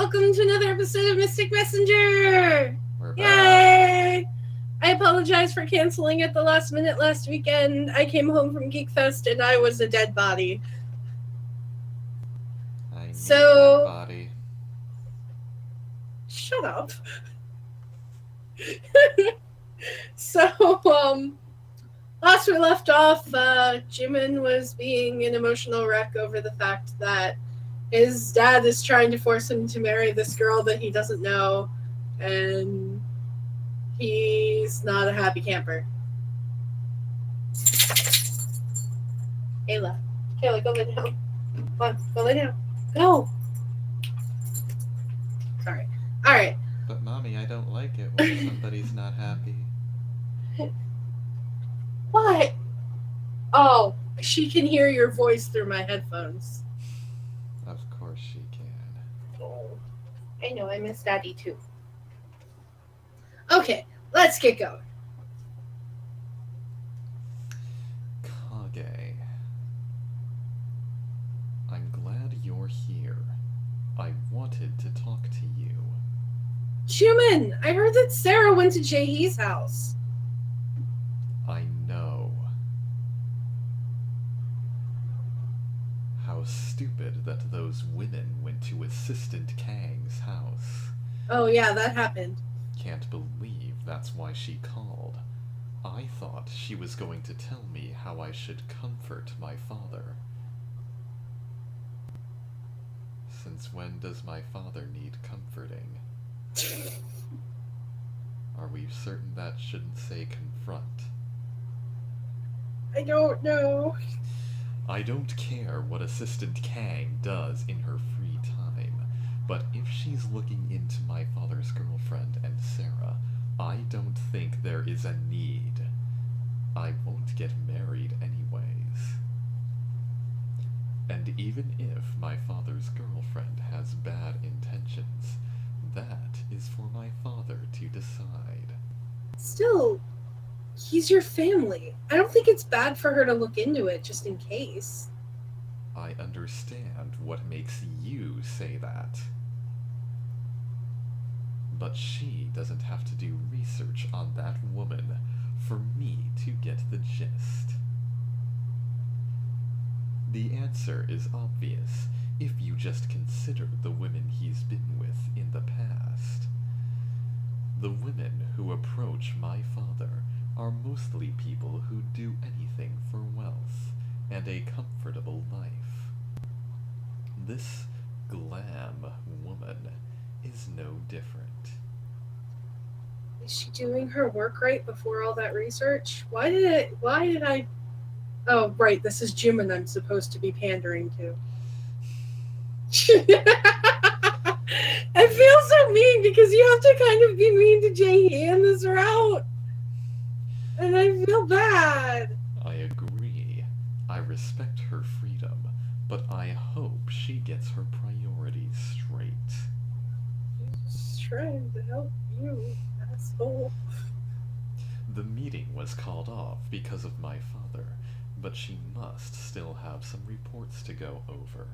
welcome to another episode of Mystic Messenger! We're back. Yay! I apologize for canceling at the last minute last weekend. I came home from Geek Fest and I was a dead body. I need that So, body. shut up. So, last we left off, Jimin was being an emotional wreck over the fact that his dad is trying to force him to marry this girl that he doesn't know, and he's not a happy camper. Kayla, go lay down. Come on, go lay down. Go. Sorry. All right. But mommy, I don't like it when somebody's not happy. What? Oh, she can hear your voice through my headphones. Of course she can. Oh, I know. I miss Daddy too. Okay, let's get going. Kage. I'm glad you're here. I wanted to talk to you. Jimin, I heard that Sarah went to Jaehee's house. I know. How stupid that those women went to Assistant Kang's house. Oh yeah, that happened. Can't believe that's why she called. I thought she was going to tell me how I should comfort my father. Since when does my father need comforting? Are we certain that shouldn't say confront? I don't know. I don't care what Assistant Kang does in her free time, but if she's looking into my father's girlfriend and Sarah, I don't think there is a need. I won't get married anyways. And even if my father's girlfriend has bad intentions, that is for my father to decide. Still, he's your family. I don't think it's bad for her to look into it just in case. I understand what makes you say that. But she doesn't have to do research on that woman for me to get the gist. The answer is obvious if you just consider the women he's been with in the past. The women who approach my father are mostly people who do anything for wealth and a comfortable life. This glam woman is no different. Is she doing her work right before all that research? Why did I Oh, right, this is Jimin I'm supposed to be pandering to. I feel so mean because you have to kind of be mean to Jaehee in this route. And I feel bad. I agree. I respect her freedom, but I hope she gets her priorities straight. Just trying to help you, asshole. The meeting was called off because of my father, but she must still have some reports to go over.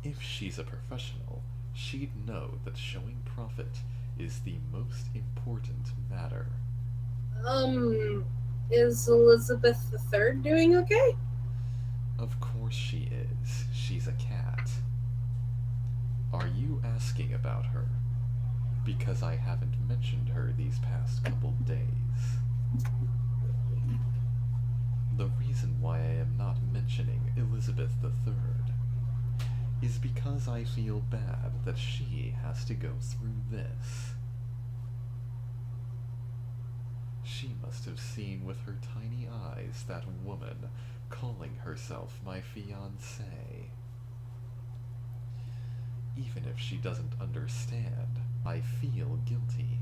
If she's a professional, she'd know that showing profit is the most important matter. Is Elizabeth III doing okay? Of course she is. She's a cat. Are you asking about her? Because I haven't mentioned her these past couple days. The reason why I am not mentioning Elizabeth III is because I feel bad that she has to go through this. She must have seen with her tiny eyes that woman calling herself my fiancée. Even if she doesn't understand, I feel guilty.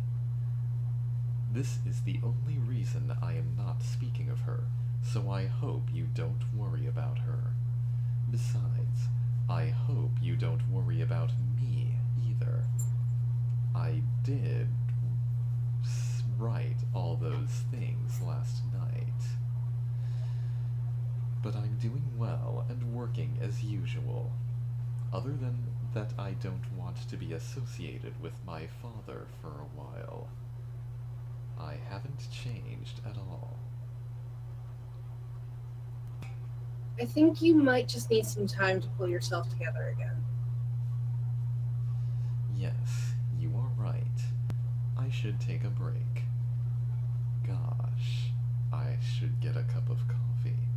This is the only reason I am not speaking of her, so I hope you don't worry about her. Besides, I hope you don't worry about me either. I did write all those things last night. But I'm doing well and working as usual. Other than that, I don't want to be associated with my father for a while. I haven't changed at all. I think you might just need some time to pull yourself together again. Yes, you are right. I should take a break. Gosh, I should get a cup of coffee.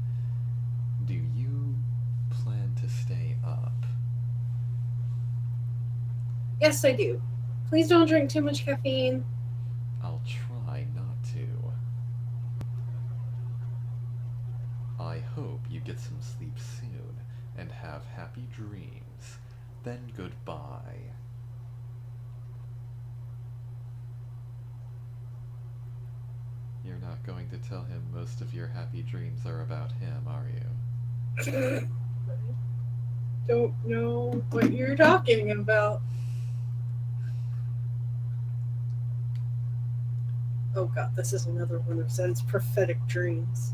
Do you plan to stay up? Yes, I do. Please don't drink too much caffeine. I'll try not to. I hope you get some sleep soon and have happy dreams. Then goodbye. You're not going to tell him most of your happy dreams are about him, are you? Don't know what you're talking about. Oh god, this is another one of Zen's prophetic dreams.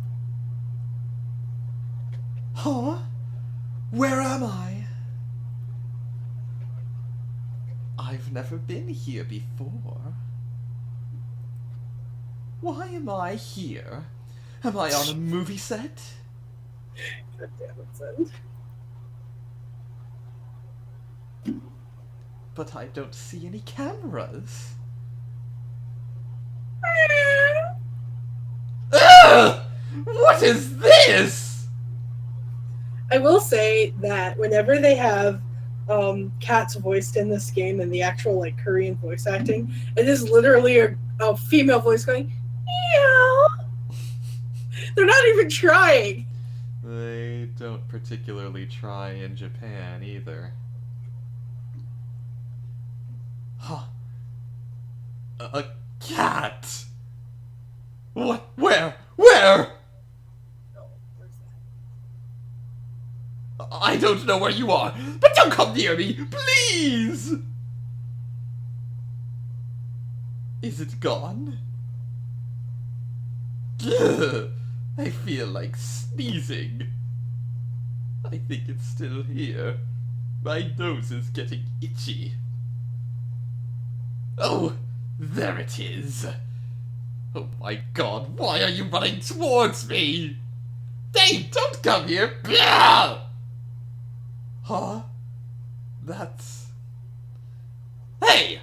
Huh? Where am I? I've never been here before. Why am I here? Am I on a movie set? God damn it, Zen. But I don't see any cameras. Ugh! What is this? I will say that whenever they have cats voiced in this game and the actual like Korean voice acting, it is literally a female voice going, meow. They're not even trying. They don't particularly try in Japan either. Huh. A cat? What? Where? Where? Oh, where's that? I don't know where you are, but don't come near me, please! Is it gone? Ugh, I feel like sneezing. I think it's still here. My nose is getting itchy. Oh, there it is. Oh my god, why are you running towards me? Dave, don't come here! Blah! Huh? That's... Hey!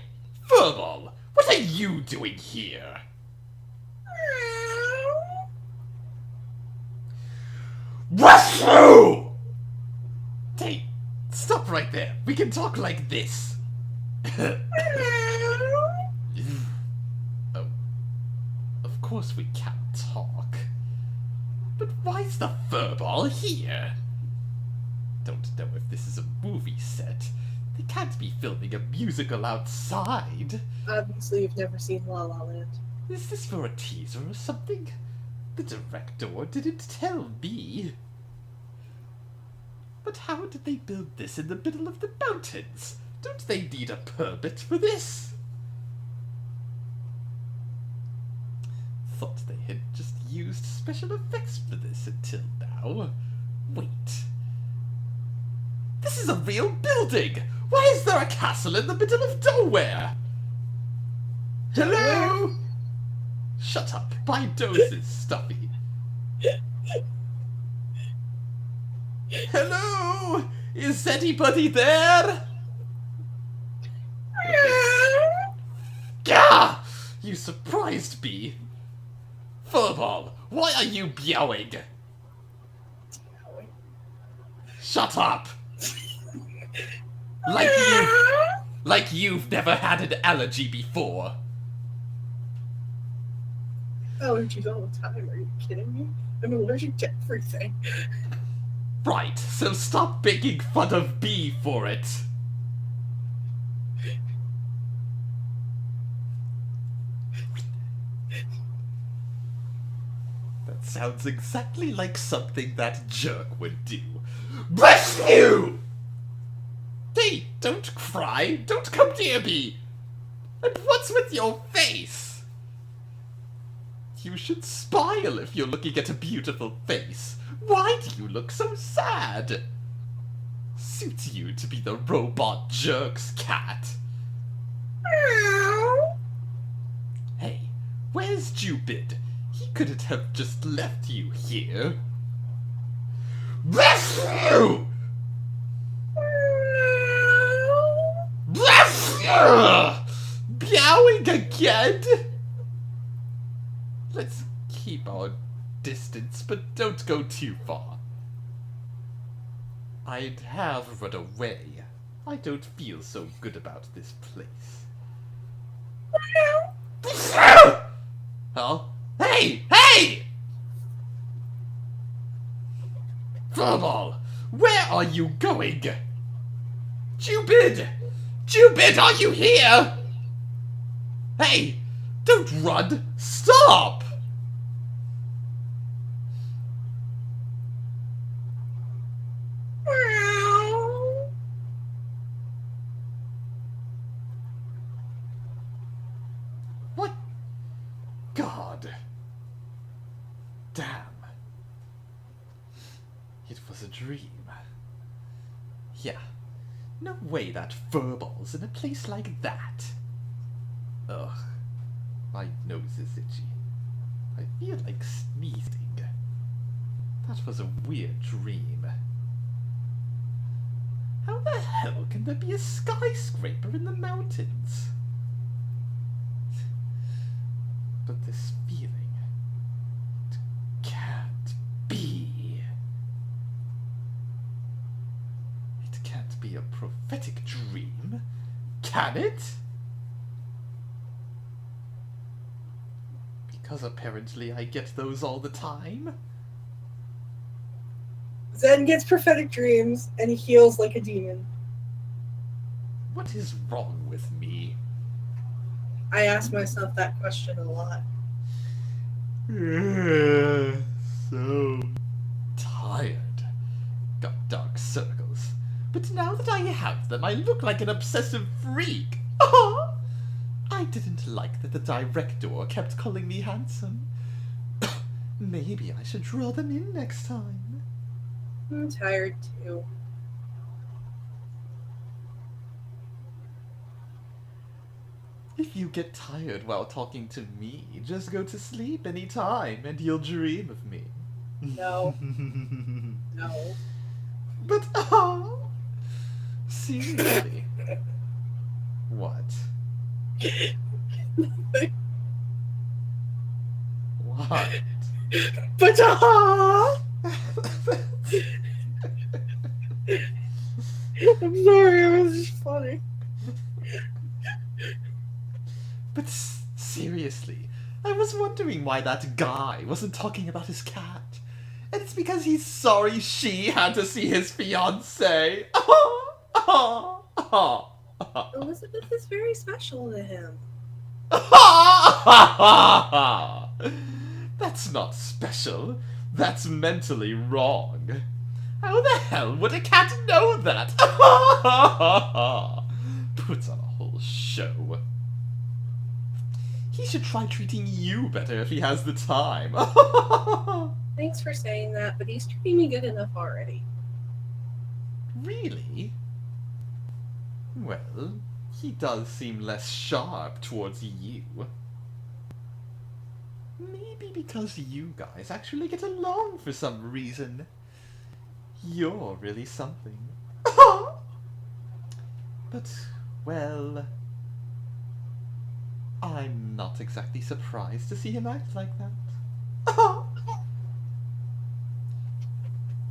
Furball! What are you doing here? Wahoo! Dave, stop right there. We can talk like this. Oh, of course we can't talk. But why's the furball here? Don't know if this is a movie set. They can't be filming a musical outside. Obviously, you've never seen La La Land. Is this for a teaser or something? The director didn't tell me. But how did they build this in the middle of the mountains? Don't they need a permit for this? Thought they had just used special effects for this until now. Wait. This is a real building! Why is there a castle in the middle of nowhere? Hello? Shut up. My nose is stuffy. Hello? Is anybody there? Gah! You surprised me. Furball, why are you meowing? Shut up! Like you've never had an allergy before. Allergies all the time, are you kidding me? I'm allergic to everything. Right, so stop making fun of me for it. That sounds exactly like something that jerk would do. Bless you! Hey, don't cry. Don't come near me. And what's with your face? You should smile if you're looking at a beautiful face. Why do you look so sad? suits you to be the robot jerk's cat. Hey, where's Jupid? He couldn't have just left you here. Bless you! Bless you! Meowing again? Let's keep our distance, but don't go too far. I'd have run away. I don't feel so good about this place. Huh? Hey! Hey! Furball! Where are you going? Jupid! Jupid, are you here? Hey! Don't run! Stop! What? God. Damn. It was a dream. Yeah. No way that Furball's in a place like that. Ugh. My nose is itchy. I feel like sneezing. That was a weird dream. How the hell can there be a skyscraper in the mountains? But this feeling, it can't be. It can't be a prophetic dream, can it? Because apparently I get those all the time. Zen gets prophetic dreams, and he heals like a demon. What is wrong with me? I ask myself that question a lot. So tired. Got dark circles. But now that I have them, I look like an obsessive freak. Oh! I didn't like that the director kept calling me handsome. Maybe I should draw them in next time. I'm tired too. If you get tired while talking to me, just go to sleep any time and you'll dream of me. No. No. But, seriously. What? What? But I'm sorry, it was just funny. But seriously, I was wondering why that guy wasn't talking about his cat. And it's because he's sorry she had to see his fiancée. Elizabeth is very special to him. That's not special. That's mentally wrong. How the hell would a cat know that? Puts on a whole show. He should try treating you better if he has the time. Thanks for saying that, but he's treating me good enough already. Really? Well, he does seem less sharp towards you. Maybe because you guys actually get along for some reason. You're really something. But, well, I'm not exactly surprised to see him act like that.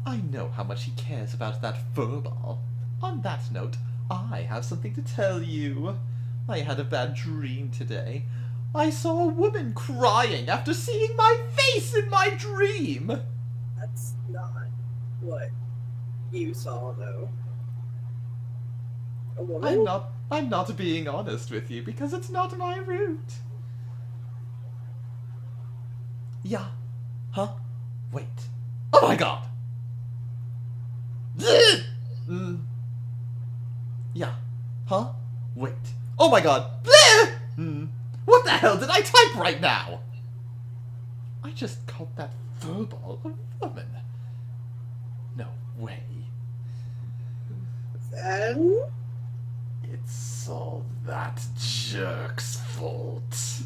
I know how much he cares about that furball. On that note, I have something to tell you. I had a bad dream today. I saw a woman crying after seeing my face in my dream. That's not what you saw, though. A woman? I'm not being honest with you because it's not my route. Yeah. Huh? Wait. Oh my god! Yeah. Huh? Wait. Oh my god! What the hell did I type right now? I just called that furball a woman. No way. And It's all that jerk's fault.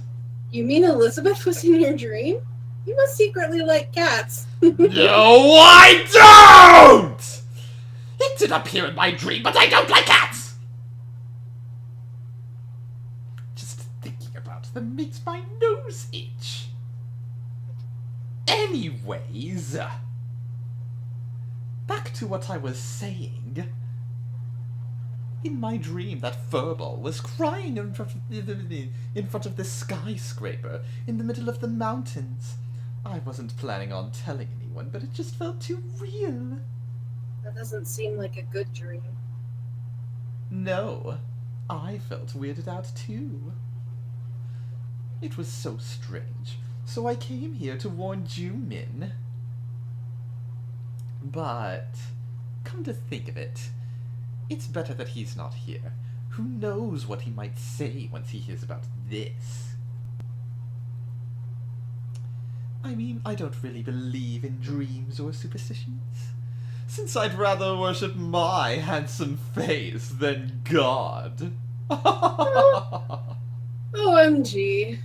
you mean Elizabeth was in your dream? You must secretly like cats. No, I don't! It did appear in my dream, but I don't like cats! Just thinking about them makes my nose itch. Anyways, back to what I was saying. In my dream, that furball was crying in front of this skyscraper in the middle of the mountains. I wasn't planning on telling anyone, but it just felt too real. That doesn't seem like a good dream. No, I felt weirded out too. It was so strange, so I came here to warn Jumin. But, come to think of it, it's better that he's not here. Who knows what he might say once he hears about this? I mean, I don't really believe in dreams or superstitions, since I'd rather worship my handsome face than God. OMG.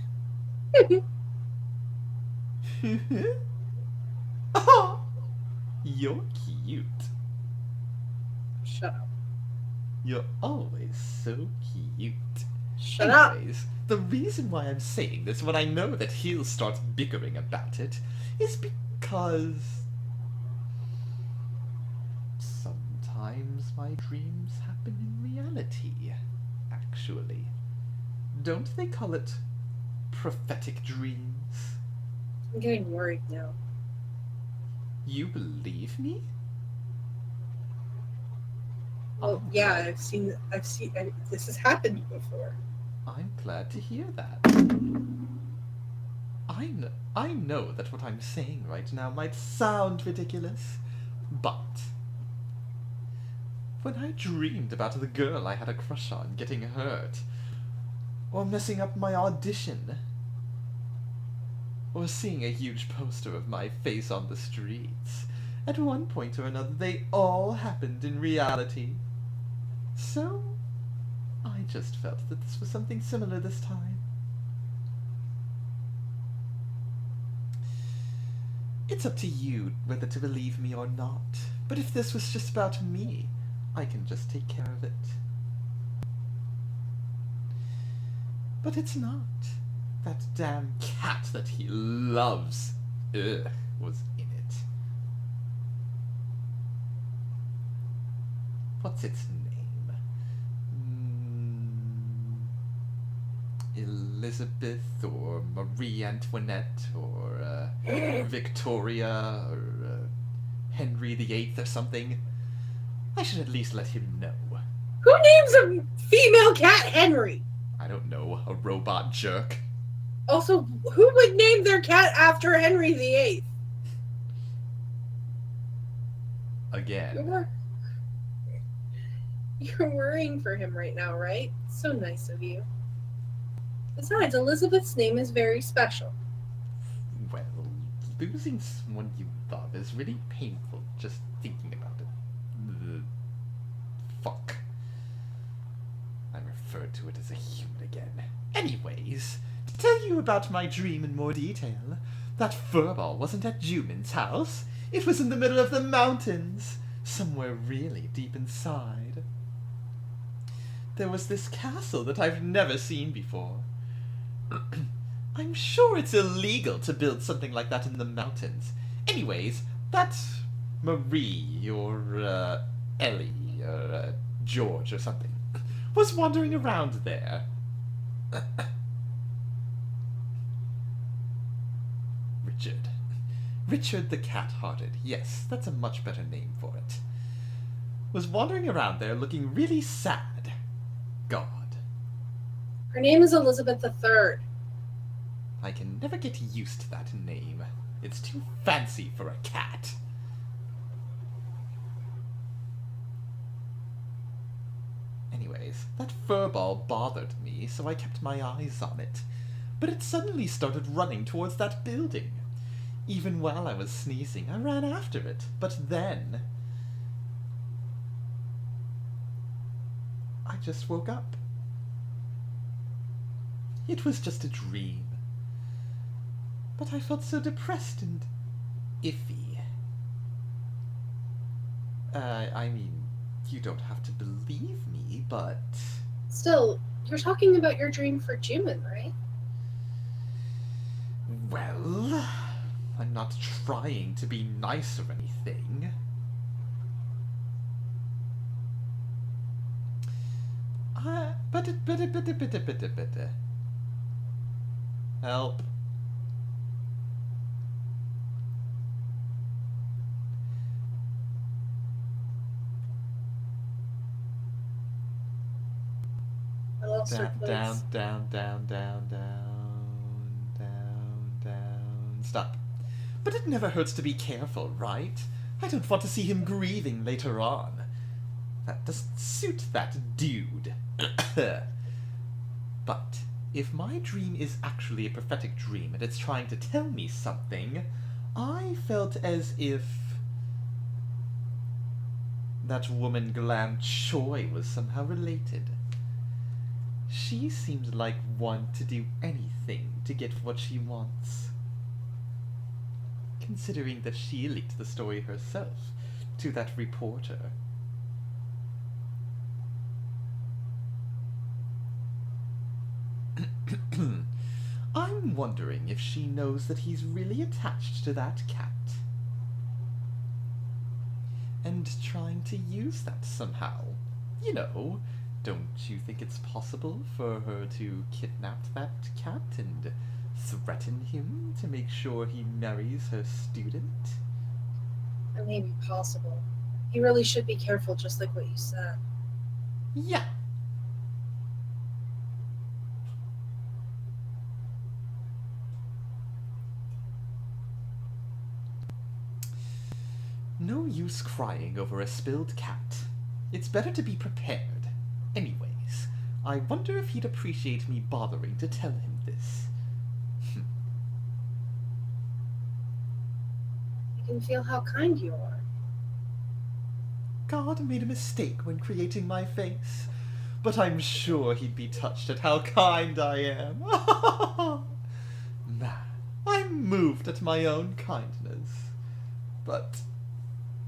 You're cute. Shut up. You're always so cute. Shut up. Anyways, the reason why I'm saying this when I know that he'll start bickering about it is because sometimes my dreams happen in reality, actually. Don't they call it prophetic dreams? I'm getting worried now. You believe me? Well, yeah, I've seen this has happened before. I'm glad to hear that. I know that what I'm saying right now might sound ridiculous, but when I dreamed about the girl I had a crush on getting hurt, or messing up my audition, or seeing a huge poster of my face on the streets, at one point or another they all happened in reality. So, I just felt that this was something similar this time. It's up to you whether to believe me or not, but if this was just about me, I can just take care of it. But it's not. That damn cat that he loves, was in it. What's its name? Elizabeth, or Marie Antoinette, or Victoria, or Henry VIII or something. I should at least let him know. Who names a female cat Henry? I don't know, a robot jerk. Also, who would name their cat after Henry VIII? Again. You're worrying for him right now, right? So nice of you. Besides, Elizabeth's name is very special. Well, losing someone you love is really painful just thinking about it. Fuck. I referred to it as a human again. Anyways, to tell you about my dream in more detail, that furball wasn't at Jumin's house. It was in the middle of the mountains, somewhere really deep inside. There was this castle that I've never seen before. I'm sure it's illegal to build something like that in the mountains. Anyways, that Marie, or Ellie, or George or something, was wandering around there. Richard the Cat-Hearted, yes, that's a much better name for it, was wandering around there looking really sad. God. Her name is Elizabeth III. I can never get used to that name. It's too fancy for a cat. Anyways, that furball bothered me, so I kept my eyes on it. But it suddenly started running towards that building. Even while I was sneezing, I ran after it, but then... I just woke up. It was just a dream. But I felt so depressed and iffy. I mean, you don't have to believe me, but... Still, you're talking about your dream for Jimin, right? Well, I'm not trying to be nice or anything. But help. I lost her Down, place. down, down, down, down. Stop. But it never hurts to be careful, right? I don't want to see him grieving later on. That doesn't suit that dude. But if my dream is actually a prophetic dream and it's trying to tell me something, I felt as if that woman Glam Choi was somehow related. She seemed like one to do anything to get what she wants. Considering that she leaked the story herself to that reporter. I'm wondering if she knows that he's really attached to that cat. And trying to use that somehow. You know, don't you think it's possible for her to kidnap that cat and threaten him to make sure he marries her student? That may be possible. He really should be careful, just like what you said. Yeah. No use crying over a spilled cat. It's better to be prepared. Anyways, I wonder if he'd appreciate me bothering to tell him this. You can feel how kind you are. God made a mistake when creating my face, but I'm sure he'd be touched at how kind I am. Man, I'm moved at my own kindness. But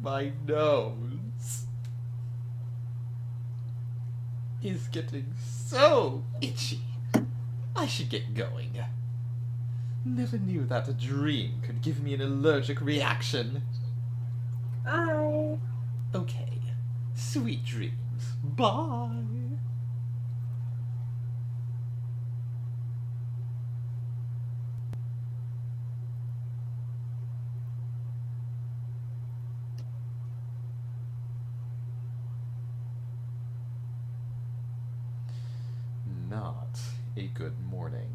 my nose is getting so itchy. I should get going. Never knew that a dream could give me an allergic reaction. Bye. Okay, sweet dreams. Bye. Not a good morning.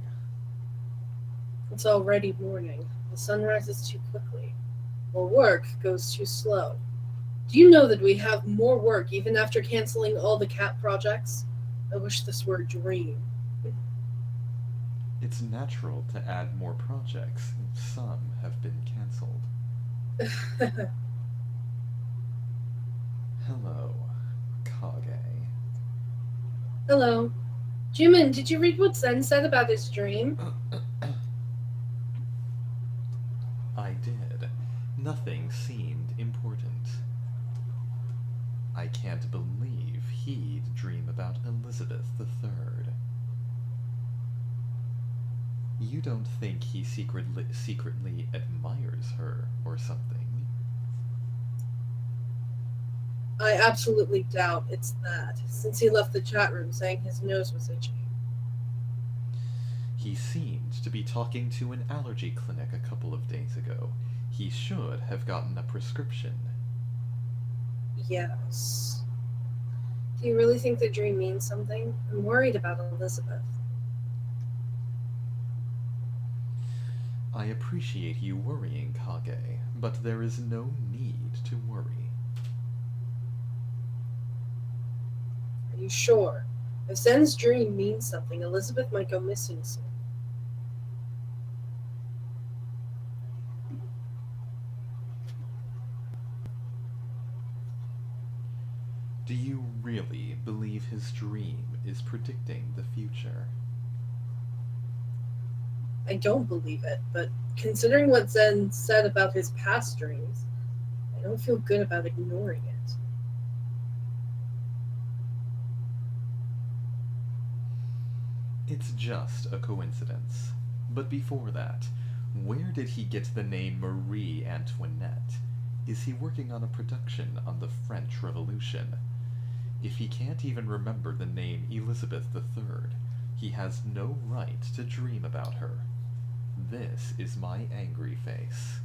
It's already morning. The sun rises too quickly. While work goes too slow. Do you know that we have more work even after canceling all the cat projects? I wish this were a dream. It's natural to add more projects. Some have been cancelled. Hello, Kage. Hello. Jimin, did you read what Zen said about his dream? I did. Nothing seemed important. I can't believe he'd dream about Elizabeth III. You don't think he secretly admires her or something? I absolutely doubt it's that, since he left the chat room saying his nose was itchy. He seemed to be talking to an allergy clinic a couple of days ago. He should have gotten a prescription. Yes. Do you really think the dream means something? I'm worried about Elizabeth. I appreciate you worrying, Kage, but there is no need to worry. Are you sure? If Zen's dream means something, Elizabeth might go missing soon. Do you really believe his dream is predicting the future? I don't believe it, but considering what Zen said about his past dreams, I don't feel good about ignoring it. It's just a coincidence. But before that, where did he get the name Marie Antoinette? Is he working on a production on the French Revolution? If he can't even remember the name Elizabeth III, he has no right to dream about her. This is my angry face.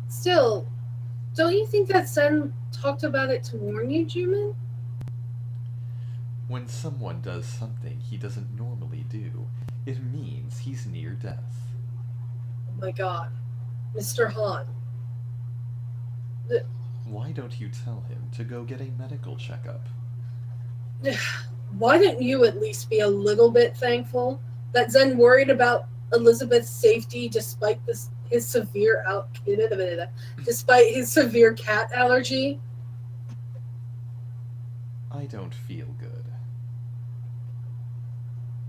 Still, don't you think that Zen talked about it to warn you, Juman? When someone does something he doesn't normally do, it means he's near death. Oh my god. Mr. Han. Why don't you tell him to go get a medical checkup? Why didn't you at least be a little bit thankful that Zen worried about Elizabeth's safety despite his severe cat allergy? I don't feel good.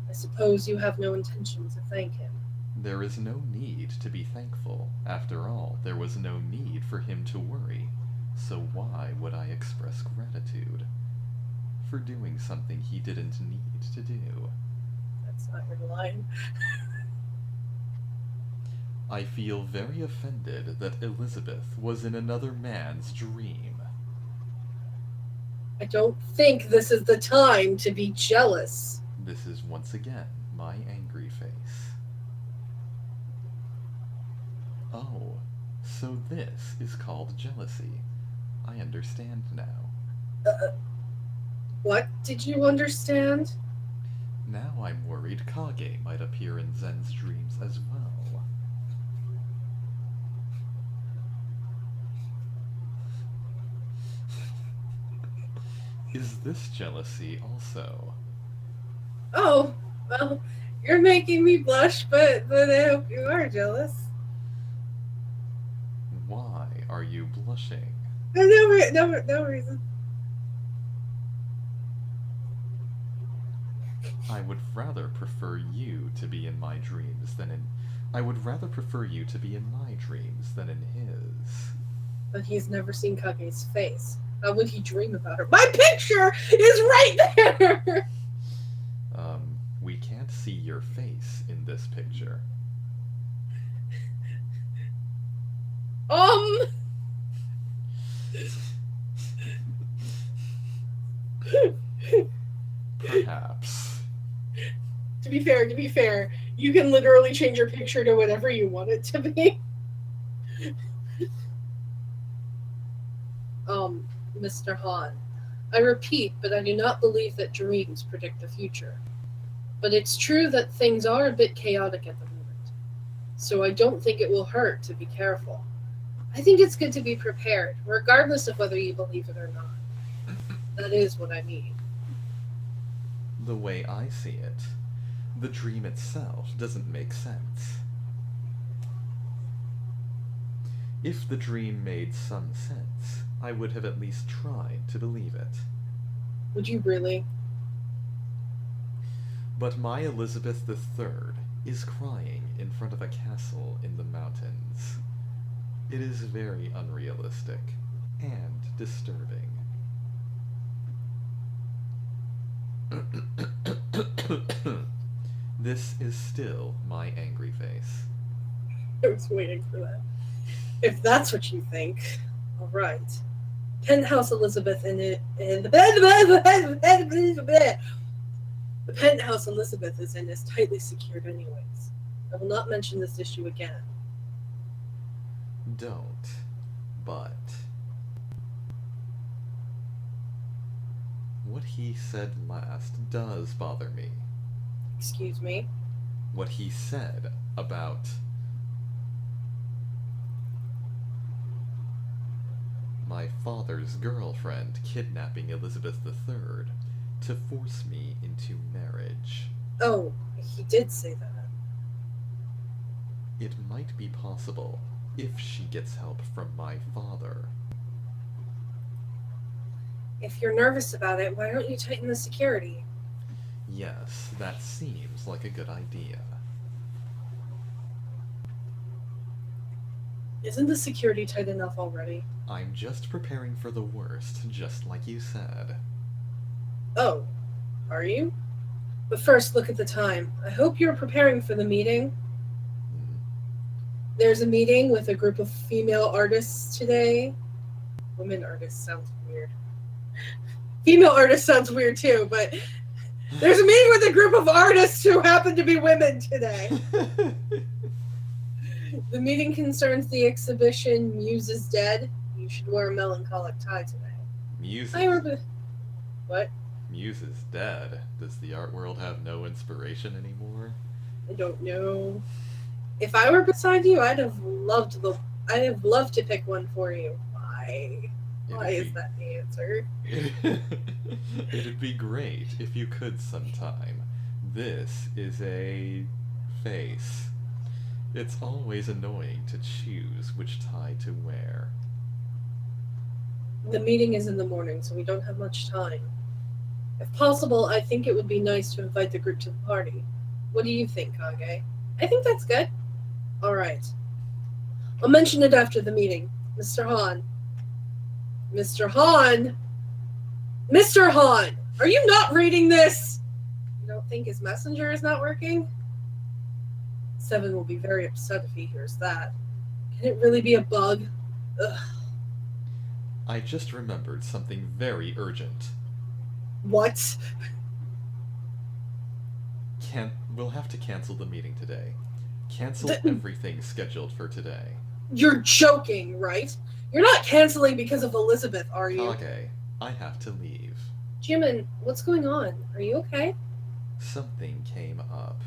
I suppose you have no intention to thank him. There is no need to be thankful. After all, there was no need for him to worry. So why would I express gratitude? For doing something he didn't need to do. That's not your line. I feel very offended that Elizabeth was in another man's dream. I don't think this is the time to be jealous. This is once again my angry face. Oh, so this is called jealousy. I understand now. What did you understand? Now I'm worried Kage might appear in Zen's dreams as well. Is this jealousy also? Oh, well, you're making me blush, but I hope you are jealous. Why are you blushing? No reason. I would rather prefer you to be in my dreams than in... I would rather prefer you to be in my dreams than in his. But he's never seen Kage's face. How would he dream about her? My picture is right there! We can't see your face in this picture. Perhaps. To be fair, you can literally change your picture to whatever you want it to be. Mr. Han, I repeat, but I do not believe that dreams predict the future. But it's true that things are a bit chaotic at the moment. So I don't think it will hurt to be careful. I think it's good to be prepared, regardless of whether you believe it or not. That is what I mean. The way I see it, the dream itself doesn't make sense. If the dream made some sense, I would have at least tried to believe it. Would you really? But my Elizabeth III is crying in front of a castle in the mountains. It is very unrealistic and disturbing. This is still my angry face. I was waiting for that. If that's what you think, all right. Penthouse Elizabeth the penthouse Elizabeth is in is tightly secured anyways. I will not mention this issue again. Don't, but... What he said last does bother me. Excuse me? What he said about... my father's girlfriend kidnapping Elizabeth III to force me into marriage. Oh, he did say that. It might be possible if she gets help from my father. If you're nervous about it, why don't you tighten the security? Yes, that seems like a good idea. Isn't the security tight enough already? I'm just preparing for the worst, just like you said. Oh, are you? But first, look at the time. I hope you're preparing for the meeting. Hmm. There's a meeting with a group of female artists today. Women artists sounds weird. Female artists sounds weird too, but there's a meeting with a group of artists who happen to be women today. The meeting concerns the exhibition Muse is Dead. You should wear a melancholic tie today. Muse I is, remember. What? Muse is dead. Does the art world have no inspiration anymore? I don't know. If I were beside you, I'd have loved to pick one for you. Why? Why is that the answer? It'd be great if you could sometime. This is a face. It's always annoying to choose which tie to wear. The meeting is in the morning, so we don't have much time. If possible, I think it would be nice to invite the group to the party. What do you think, Kage? I think that's good. All right. I'll mention it after the meeting. Mr. Han. Mr. Han? Mr. Han! Are you not reading this? You don't think his messenger is not working? Seven will be very upset if he hears that. Can it really be a bug? Ugh. I just remembered something very urgent. What? We'll have to cancel the meeting today. Cancel everything scheduled for today. You're joking, right? You're not canceling because of Elizabeth, are you? Kage, I have to leave. Jimin, what's going on? Are you okay? Something came up.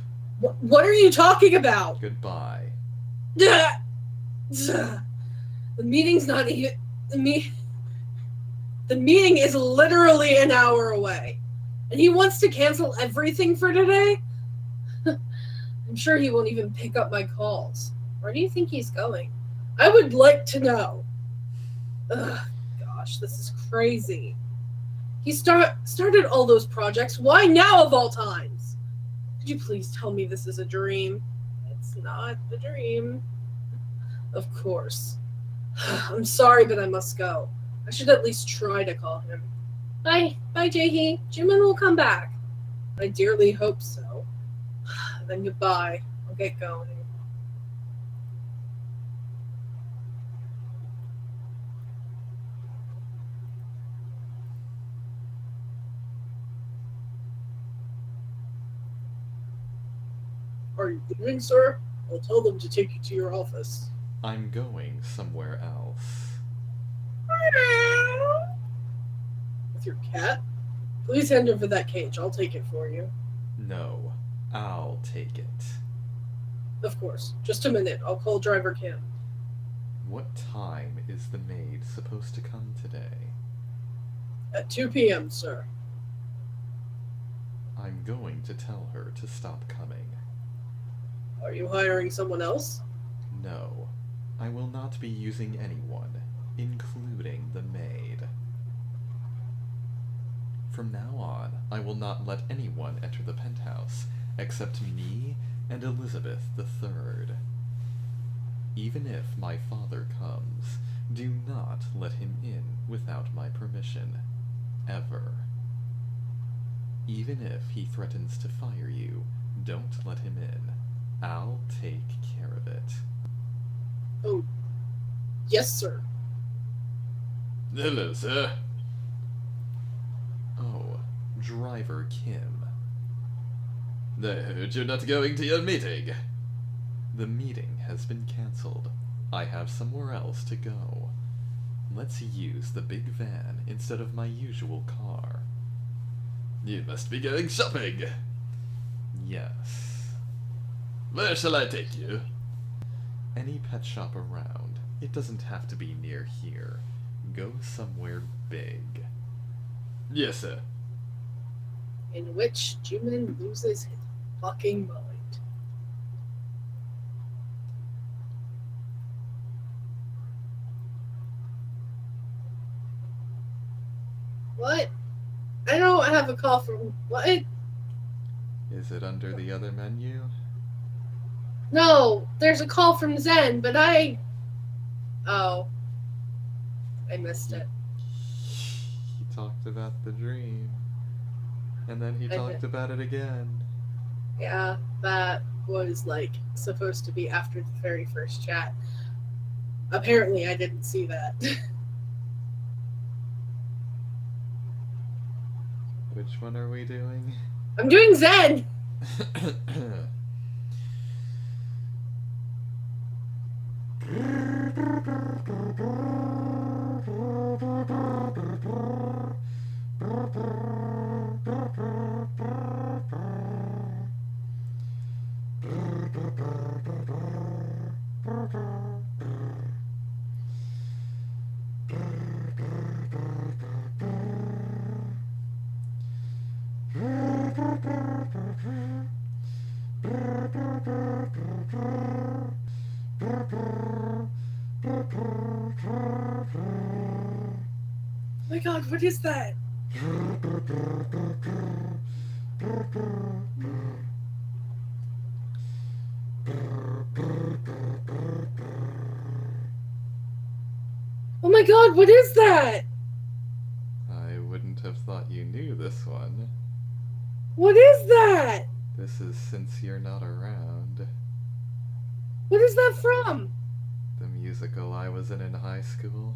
What are you talking about? Goodbye. The meeting's not even... The meeting is literally an hour away. And he wants to cancel everything for today? I'm sure he won't even pick up my calls. Where do you think he's going? I would like to know. Ugh, gosh, this is crazy. He started all those projects. Why now of all times? Could you please tell me this is a dream? It's not a dream. Of course. I'm sorry, but I must go. I should at least try to call him. Bye, Jaehee. Jimin will come back. I dearly hope so. Then goodbye. I'll get going. Are you leaving, sir? I'll tell them to take you to your office. I'm going somewhere else. With your cat? Please hand over that cage. I'll take it for you. No, I'll take it. Of course. Just a minute. I'll call driver Kim. What time is the maid supposed to come today? At 2 p.m., sir. I'm going to tell her to stop coming. Are you hiring someone else? No, I will not be using anyone, including the maid. From now on, I will not let anyone enter the penthouse except me and Elizabeth III. Even if my father comes, do not let him in without my permission. Ever. Even if he threatens to fire you, don't let him in. I'll take care of it. Oh, yes, sir. Hello, sir. Oh, driver Kim. I heard you're not going to your meeting. The meeting has been cancelled. I have somewhere else to go. Let's use the big van instead of my usual car. You must be going shopping. Yes. Where shall I take you? Any pet shop around. It doesn't have to be near here. Go somewhere big. Yes, sir. In which Jimin loses fucking mind. What? I don't have a call from what? Is it under the other menu? No, there's a call from Zen, but oh, I missed it. He talked about the dream. And then he I talked did. about it again. Yeah, that was like supposed to be after the very first chat. Apparently, I didn't see that. Which one are we doing? I'm doing Zen. Oh my god, what is that? Oh my god, what is that? I wouldn't have thought you knew this one. What is that? This is Since You're Not Around, What is that from? the musical I was in high school.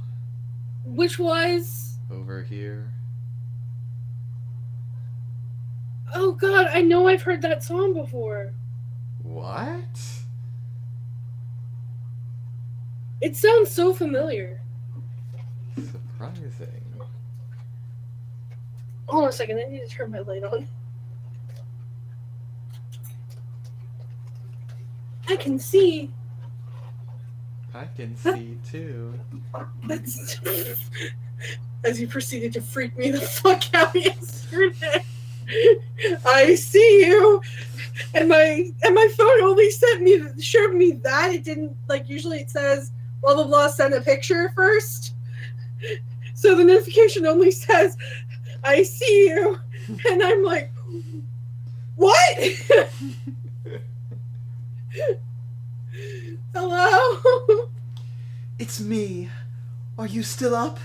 Which was? Over here. Oh god, I know I've heard that song before. What? It sounds so familiar. Surprising. Hold on a second, I need to turn my light on. I can see. I can see too. That's as you proceeded to freak me the fuck out yesterday. I see you, and my phone only showed me that. It didn't, like, usually it says blah blah blah, send a picture first. So the notification only says I see you, and I'm like, what? Hello? It's me. Are you still up?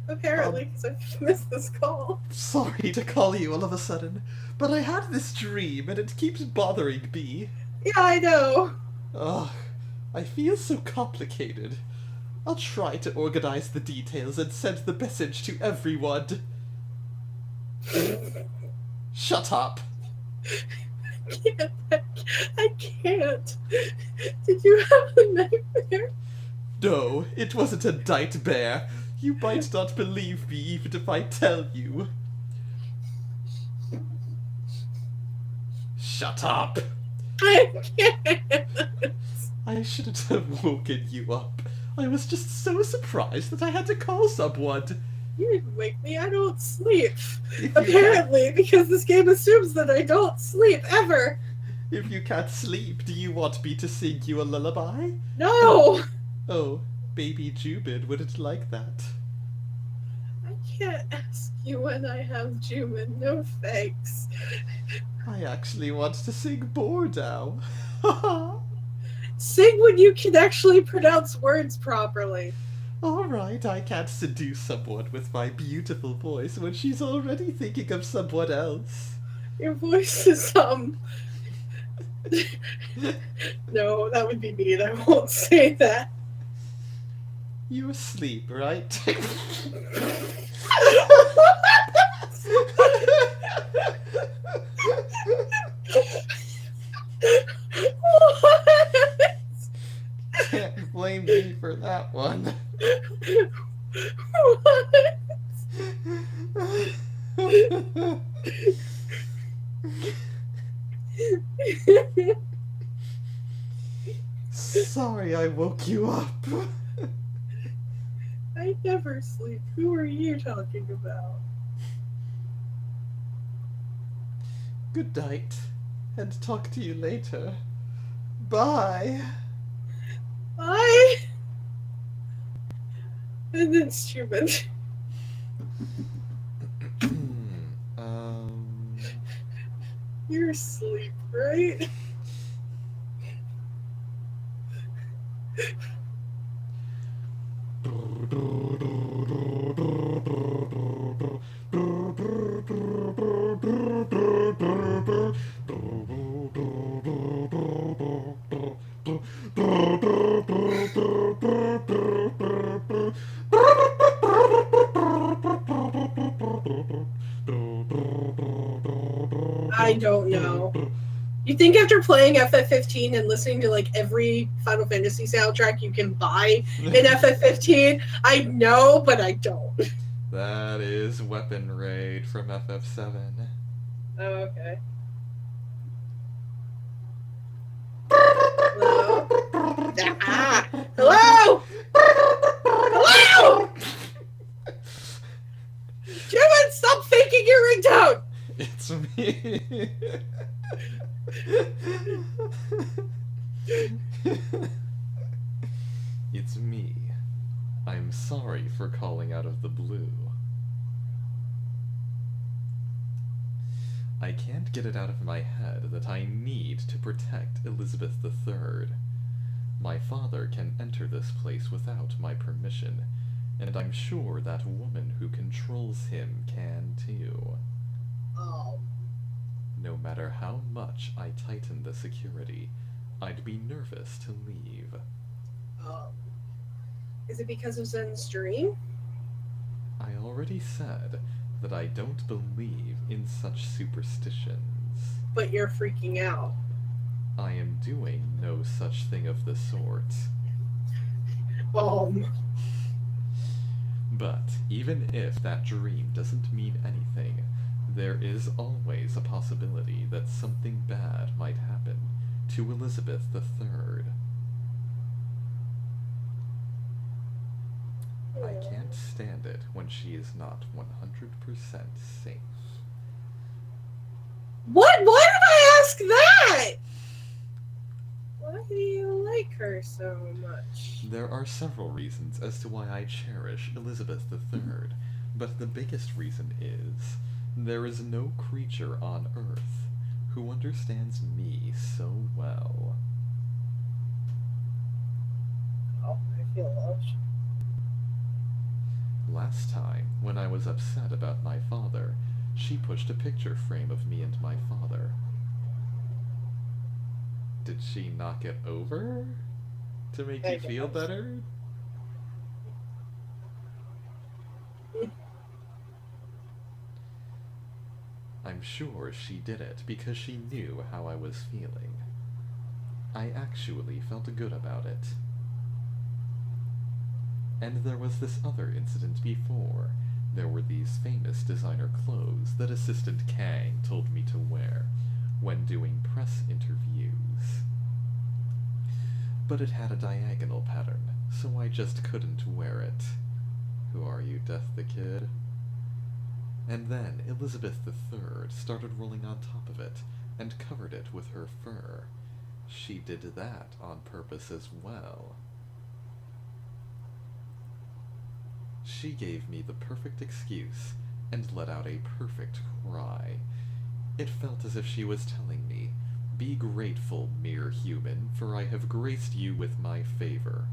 Apparently, because I've missed this call. Sorry to call you all of a sudden, but I had this dream and it keeps bothering me. Yeah, I know. Ugh, I feel so complicated. I'll try to organize the details and send the message to everyone. Shut up. I can't. Did you have a nightmare? No, it wasn't a nightmare. You might not believe me even if I tell you. Shut up. I can't. I shouldn't have woken you up. I was just so surprised that I had to call someone. You didn't wake me. I don't sleep. If you Apparently, because this game assumes that I don't sleep ever. If you can't sleep, do you want me to sing you a lullaby? No. Oh, baby Jubin wouldn't like that. I can't ask you when I have Juman. No thanks. I actually want to sing more now. Sing when you can actually pronounce words properly. Alright, I can't seduce someone with my beautiful voice when she's already thinking of someone else. Your voice is, No, that would be mean. I won't say that. You asleep, right? What? Can't blame me for that one. Sorry I woke you up. I never sleep. Who are you talking about? Good night. and talk to you later. Bye. Bye. And then stupid. um... You're asleep, right? I don't know. You think after playing FF15 and listening to like every Final Fantasy soundtrack you can buy in FF15, I know, but I don't. That is Weapon Raid from FF7. Oh, okay. Hello? Ah! Hello? Hello? Jimon, stop faking your ringtone! It's me. It's me. I'm sorry for calling out of the blue. I can't get it out of my head that I need to protect Elizabeth III. My father can enter this place without my permission, and I'm sure that woman who controls him can too. Oh. No matter how much I tighten the security, I'd be nervous to leave. Is it because of Zen's dream? I already said that I don't believe in such superstitions. But you're freaking out. I am doing no such thing of the sort. But even if that dream doesn't mean anything, there is always a possibility that something bad might happen to Elizabeth III. I can't stand it when she is not 100% safe. What? Why did I ask that? Why do you like her so much? There are several reasons as to why I cherish Elizabeth III, but the biggest reason is there is no creature on Earth who understands me so well. Oh, I feel loved. Last time, when I was upset about my father, she pushed a picture frame of me and my father. Did she knock it over? To make you feel better? I'm sure she did it because she knew how I was feeling. I actually felt good about it. And there was this other incident before. There were these famous designer clothes that Assistant Kang told me to wear when doing press interviews. But it had a diagonal pattern, so I just couldn't wear it. Who are you, Death the Kid? And then Elizabeth III started rolling on top of it and covered it with her fur. She did that on purpose as well. She gave me the perfect excuse and let out a perfect cry. It felt as if she was telling me, "Be grateful, mere human, for I have graced you with my favor."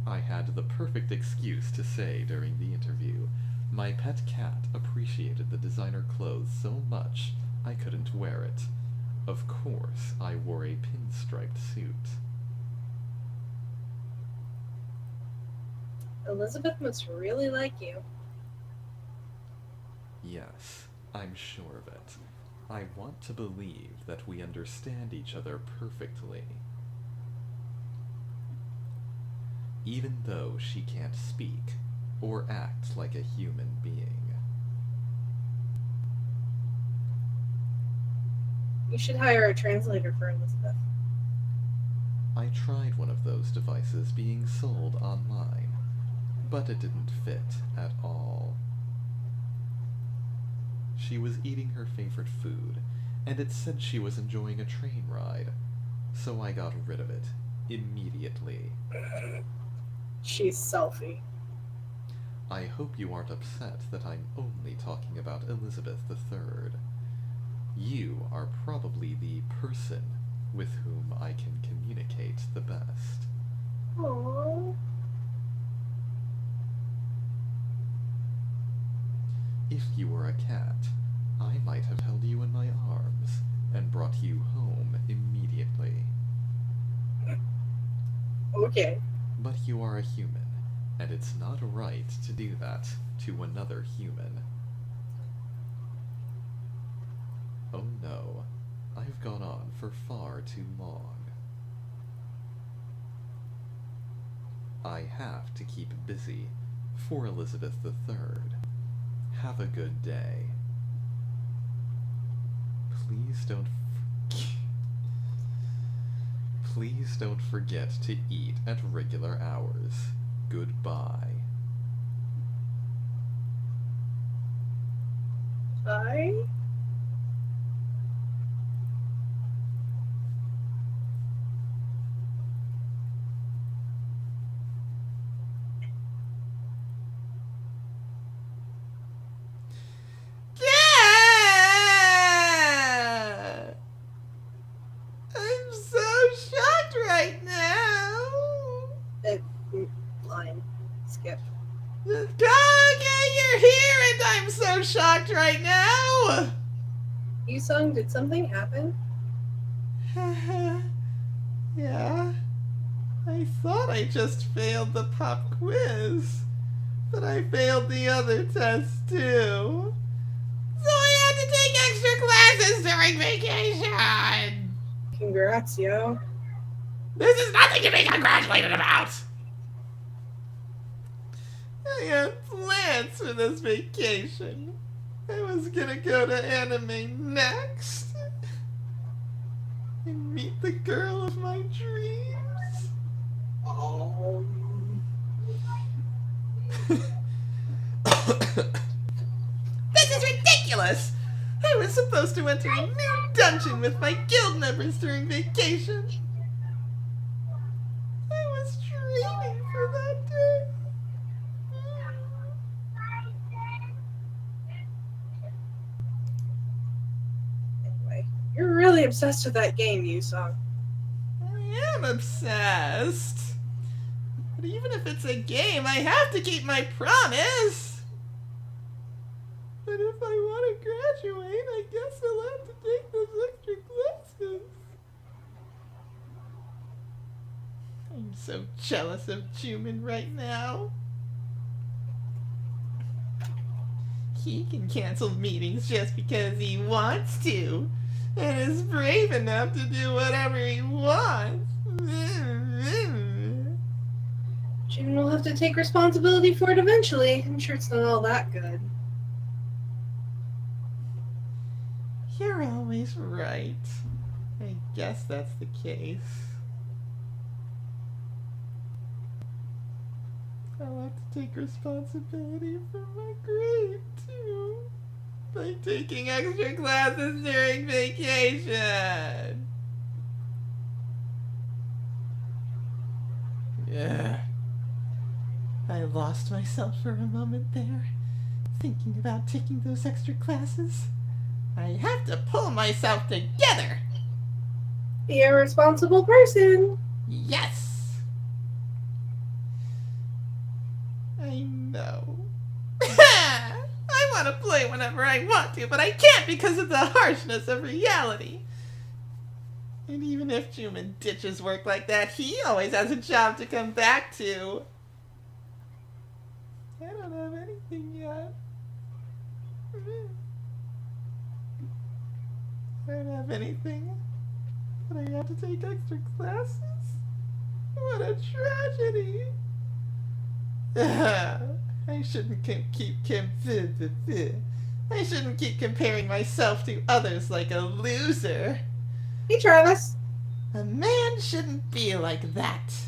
I had the perfect excuse to say during the interview, my pet cat appreciated the designer clothes so much I couldn't wear it. Of course, I wore a pinstriped suit. Elizabeth must really like you. Yes, I'm sure of it. I want to believe that we understand each other perfectly. Even though she can't speak or act like a human being. You should hire a translator for Elizabeth. I tried one of those devices being sold online, but it didn't fit at all. She was eating her favorite food, and it said she was enjoying a train ride, so I got rid of it immediately. She's selfie. I hope you aren't upset that I'm only talking about Elizabeth III. You are probably the person with whom I can communicate the best. Aww. If you were a cat, I might have held you in my arms and brought you home immediately. Okay. But you are a human, and it's not right to do that to another human. Oh no, I've gone on for far too long. I have to keep busy for Elizabeth III. Have a good day. Please don't forget to eat at regular hours. Goodbye. Bye. I'm so shocked right now. Line. Skip. Kage, you're here and I'm so shocked right now. Yusung, did something happen? Yeah. I thought I just failed the pop quiz, but I failed the other test too. So I had to take extra classes during vacation. Congrats, yo. This is nothing to be congratulated about. I had plans for this vacation. I was gonna go to anime next and meet the girl of my dreams. This is ridiculous! I was supposed to enter a new dungeon with my guild members during vacation. I was training for that day. Anyway, you're really obsessed with that game, Yusung. I am obsessed. But even if it's a game, I have to keep my promise. But if I want to graduate, I guess I'll have to take those extra classes. I'm so jealous of Jumin right now. He can cancel meetings just because he wants to, and is brave enough to do whatever he wants. June will have to take responsibility for it eventually. I'm sure it's not all that good. You're always right. I guess that's the case. I'll have to take responsibility for my grade, too. By taking extra classes during vacation. Yeah. I lost myself for a moment there, thinking about taking those extra classes. I have to pull myself together. Be a responsible person. Yes. I know. I want to play whenever I want to, but I can't because of the harshness of reality. And even if Jumin ditches work like that, he always has a job to come back to. I don't have anything yet. I don't have anything, but I have to take extra classes? What a tragedy! I shouldn't keep comparing myself to others like a loser. Hey, Travis. A man shouldn't be like that.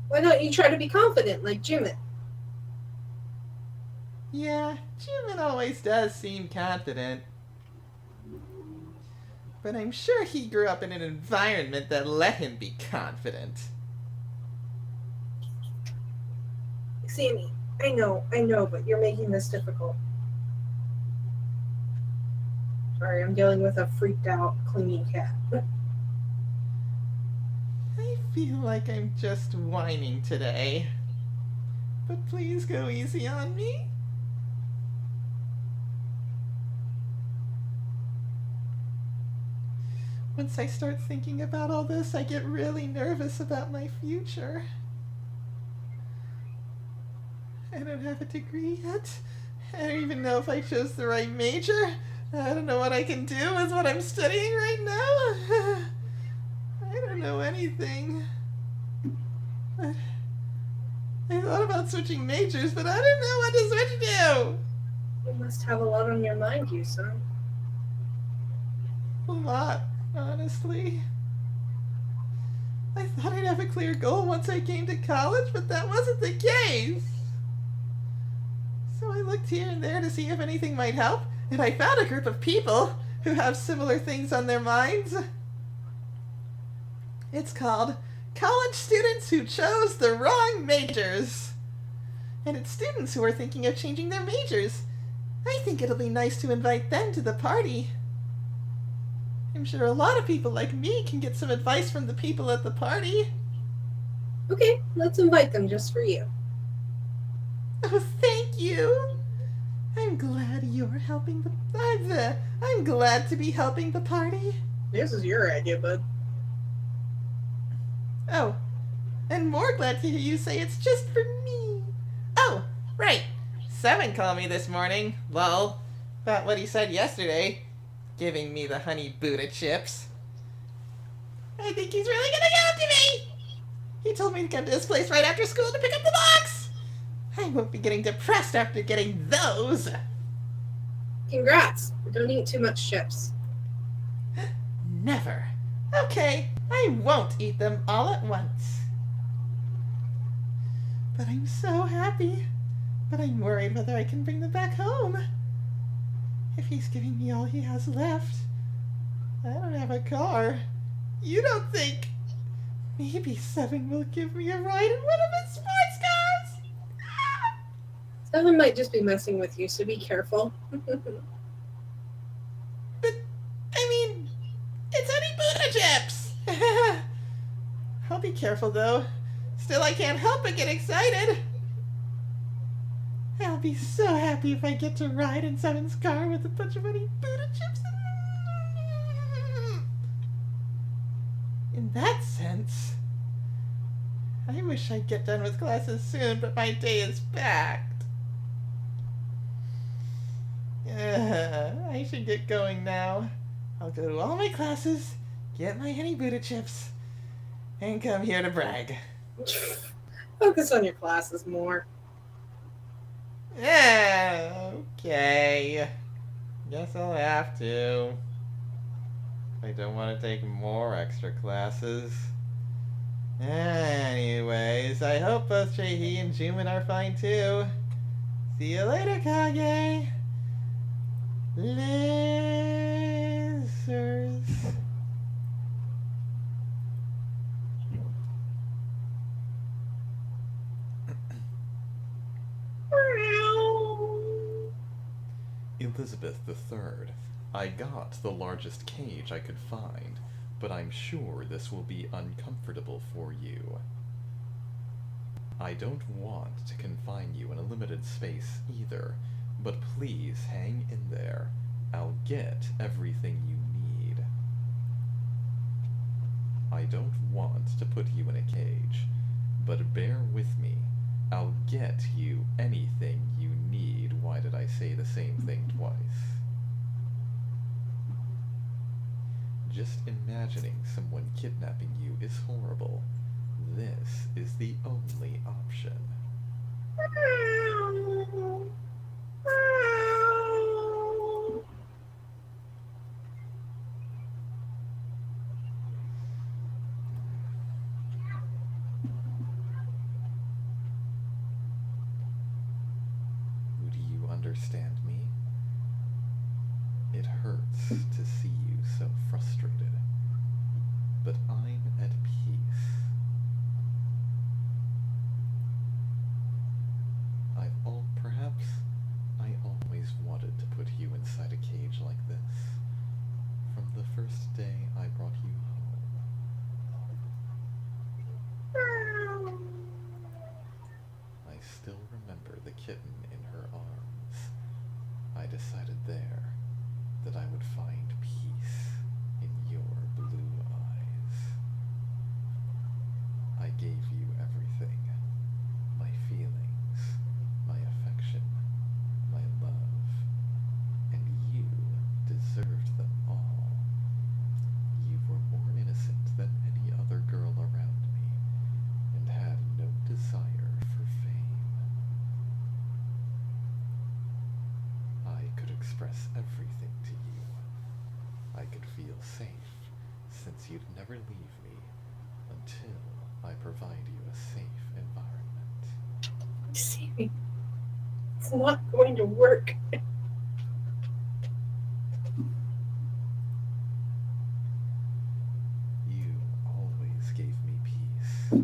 Why don't you try to be confident like Jimit? Yeah, Jimin always does seem confident. But I'm sure he grew up in an environment that let him be confident. Sammy, I know, but you're making this difficult. Sorry, I'm dealing with a freaked out, clingy cat. I feel like I'm just whining today. But please go easy on me. Once I start thinking about all this, I get really nervous about my future. I don't have a degree yet. I don't even know if I chose the right major. I don't know what I can do with what I'm studying right now. I don't know anything. But I thought about switching majors, but I don't know what to switch to. You must have a lot on your mind, you son. A lot, honestly. I thought I'd have a clear goal once I came to college, but that wasn't the case. So I looked here and there to see if anything might help, and I found a group of people who have similar things on their minds. It's called College Students Who Chose the Wrong Majors. And it's students who are thinking of changing their majors. I think it'll be nice to invite them to the party. I'm sure a lot of people like me can get some advice from the people at the party. Okay, let's invite them just for you. Oh, thank you. I'm glad you're helping I'm glad to be helping the party. This is your idea, bud. Oh, and more glad to hear you say it's just for me. Oh, right. Seven called me this morning. Lol. About what he said yesterday. Giving me the honey Buddha chips. I think he's really gonna give them to me. He told me to come to his place right after school to pick up the box. I won't be getting depressed after getting those. Congrats, but don't eat too much chips. Never. Okay, I won't eat them all at once. But I'm so happy. But I'm worried whether I can bring them back home. If he's giving me all he has left, I don't have a car. You don't think maybe Seven will give me a ride in one of his sports cars? Seven might just be messing with you, so be careful. But, I mean, it's Honey Buddha chips! I'll be careful, though. Still, I can't help but get excited. I'll be so happy if I get to ride in Seven's car with a bunch of Honey Buddha chips. In that sense, I wish I'd get done with classes soon, but my day is packed. I should get going now. I'll go to all my classes, get my Honey Buddha chips, and come here to brag. Focus on your classes more. Okay. Guess I'll have to. I don't want to take more extra classes. Anyways, I hope both Jaehee and Jumin are fine too. See you later, Kage. Lasers. Elizabeth III, I got the largest cage I could find, but I'm sure this will be uncomfortable for you. I don't want to confine you in a limited space either, but please hang in there. I'll get everything you need. I don't want to put you in a cage, but bear with me. I'll get you anything you need. Why did I say the same thing twice? Just imagining someone kidnapping you is horrible. This is the only option. Who do you It hurts to see you so frustrated, but I'm at peace. Perhaps I always wanted to put you inside a cage like this. From the first day I brought you home. I still remember the kitten in her arms. I decided there that I would find peace in your blue eyes. I gave you everything. My feelings, my affection, my love, and you deserved them all. You were more innocent than any other girl around me, and had no desire for fame. I could express everything to you. I could feel safe, since you'd never leave me until I provide you a safe environment. See, it's not going to work. You always gave me peace.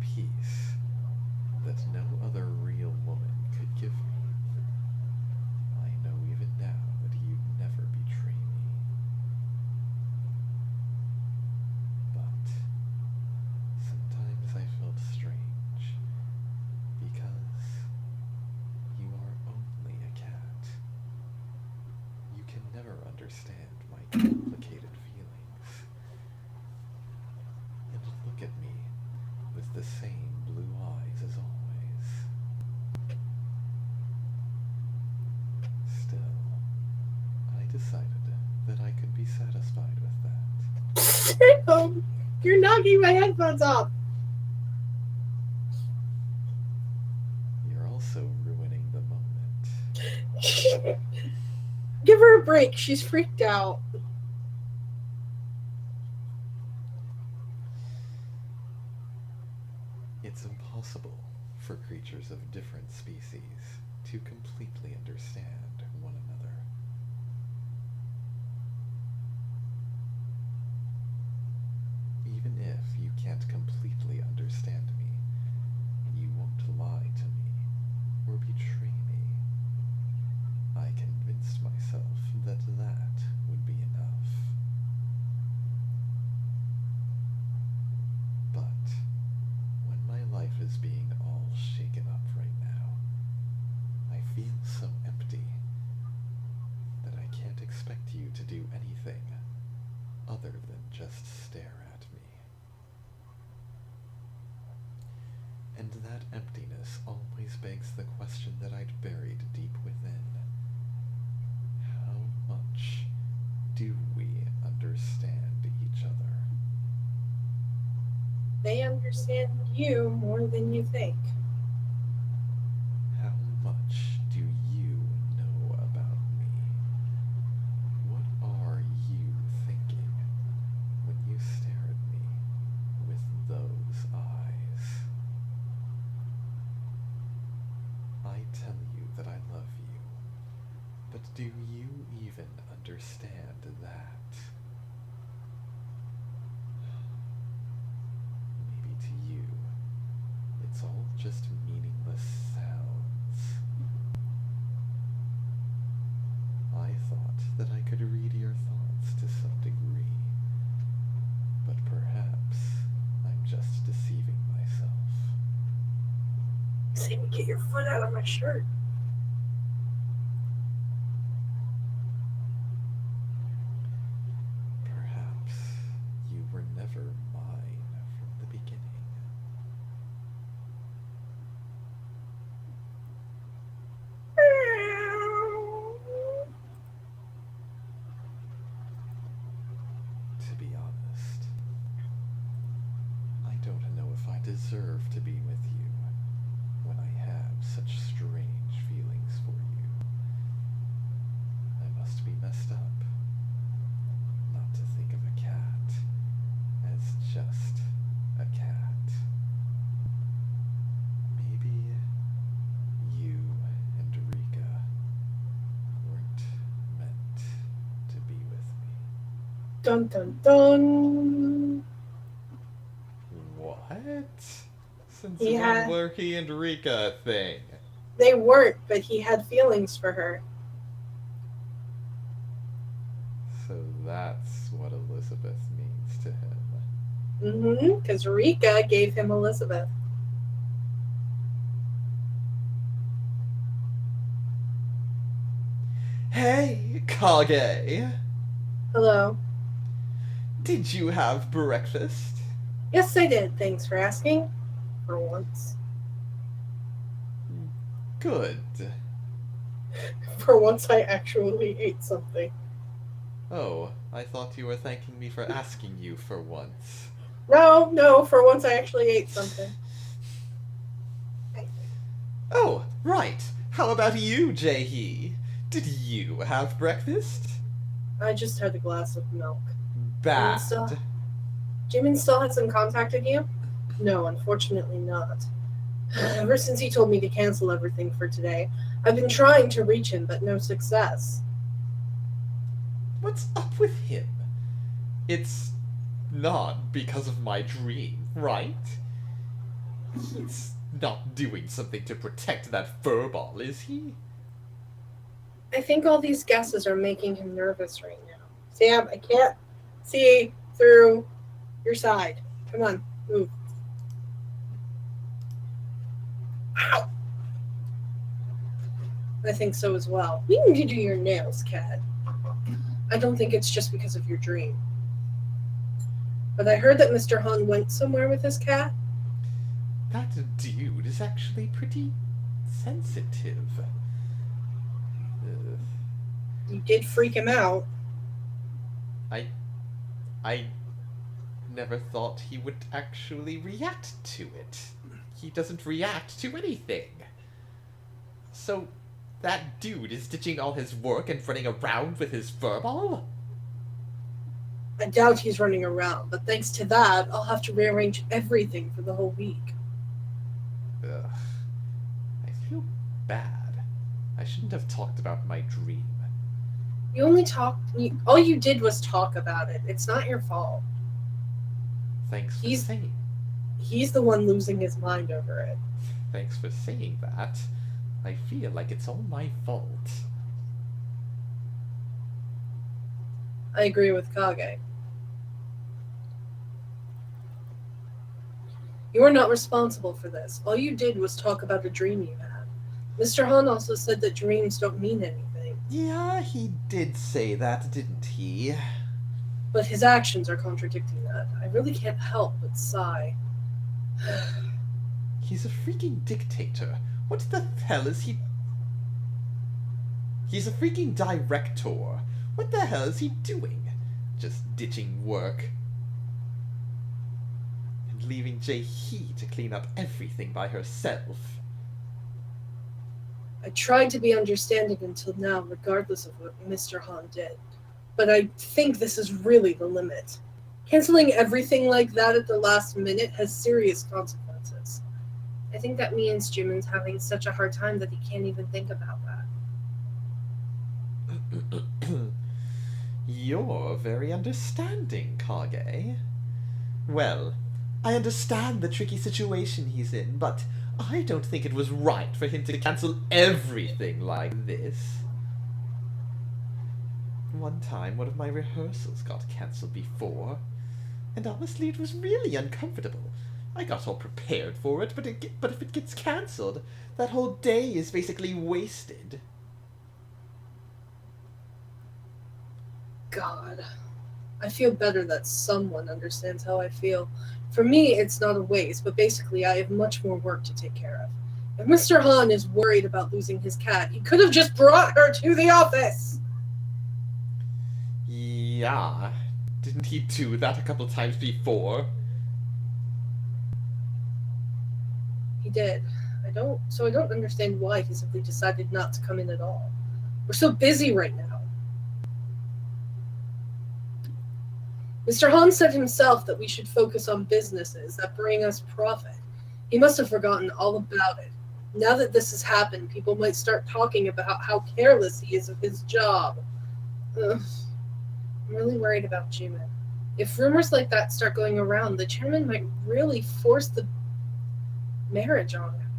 Peace that no other real woman could give me. I know even now that you'd never betray me. But sometimes I felt strange, because you are only a cat. You can never understand my complicated feelings. And look at me, with the same blue eyes as always. Still, I decided that I could be satisfied with that. You're knocking my headphones off. You're also ruining the moment. Give her a break. She's freaked out. It's impossible for creatures of different species to completely understand one another. Even if you can't completely understand me, you won't lie to me or betray me. I convinced myself that that would be enough. But when my life is being all shaken up right now, I feel so empty that I can't expect you to do anything other than just stare at me. And that emptiness always begs the question that I'd buried deep within. How much do we understand each other? They understand you more than you think. How much do you know about me? What are you thinking when you stare at me with those eyes? I tell you that I love you, but do you even understand that? Maybe to you, it's all just meaningless sounds. I thought that I could read your thoughts to some degree, but perhaps I'm just deceiving myself. Sammy, get your foot out of my shirt. Perhaps you were never mine from the beginning. To be honest, I don't know if I deserve to be with you when I have such strange Dun dun dun. What? Since He when had- were he and Rika a thing? They weren't, but he had feelings for her. So that's what Elizabeth means to him. Because Rika gave him Elizabeth. Hey, Kage. Hello. Did you have breakfast? Yes, I did. Thanks for asking. For once. Good. For once, I actually ate something. Oh, I thought you were thanking me for asking you for once. No, for once I actually ate something. Oh, right. How about you, Jae-hee? Did you have breakfast? I just had a glass of milk. Bad. Jimin still hasn't contacted you? No, unfortunately not. Ever since he told me to cancel everything for today, I've been trying to reach him, but no success. What's up with him? It's not because of my dream, right? He's not doing something to protect that furball, is he? I think all these guesses are making him nervous right now. Sam, I can't see through your side. Come on, move. Ow! I think so as well. We need to do your nails, Kat. I don't think it's just because of your dream. But I heard that Mr. Han went somewhere with his cat. That dude is actually pretty sensitive. You did freak him out. I never thought he would actually react to it. He doesn't react to anything. So, that dude is ditching all his work and running around with his furball? I doubt he's running around, but thanks to that, I'll have to rearrange everything for the whole week. Ugh. I feel bad. I shouldn't have talked about my dream. All you did was talk about it. It's not your fault. Thanks for He's- saying. He's the one losing his mind over it. Thanks for saying that. I feel like it's all my fault. I agree with Kage. You are not responsible for this. All you did was talk about a dream you had. Mr. Han also said that dreams don't mean anything, Yeah, he did say that, didn't he? but his actions are contradicting that. I really can't help but sigh. He's a freaking dictator. What the hell is he... He's a freaking director. What the hell is he doing? Just ditching work. And leaving Jae-hee to clean up everything by herself. I tried to be understanding until now, regardless of what Mr. Han did. But I think this is really the limit. Canceling everything like that at the last minute has serious consequences. I think that means Jimin's having such a hard time that he can't even think about that. You're very understanding, Kage. Well, I understand the tricky situation he's in, but I don't think it was right for him to cancel everything like this. One time, one of my rehearsals got cancelled before, and honestly, it was really uncomfortable. I got all prepared for it, but if it gets cancelled, that whole day is basically wasted. God. I feel better that someone understands how I feel. For me, it's not a waste, but basically I have much more work to take care of. If Mr. Han is worried about losing his cat, he could have just brought her to the office! Yeah, didn't he do that a couple times before? He did. I don't understand why he simply decided not to come in at all. We're so busy right now. Mr. Han said himself that we should focus on businesses that bring us profit. He must have forgotten all about it. Now that this has happened, people might start talking about how careless he is of his job. Ugh. I'm really worried about Jimin. If rumors like that start going around, the chairman might really force the marriage on him.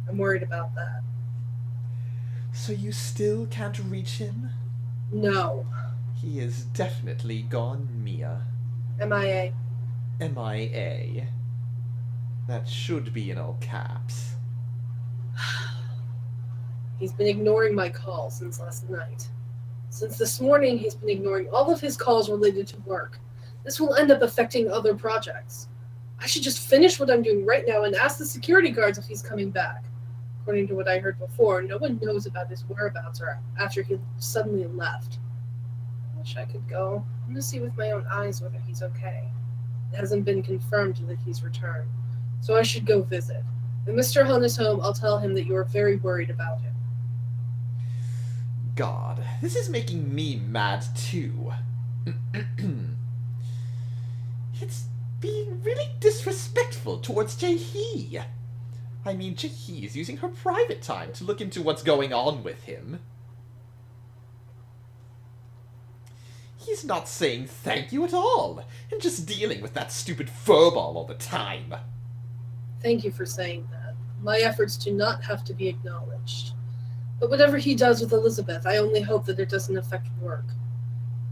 I'm worried about that. So you still can't reach him? No. He is definitely gone, Mia. MIA. MIA. That should be in all caps. He's been ignoring my calls since last night. Since this morning, he's been ignoring all of his calls related to work. This will end up affecting other projects. I should just finish what I'm doing right now and ask the security guards if he's coming back. According to what I heard before, no one knows about his whereabouts or after he suddenly left. I wish I could go. I want to see with my own eyes whether he's okay. It hasn't been confirmed that he's returned, so I should go visit. When Mr. Hun is home, I'll tell him that you are very worried about him. God, this is making me mad too. It's being really disrespectful towards Jae-hee. I mean, Jae-hee is using her private time to look into what's going on with him. He's not saying thank you at all, and just dealing with that stupid furball all the time. Thank you for saying that. My efforts do not have to be acknowledged. But whatever he does with Elizabeth, I only hope that it doesn't affect work.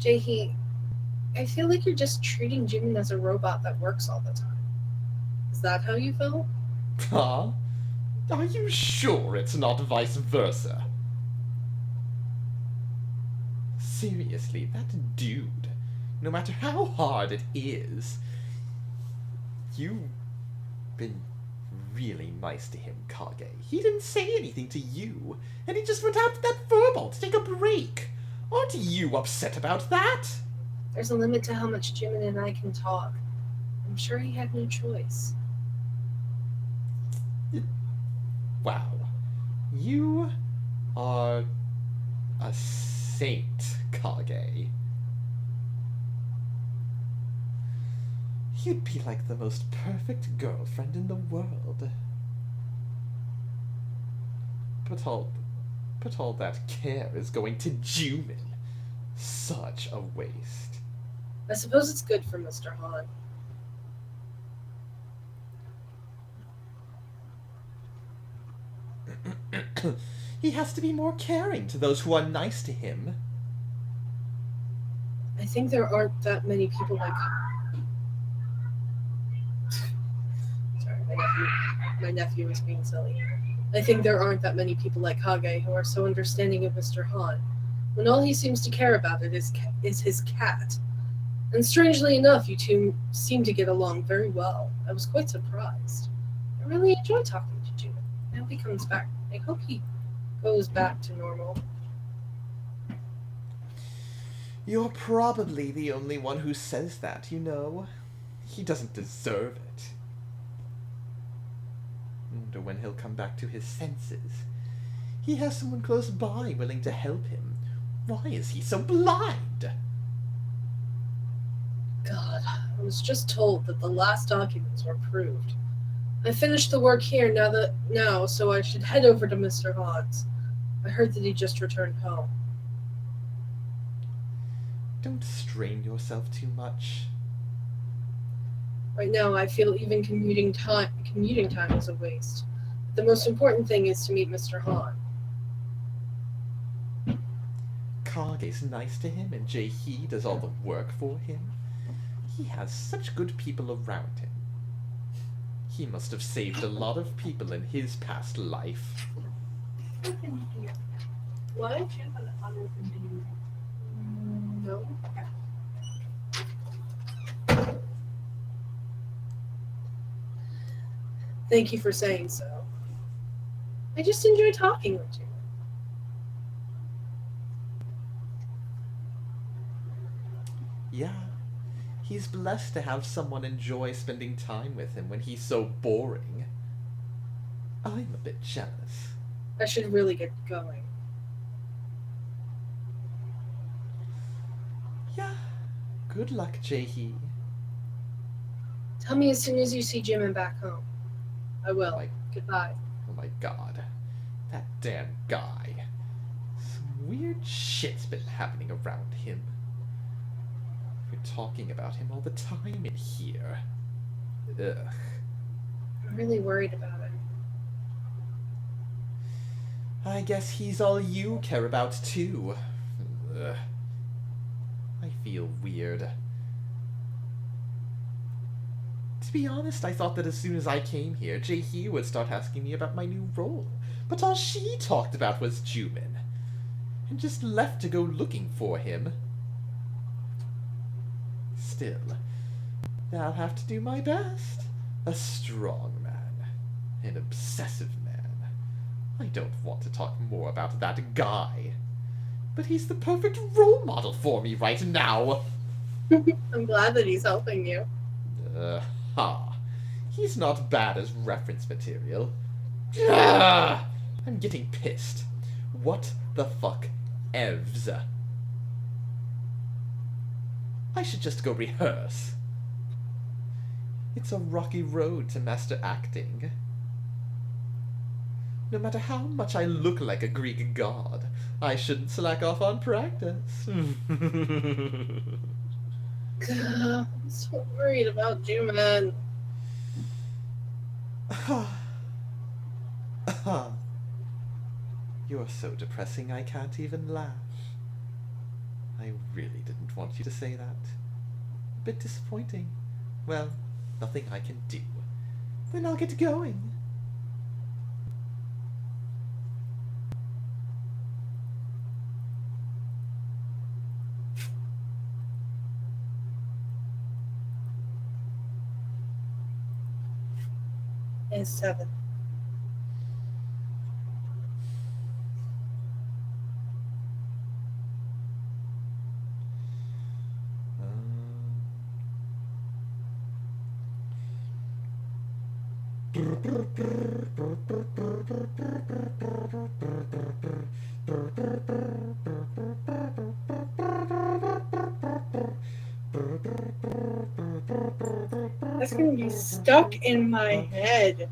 Jae-hee, I feel like you're just treating Jimin as a robot that works all the time. Is that how you feel? Huh? Are you sure it's not vice versa? Seriously, that dude, no matter how hard it is, you've been really nice to him, Kage. He didn't say anything to you, and he just went out to that furball to take a break. Aren't you upset about that? There's a limit to how much Jimin and I can talk. I'm sure he had no choice. Wow. You are a saint, Kage. You'd be like the most perfect girlfriend in the world. But all that care is going to Jimin. Such a waste. I suppose it's good for Mr. Han. He has to be more caring to those who are nice to him. I think there aren't that many people like... Sorry, my nephew was being silly. I think there aren't that many people like Kage who are so understanding of Mr. Han, when all he seems to care about is his cat. And strangely enough, you two seem to get along very well. I was quite surprised. I really enjoy talking to Jimin. I hope he comes back. I hope he goes back to normal. You're probably the only one who says that, you know. He doesn't deserve it. Wonder when he'll come back to his senses. He has someone close by willing to help him. Why is he so blind? God, I was just told that the last documents were approved. I finished the work here now, so I should head over to Mr. Han's. I heard that he just returned home. Don't strain yourself too much. Right now, I feel even commuting time is a waste. The most important thing is to meet Mr. Han. Kage's nice to him, and Jae-hee does all the work for him. He has such good people around him. He must have saved a lot of people in his past life. What? No. Thank you for saying so. I just enjoy talking with you. Yeah, he's blessed to have someone enjoy spending time with him when he's so boring. I'm a bit jealous. I should really get going. Yeah, good luck, Jae-hee. Tell me as soon as you see Jimin back home. I will. Like- Goodbye. Oh my god. That damn guy. Some weird shit's been happening around him. You're talking about him all the time in here. Ugh. I'm really worried about him. I guess he's all you care about, too. Ugh. I feel weird. To be honest, I thought that as soon as I came here, Jae-hee would start asking me about my new role. But all she talked about was Jumin. And just left to go looking for him. Still, I'll have to do my best. A strong man. An obsessive man. I don't want to talk more about that guy. But he's the perfect role model for me right now. I'm glad that he's helping you. Ha. He's not bad as reference material. Ugh, I'm getting pissed. What the fuck, evs? I should just go rehearse. It's a rocky road to master acting. No matter how much I look like a Greek god, I shouldn't slack off on practice. I'm so worried about Juman. You're so depressing I can't even laugh. I really didn't want you to say that. A bit disappointing. Well, nothing I can do. Then I'll get going. It's 7. That's gonna be stuck in my head.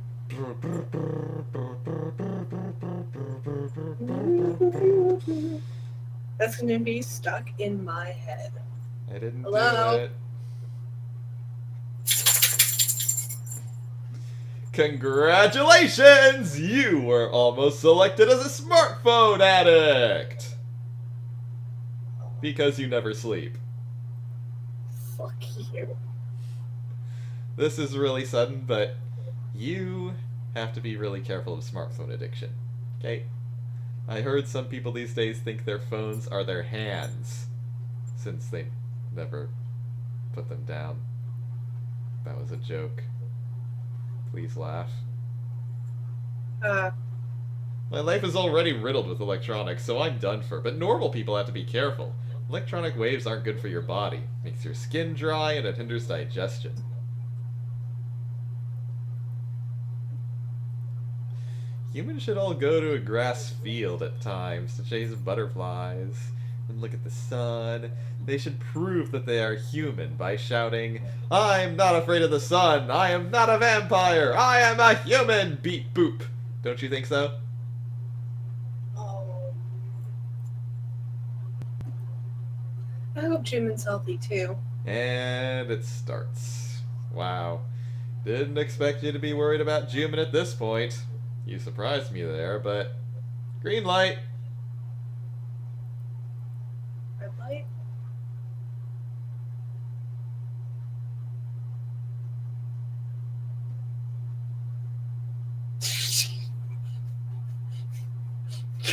That's gonna be stuck in my head. I didn't Hello? do it. Congratulations! You were almost selected as a smartphone addict! Because you never sleep. Fuck you. This is really sudden, but you have to be really careful of smartphone addiction. Okay? I heard some people these days think their phones are their hands, since they never put them down. That was a joke. Please laugh. My life is already riddled with electronics, so I'm done for. But normal people have to be careful. Electronic waves aren't good for your body. Makes your skin dry and it hinders digestion. Humans should all go to a grass field at times to chase butterflies and look at the sun. They should prove that they are human by shouting, "I'm not afraid of the sun! I am not a vampire! I am a human! Beep boop!" Don't you think so? Oh. I hope Juman's healthy too. And it starts. Wow. Didn't expect you to be worried about Juman at this point. You surprised me there, but... Green light! Red light?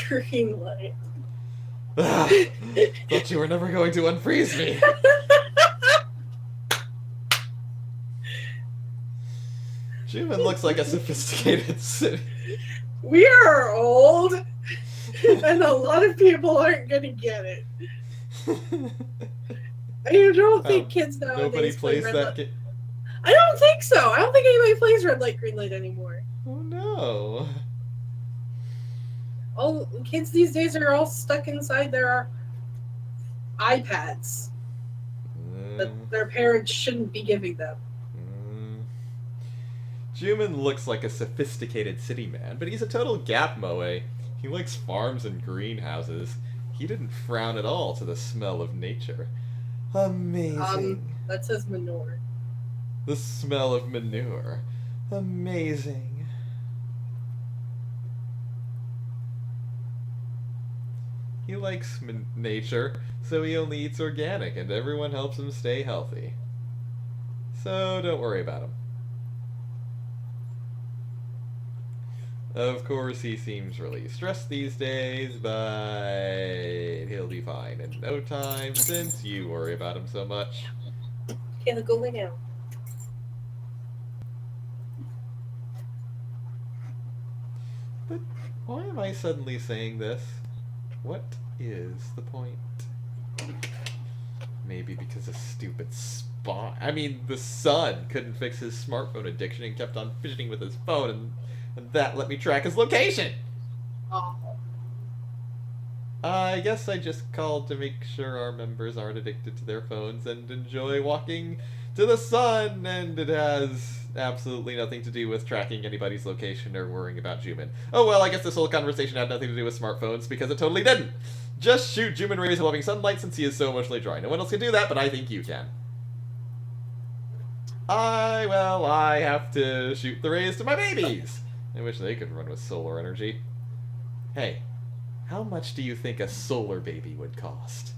Green light. Thought you were never going to unfreeze me. Juman looks like a sophisticated city. We are old, and a lot of people aren't gonna get it. I don't think kids nowadays Nobody play plays red that light. game. I don't think so. I don't think anybody plays red light, green light anymore. Oh no. All kids these days are all stuck inside their iPads that their parents shouldn't be giving them. Juman looks like a sophisticated city man, but he's a total gap moe. He likes farms and greenhouses. He didn't frown at all to the smell of nature. Amazing. That says manure. The smell of manure. Amazing. He likes nature, so he only eats organic, and everyone helps him stay healthy. So don't worry about him. Of course, he seems really stressed these days, but he'll be fine in no time since you worry about him so much. Okay, go lay down. But why am I suddenly saying this? What is the point? Maybe because a stupid spy. I mean, the son couldn't fix his smartphone addiction and kept on fidgeting with his phone, and that let me track his location. Oh. I guess I just called to make sure our members aren't addicted to their phones and enjoy walking to the sun, and it has absolutely nothing to do with tracking anybody's location or worrying about Jumin. Oh well, I guess this whole conversation had nothing to do with smartphones, because it totally didn't. Just shoot Jumin rays of loving sunlight since he is so emotionally dry. No one else can do that, but I think you can. I have to shoot the rays to my babies. I wish they could run with solar energy. Hey, how much do you think a solar baby would cost?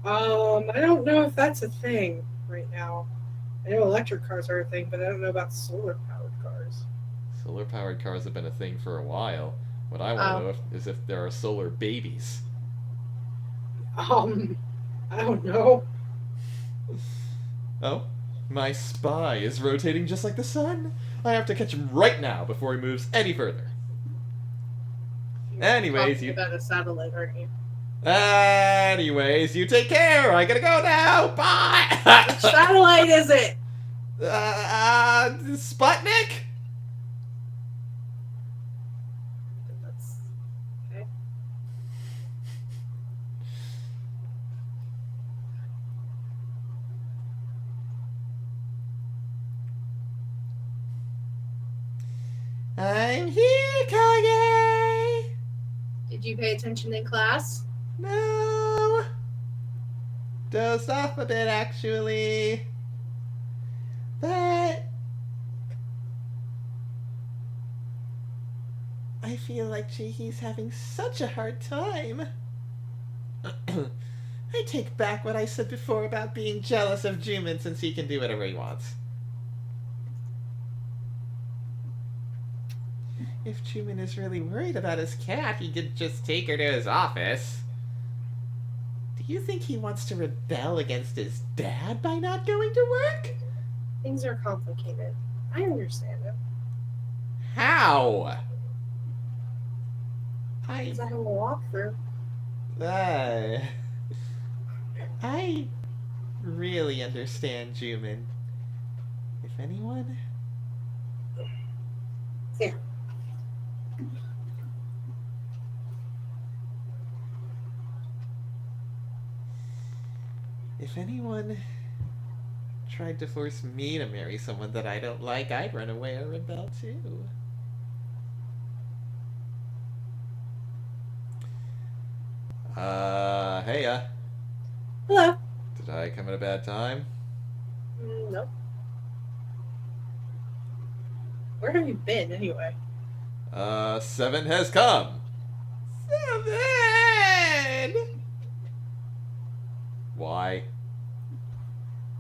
I don't know if that's a thing right now. I know electric cars are a thing, but I don't know about solar-powered cars. Solar-powered cars have been a thing for a while. What I want to know is if there are solar babies. I don't know. Oh? My spy is rotating just like the sun. I have to catch him right now before he moves any further. Anyways, you about a satellite, aren't you? Anyways, you take care. I gotta go now. Bye. Which satellite is it? Sputnik. That's okay. I'm here, Kage! Did you pay attention in class? No! Dozed off a bit, actually. But I feel like Chihi's having such a hard time. I take back what I said before about being jealous of Jumin since he can do whatever he wants. If Jumin is really worried about his cat, he could just take her to his office. Do you think he wants to rebel against his dad by not going to work? Things are complicated. I understand it. How? Because I have a walkthrough. I really understand Jumin. If anyone... Here. If anyone tried to force me to marry someone that I don't like, I'd run away or rebel too. Hey, Hello. did I come at a bad time? Nope. Where have you been, anyway? 7 has come. 7! Why?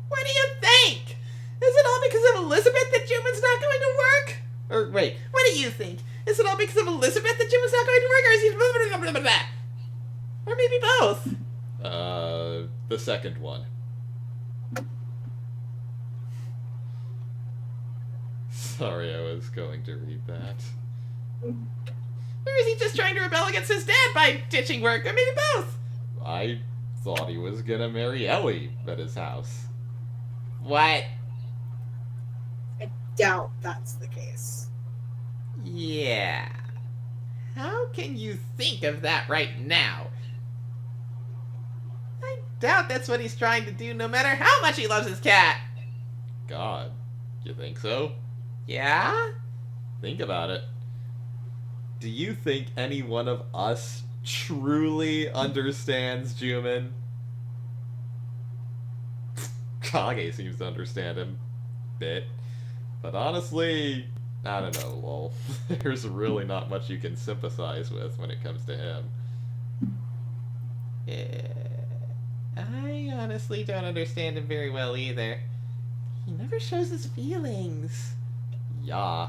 What do you think? Is it all because of Elizabeth that Jumin's not going to work? Or wait, what do you think? Is it all because of Elizabeth that Jumin's not going to work, or is he blah, blah, blah, blah? Or maybe both? The second one. Sorry, I was going to read that. Or is he just trying to rebel against his dad by ditching work, or maybe both? I thought he was gonna marry Ellie at his house. What? I doubt that's the case. Yeah. How can you think of that right now? I doubt that's what he's trying to do, no matter how much he loves his cat. God, you think so? Yeah? Think about it. Do you think any one of us truly understands Jumin? Kage seems to understand him a bit. But honestly, I don't know, lol. There's really not much you can sympathize with when it comes to him. I honestly don't understand him very well either. He never shows his feelings. Yeah,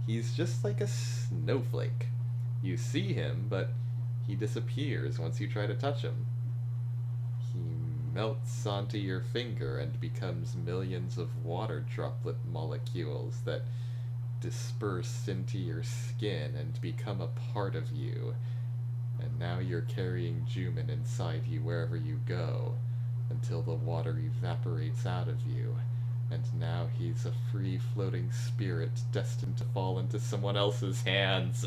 he's just like a snowflake. You see him, but he disappears once you try to touch him. He melts onto your finger and becomes millions of water droplet molecules that disperse into your skin and become a part of you. And now you're carrying Jumin inside you wherever you go, until the water evaporates out of you, and now he's a free-floating spirit destined to fall into someone else's hands.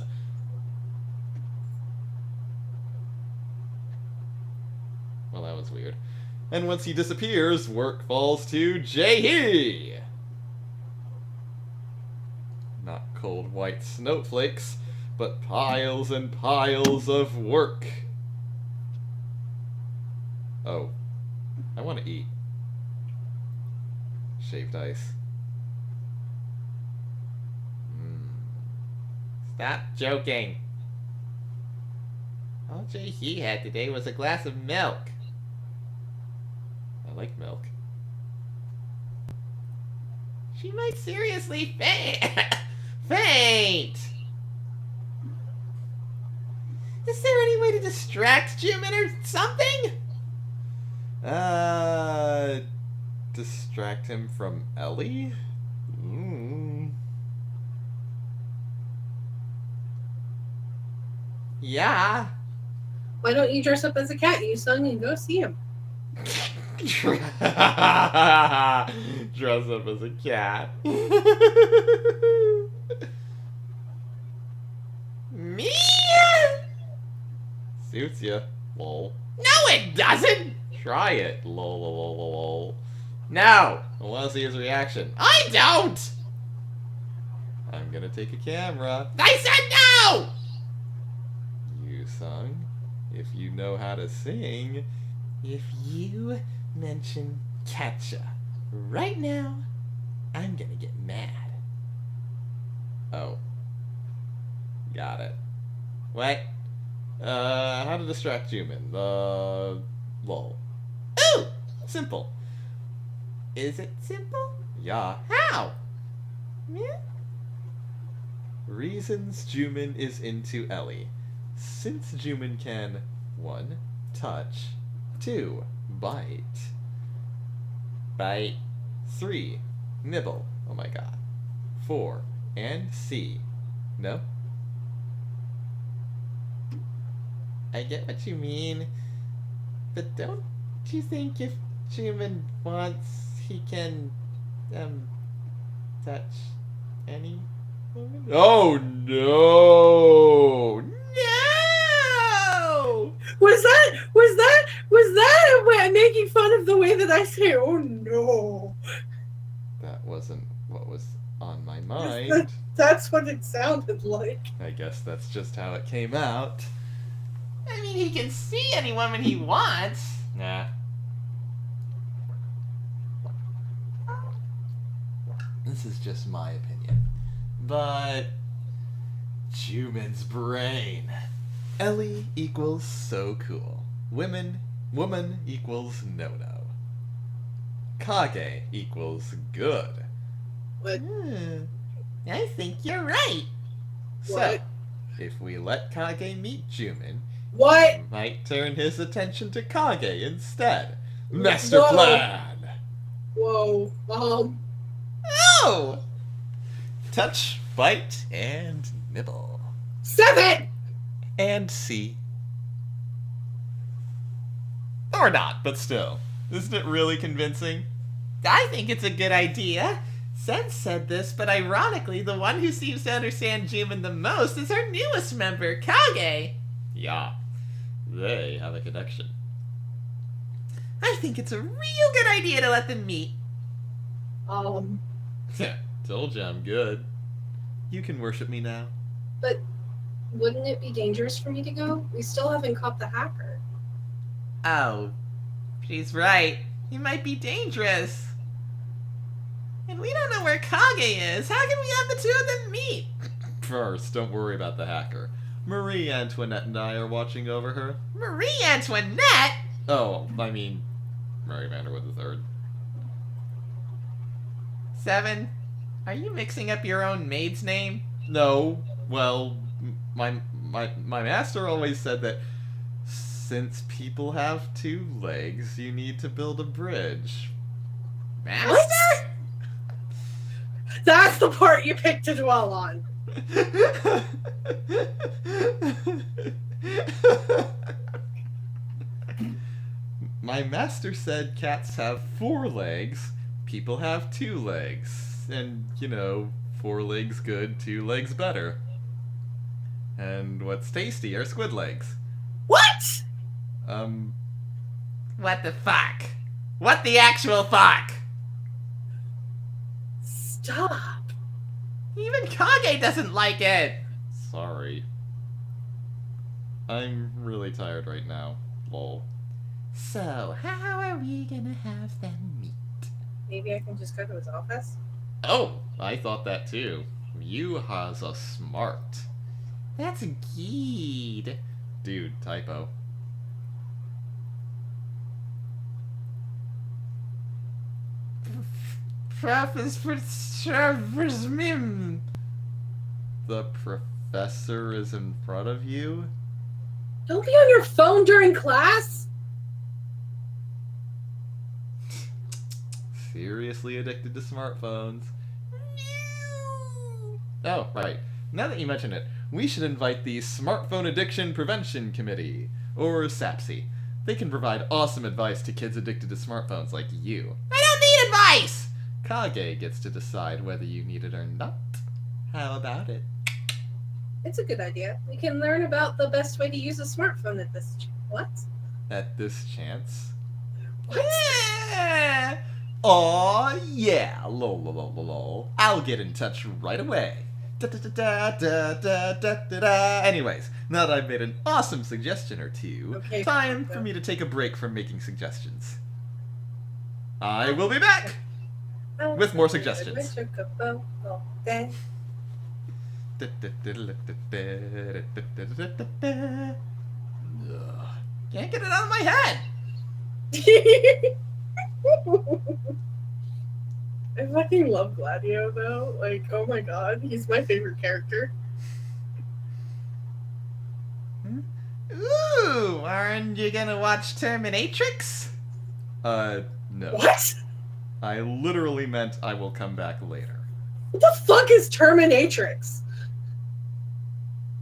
Well, that was weird. And once he disappears, work falls to Jaehee! Not cold white snowflakes, but piles and piles of work. Oh, I want to eat. Shaved ice. Stop joking. All Jaehee had today was a glass of milk. I like milk. She might seriously faint. Is there any way to distract Jumin or something? Distract him from Ellie? Yeah. Why don't you dress up as a cat, Yusung, and go see him? Dress up as a cat. Me? Suits ya. Lol. No, it doesn't. Try it. Lol, lol, lol, lol, lol. No. I want to see his reaction. I don't. I'm gonna take a camera. I said no. Yusung, if you know how to sing. If you mention Katja right now, I'm gonna get mad. Oh. Got it. What? How to distract Jumin? Lol. Ooh! Simple. Is it simple? Yeah. How? Yeah? Reasons Jumin is into Ellie. Since Jumin can 1. Touch 2. Bite Bite. 3. Nibble. Oh my god. 4. And see. No? I get what you mean, but don't you think if Jumin wants, he can, touch any woman? Oh no! No! Was that a way making fun of the way that I say, oh no? That wasn't what was on my mind. That's what it sounded like. I guess that's just how it came out. I mean, he can see any woman he wants. Nah. This is just my opinion. But Jumin's brain. Ellie equals so cool. Woman equals no-no. Kage equals good. What? I think you're right. So, What? if we let Kage meet Jumin, What? he might turn his attention to Kage instead. Master Whoa. plan! Whoa. Oh! Touch, bite, and nibble. 7! And see. Or not, but still. Isn't it really convincing? I think it's a good idea. Sen said this, but ironically, the one who seems to understand Jumin the most is our newest member, Kage. Yeah. They have a connection. I think it's a real good idea to let them meet. Told you I'm good. You can worship me now. But wouldn't it be dangerous for me to go? We still haven't caught the hacker. Oh, she's right. He might be dangerous. And we don't know where Kage is. How can we have the two of them meet? First, don't worry about the hacker. Marie Antoinette and I are watching over her. Marie Antoinette? Oh, I mean, Mary Vanderwood III. 7. Are you mixing up your own maid's name? No, well, my master always said that since people have 2 legs, you need to build a bridge. Master? What? That's the part you picked to dwell on. My master said cats have 4 legs, people have 2 legs, and, 4 legs good, 2 legs better. And what's tasty are squid legs. What? What the fuck? What the actual fuck? Stop. Even Kage doesn't like it. Sorry. I'm really tired right now. Lol. So, how are we gonna have them meet? Maybe I can just go to his office? Oh, I thought that too. You has a smart. That's Geed. Dude, typo. Mim. The professor is in front of you? Don't be on your phone during class. Seriously addicted to smartphones. Oh, right. Now that you mention it, we should invite the Smartphone Addiction Prevention Committee, or SAPSI. They can provide awesome advice to kids addicted to smartphones like you. I don't need advice! Kage gets to decide whether you need it or not. How about it? It's a good idea. We can learn about the best way to use a smartphone at this. What? At this chance? What? Yeah. Aw, yeah, lol, lol, lol, lol. I'll get in touch right away. Da, da, da, da, da, da, da, da. Anyways, now that I've made an awesome suggestion or two, Okay, time Franco. for me to take a break from making suggestions. I will be back! With more suggestions. Ugh. Can't get it out of my head. I fucking love Gladio though. Like, oh my god, he's my favorite character. Ooh, aren't you gonna watch Terminatrix? No. What? I literally meant I will come back later. What the fuck is Terminatrix?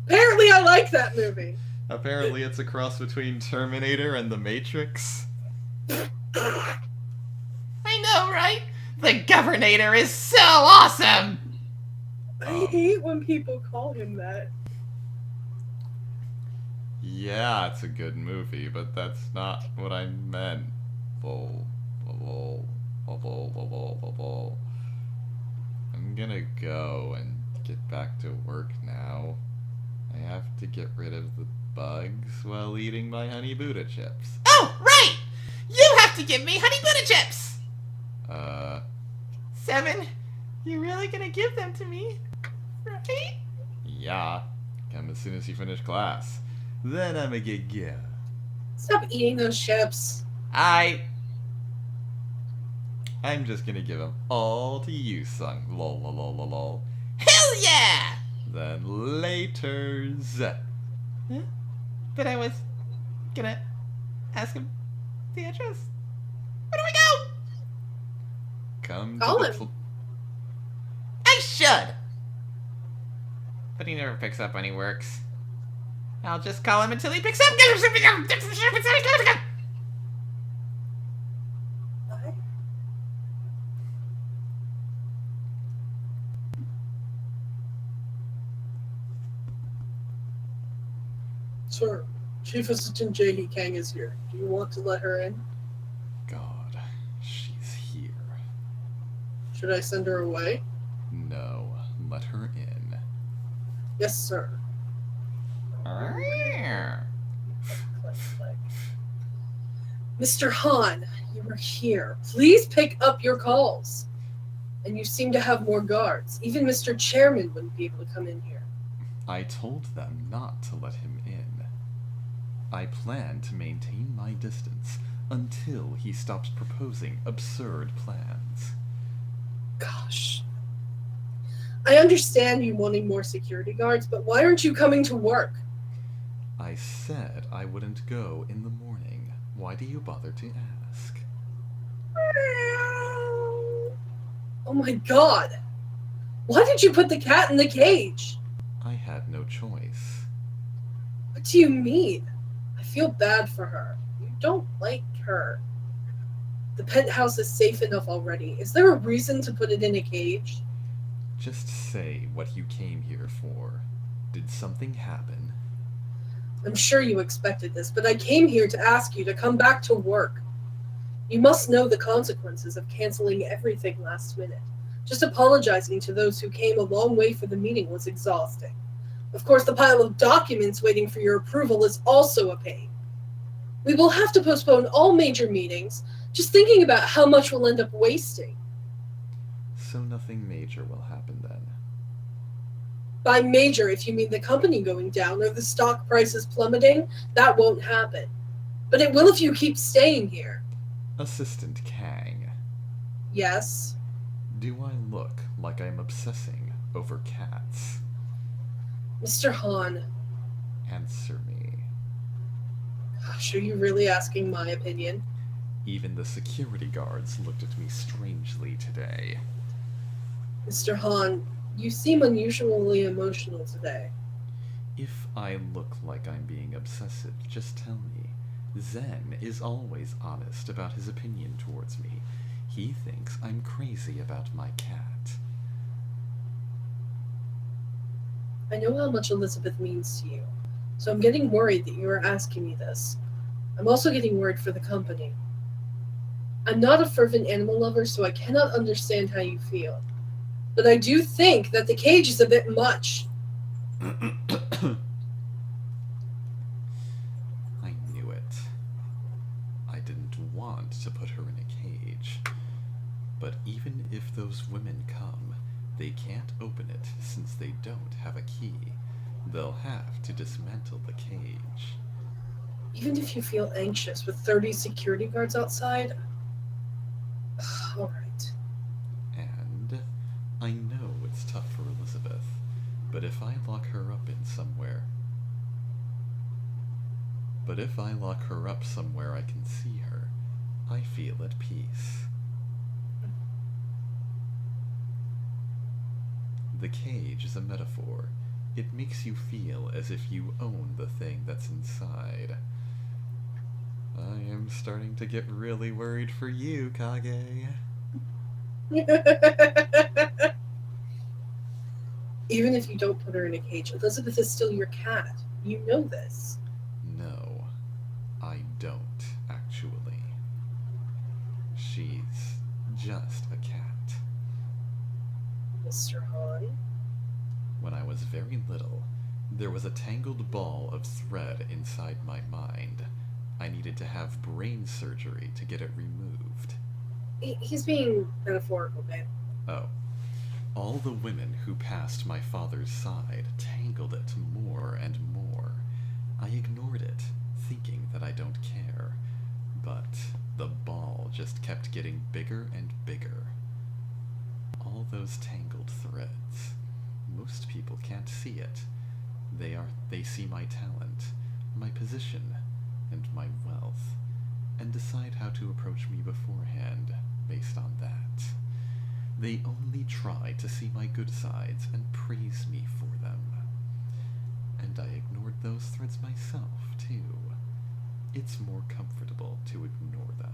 Apparently I like that movie. Apparently it's a cross between Terminator and The Matrix. I know, right? The Governator is so awesome! I hate when people call him that. Yeah, it's a good movie, but that's not what I meant. Lol. Lol. Lol. Lol. Lol. Lol. I'm gonna go and get back to work now. I have to get rid of the bugs while eating my Honey Buddha chips. Oh, right! You have to give me Honey Buddha chips! 7, you really gonna give them to me? Right? Yeah. Come as soon as you finish class. Then I'm a get go. Stop eating those chips. I'm just gonna give them all to you, son. Lol, lol, lol, lol, lol. Hell yeah! Then laters. Huh? But I was gonna ask him the address. Where do we go? Come Call to the him. I should! But he never picks up when he works. I'll just call him until he picks up. What? Sir, Chief Assistant Jae-hee Kang is here. Do you want to let her in? God, she's here. Should I send her away? No, let her in. Yes, sir. Click, click. Mr. Hahn, you are here. Please pick up your calls. And you seem to have more guards. Even Mr. Chairman wouldn't be able to come in here. I told them not to let him in. I plan to maintain my distance until he stops proposing absurd plans. Gosh. I understand you wanting more security guards, but why aren't you coming to work? I said I wouldn't go in the morning. Why do you bother to ask? Oh my god! Why did you put the cat in the cage? I had no choice. What do you mean? I feel bad for her. You don't like her. The penthouse is safe enough already. Is there a reason to put it in a cage? Just say what you came here for. Did something happen? I'm sure you expected this, but I came here to ask you to come back to work. You must know the consequences of canceling everything last minute. Just apologizing to those who came a long way for the meeting was exhausting. Of course, the pile of documents waiting for your approval is also a pain. We will have to postpone all major meetings, just thinking about how much we'll end up wasting. So nothing major will happen then. By major, if you mean the company going down or the stock prices plummeting, that won't happen. But it will if you keep staying here. Assistant Kang, Yes? do I look like I'm obsessing over cats? Mr. Hahn, Answer me. gosh, are you really asking my opinion? Even the security guards looked at me strangely today. Mr. Hahn, you seem unusually emotional today. If I look like I'm being obsessive, just tell me. Zen is always honest about his opinion towards me. He thinks I'm crazy about my cat. I know how much Elizabeth means to you, so I'm getting worried that you are asking me this. I'm also getting worried for the company. I'm not a fervent animal lover, so I cannot understand how you feel. But I do think that the cage is a bit much. I knew it. I didn't want to put her in a cage. But even if those women come, they can't open it since they don't have a key. They'll have to dismantle the cage. Even if you feel anxious with 30 security guards outside. Alright. And I know it's tough for Elizabeth, but if I lock her up somewhere I can see her, I feel at peace. The cage is a metaphor. It makes you feel as if you own the thing that's inside. I am starting to get really worried for you, Kage. Even if you don't put her in a cage, Elizabeth is still your cat. You know this. No, I don't, actually. She's just a cat. Mr. Hahn. When I was very little, there was a tangled ball of thread inside my mind. I needed to have brain surgery to get it removed. He's being metaphorical, babe. Oh. All the women who passed my father's side tangled it more and more. I ignored it, thinking that I don't care. But the ball just kept getting bigger and bigger. All those tangled threads. Most people can't see it. They see my talent, my position, and my wealth, and decide how to approach me beforehand based on that. They only try to see my good sides and praise me for them. And I ignored those threads myself, too. It's more comfortable to ignore them.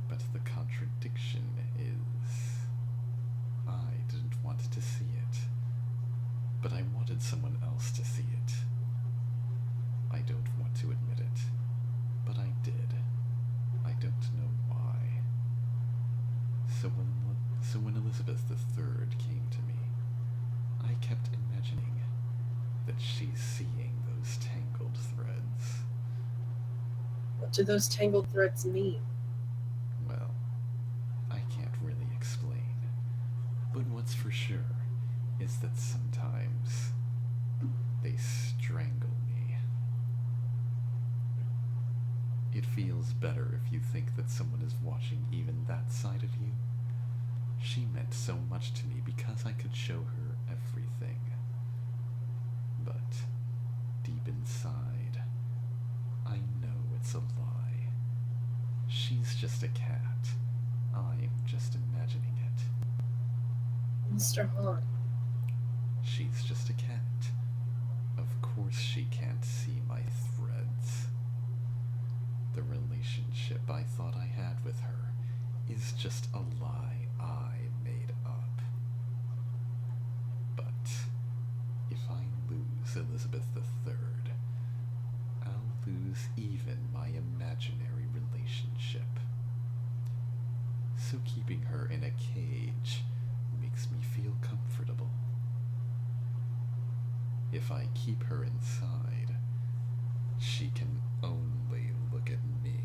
But the contradiction is, I didn't want to see it, but I wanted someone else to see it. I don't want to admit it, but I did. I don't know why. So when Elizabeth III came to me, I kept imagining that she's seeing those tangled threads. What do those tangled threads mean? Well, I can't really explain. But what's for sure is that sometimes they strangle me. It feels better if you think that someone is watching even that side of you. She meant so much to me because I could show her everything. But deep inside, I know it's a lie. She's just a cat. I'm just imagining it. Mr. Han, She's just a cat. Of course she can't see my threads. The relationship I thought I had with her is just a lie I made up. But if I lose Elizabeth III, I'll lose even my imaginary relationship. So keeping her in a cage makes me feel comfortable. If I keep her inside, she can only look at me.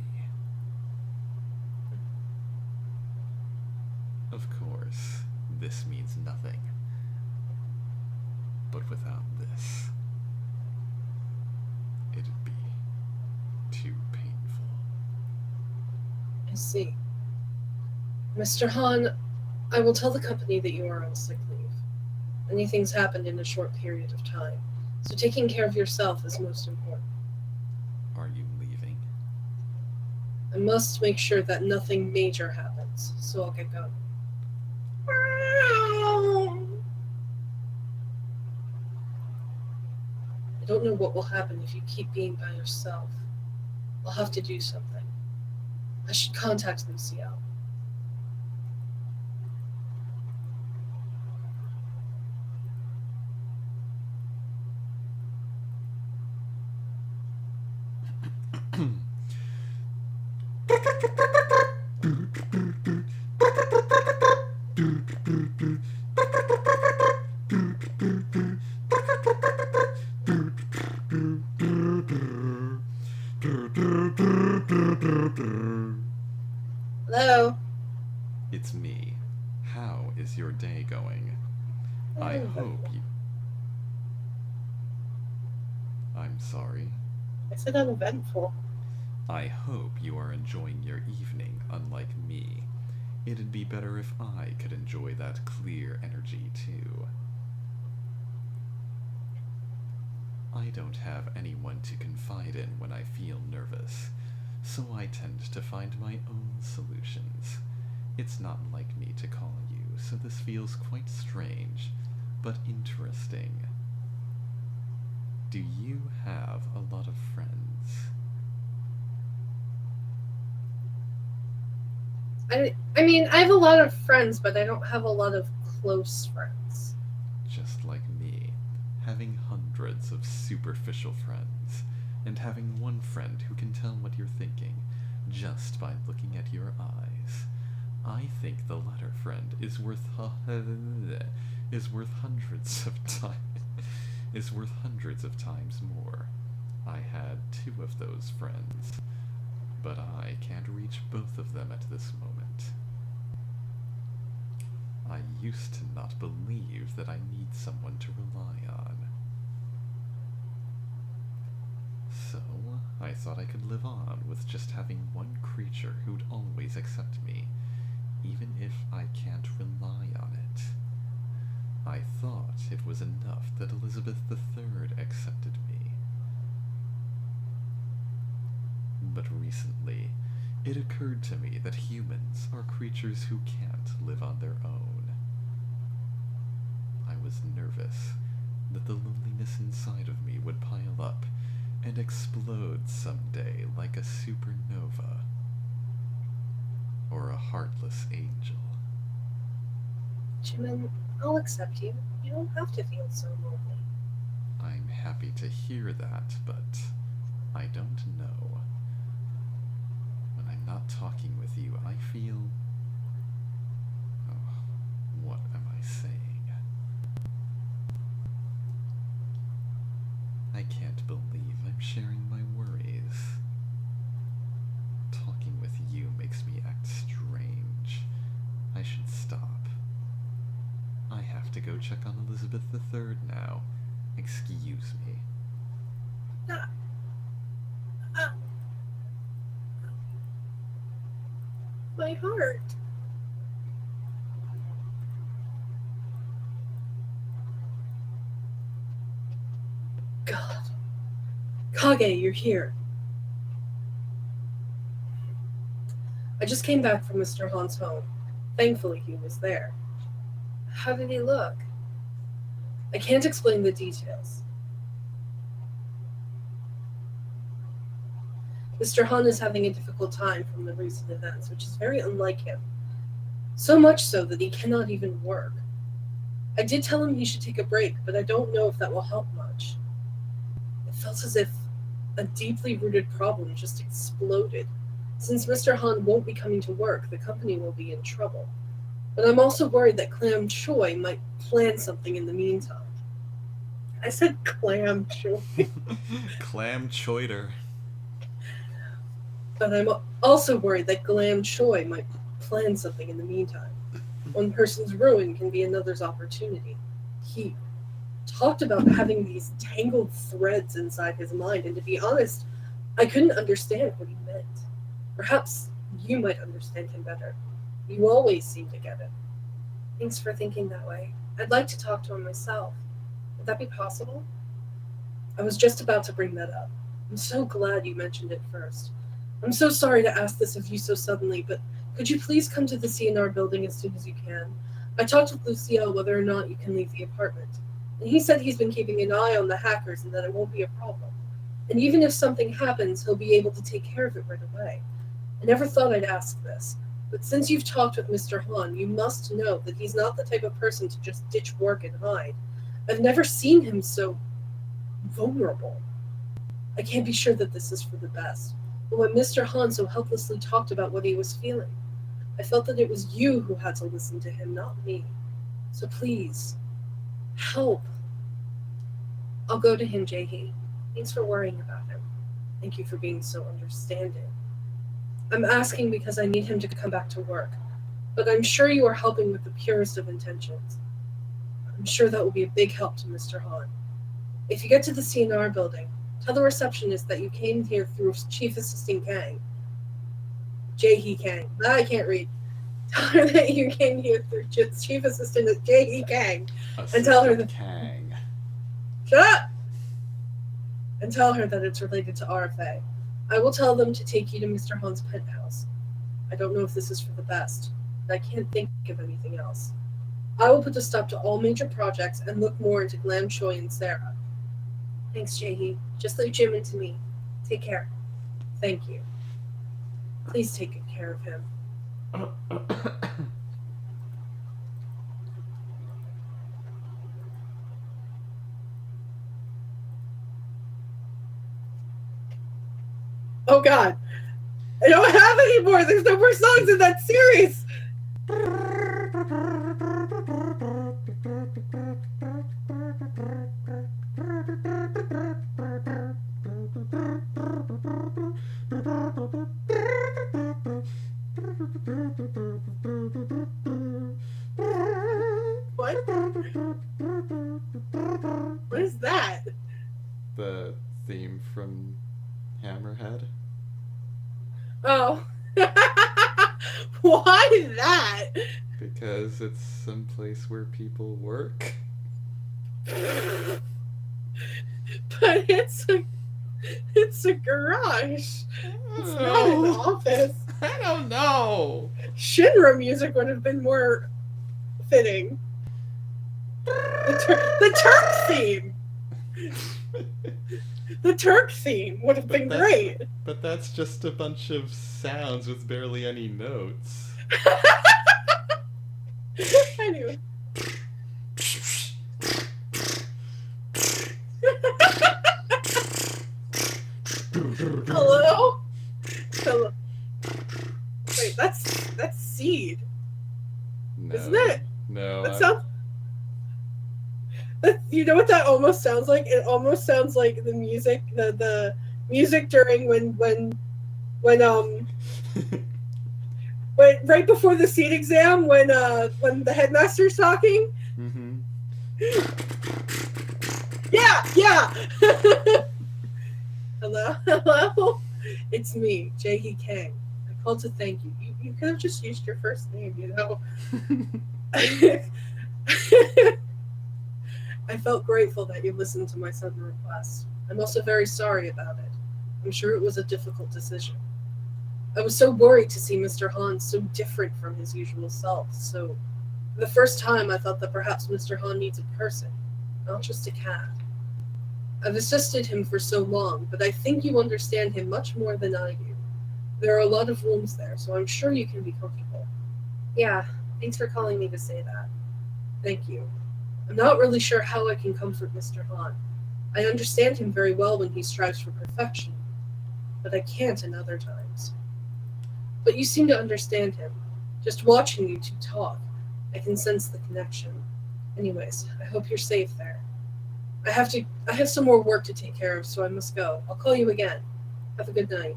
Of course, this means nothing. But without this, it'd be too painful. I see. Mr. Han, I will tell the company that you are on sick leave. Many things happened in a short period of time, so taking care of yourself is most important. Are you leaving? I must make sure that nothing major happens, so I'll get going. I don't know what will happen if you keep being by yourself. I'll have to do something. I should contact Lucio. Hello? It's me. How is your day going? I hope you. I'm sorry. I said uneventful. I hope you are enjoying your evening, unlike me. It'd be better if I could enjoy that clear energy too. I don't have anyone to confide in when I feel nervous, so I tend to find my own solutions. It's not like me to call you, so this feels quite strange, but interesting. Do you have a lot of friends? I mean, I have a lot of friends, but I don't have a lot of close friends. Just like me, having hundreds of superficial friends, and having one friend who can tell what you're thinking just by looking at your eyes. I think the latter friend is worth hundreds of times more. I had 2 of those friends, but I can't reach both of them at this moment. I used to not believe that I need someone to rely on. So, I thought I could live on with just having one creature who'd always accept me, even if I can't rely on it. I thought it was enough that Elizabeth III accepted me. But recently, it occurred to me that humans are creatures who can't live on their own. I was nervous that the loneliness inside of me would pile up and explode someday like a supernova or a heartless angel. Jimin, I'll accept you. You don't have to feel so lonely. I'm happy to hear that, but I don't know. When I'm not talking with you, I feel... Oh, what am I saying? I can't believe I'm sharing my worries. go check on Elizabeth III now. Excuse me. My heart. God. Kage, you're here. I just came back from Mr. Han's home. Thankfully, he was there. How did he look? I can't explain the details. Mr. Han is having a difficult time from the recent events, which is very unlike him. So much so that he cannot even work. I did tell him he should take a break, but I don't know if that will help much. It felt as if a deeply rooted problem just exploded. Since Mr. Han won't be coming to work, the company will be in trouble. But I'm also worried that Clam Choi might plan something in the meantime. I said Clam Choi. Clam Choiter. But I'm also worried that Clam Choi might plan something in the meantime. One person's ruin can be another's opportunity. He talked about having these tangled threads inside his mind, and to be honest, I couldn't understand what he meant. Perhaps you might understand him better. You always seem to get it. Thanks for thinking that way. I'd like to talk to him myself. Would that be possible? I was just about to bring that up. I'm so glad you mentioned it first. I'm so sorry to ask this of you so suddenly, but could you please come to the CNR building as soon as you can? I talked with Luciel whether or not you can leave the apartment, and he said he's been keeping an eye on the hackers and that it won't be a problem. And even if something happens, he'll be able to take care of it right away. I never thought I'd ask this, but since you've talked with Mr. Han, you must know that he's not the type of person to just ditch work and hide. I've never seen him so vulnerable. I can't be sure that this is for the best, but when Mr. Han so helplessly talked about what he was feeling, I felt that it was you who had to listen to him, not me. So please, help. I'll go to him, Jae-hee. Thanks for worrying about him. Thank you for being so understanding. I'm asking because I need him to come back to work, but I'm sure you are helping with the purest of intentions. I'm sure that will be a big help to Mr. Han. If you get to the CNR building, tell the receptionist that you came here through Chief Assistant Kang. Jae-hee Kang. I can't read. Tell her that you came here through Chief Assistant Jae-hee Kang. And tell her that... Kang. Shut up! And tell her that it's related to RFA. I will tell them to take you to Mr. Han's penthouse. I don't know if this is for the best, but I can't think of anything else. I will put a stop to all major projects and look more into Clam Choi and Sarah. Thanks, Jae-hee. Just leave Jim into me. Take care. Thank you. Please take good care of him. Oh God, I don't have any more. There's no more songs in that series. What? What is that? The theme from Hammerhead. Oh. Why that? Because it's someplace where people work. But it's a garage. It's not an office. I don't know. Shinra music would have been more fitting. The Turk theme. The Turk theme would have been great. But that's just a bunch of sounds with barely any notes. Anyway. Hello? Hello. Wait, that's Seed. No. Isn't it? No. That sounds... You know what that almost sounds like? It almost sounds like the music, the music during when right before the seat exam when the headmaster's talking. Mm-hmm. Yeah. Hello. It's me, Jae Kang. I called to thank you. You could have just used your first name, you know. I felt grateful that you listened to my sudden request. I'm also very sorry about it. I'm sure it was a difficult decision. I was so worried to see Mr. Han so different from his usual self, so for the first time I thought that perhaps Mr. Han needs a person, not just a cat. I've assisted him for so long, but I think you understand him much more than I do. There are a lot of rooms there, so I'm sure you can be comfortable. Yeah, thanks for calling me to say that. Thank you. I'm not really sure how I can comfort Mr. Han. I understand him very well when he strives for perfection, but I can't in other times. But you seem to understand him. Just watching you two talk, I can sense the connection. Anyways, I hope you're safe there. I have some more work to take care of, so I must go. I'll call you again. Have a good night.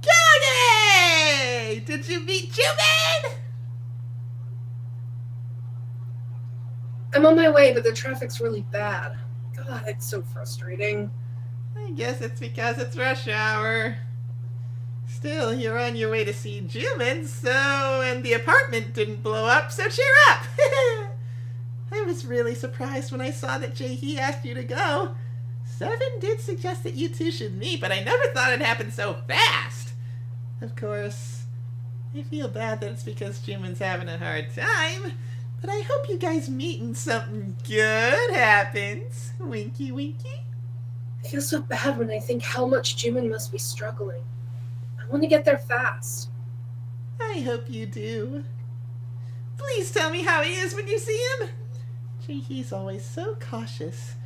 Kage! Did you meet Juman? I'm on my way, but the traffic's really bad. God, it's so frustrating. I guess it's because it's rush hour. Still, you're on your way to see Juman, and the apartment didn't blow up, so cheer up! I was really surprised when I saw that Jae-hee asked you to go. Seven did suggest that you two should meet, but I never thought it'd happen so fast. Of course, I feel bad that it's because Juman's having a hard time, but I hope you guys meet and something good happens. Winky winky. I feel so bad when I think how much Jimin must be struggling. I want to get there fast. I hope you do. Please tell me how he is when you see him. He's always so cautious.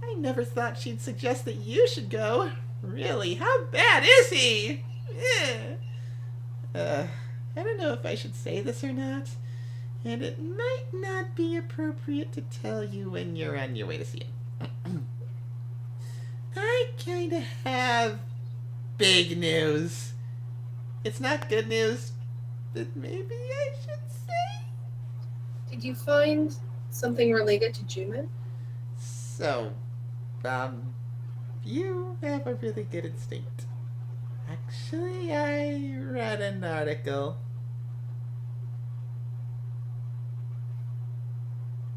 I never thought she'd suggest that you should go. Really, how bad is he? I don't know if I should say this or not, and it might not be appropriate to tell you when you're on your way to see him. I kinda have big news. It's not good news, but maybe I should say. Did you find something related to Jimin? So, you have a really good instinct. Actually, I read an article.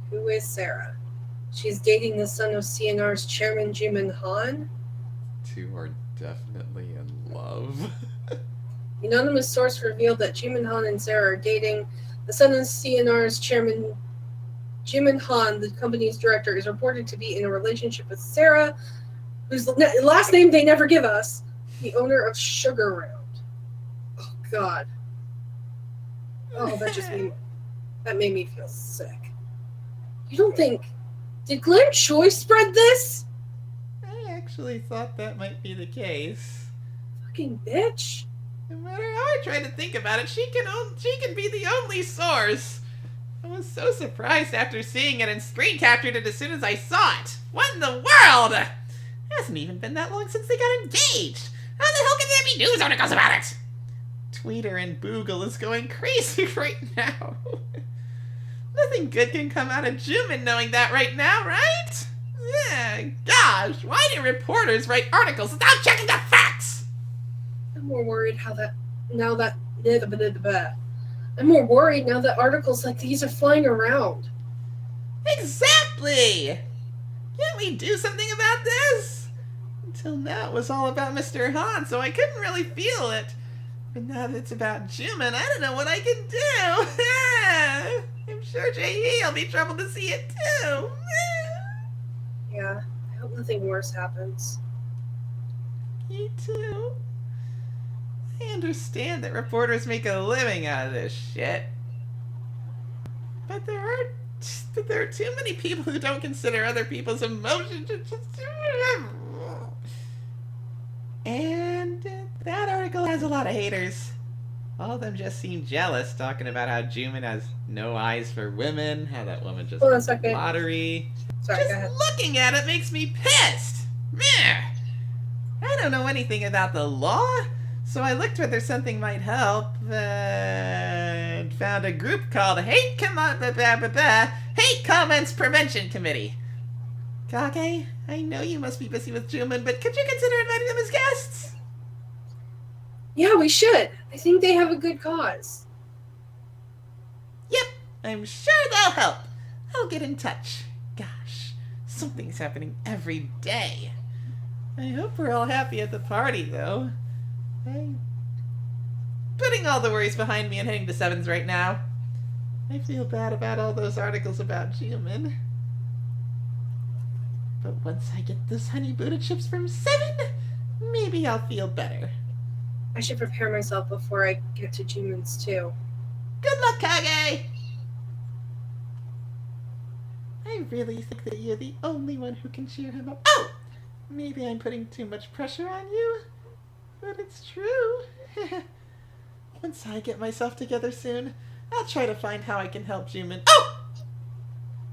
Who is Sarah? She's dating the son of CNR's chairman, Jimin Han? Two are definitely in love. The anonymous source revealed that Jimin Han and Sarah are dating. The son of CNR's chairman, Jimin Han, the company's director, is reported to be in a relationship with Sarah, whose last name they never give us, the owner of Sugar Round. Oh, God. Oh, that made me feel sick. You don't think... Did Glenn Choi spread this? I actually thought that might be the case. Fucking bitch. No matter how I try to think about it, she can be the only source. I was so surprised after seeing it and screen captured it as soon as I saw it. What in the world? It hasn't even been that long since they got engaged. How the hell can there be news articles about it? Twitter and Boogle is going crazy right now. Nothing good can come out of Juman knowing that right now, right? Yeah, gosh, why do reporters write articles without checking the facts? I'm more worried I'm more worried now that articles like these are flying around. Exactly! Can't we do something about this? Until now it was all about Mr. Han, so I couldn't really feel it. But now that it's about Juman, I don't know what I can do. I'm sure Jae-hee will be troubled to see it too. Yeah, I hope nothing worse happens. Me too. I understand that reporters make a living out of this shit. But there are too many people who don't consider other people's emotions. And that article has a lot of haters. All of them just seem jealous, talking about how Juman has no eyes for women, how that woman just Hold on a won the second. lottery. Sorry, Just go ahead. looking at it makes me pissed. Meh. I don't know anything about the law, so I looked whether something might help, and found a group called Hate Comments Prevention Committee. Kage, I know you must be busy with Juman, but could you consider inviting them as guests? Yeah, we should. I think they have a good cause. Yep, I'm sure they'll help. I'll get in touch. Gosh, something's happening every day. I hope we're all happy at the party, though. I'm putting all the worries behind me and heading to Sevens right now. I feel bad about all those articles about Juman. But once I get those honey Buddha chips from Seven, maybe I'll feel better. I should prepare myself before I get to Juman's too. Good luck, Kage! I really think that you're the only one who can cheer him up. Oh! Maybe I'm putting too much pressure on you, but it's true. Once I get myself together soon, I'll try to find how I can help Juman. Oh!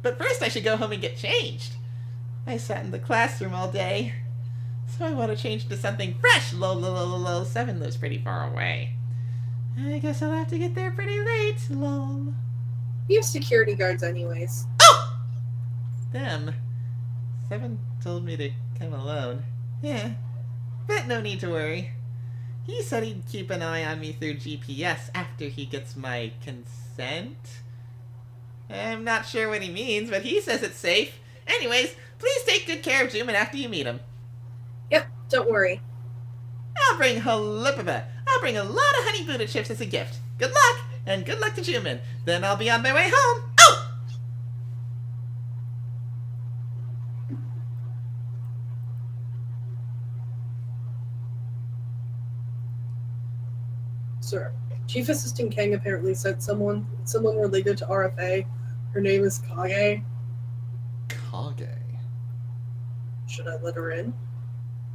But first I should go home and get changed. I sat in the classroom all day, so I want to change to something fresh. Lol. Seven lives pretty far away. I guess I'll have to get there pretty late. Lol. You have security guards anyways. Oh! Them. Seven told me to come alone. Yeah, but no need to worry. He said he'd keep an eye on me through GPS after he gets my consent. I'm not sure what he means, but he says it's safe. Anyways, please take good care of Juman after you meet him. Yep, don't worry. I'll bring a lot of honey Buddha chips as a gift. Good luck, and good luck to Juman. Then I'll be on my way home. Oh! Sir, Chief Assistant Kang apparently said someone related to RFA. Her name is Kage. Kage? Should I let her in?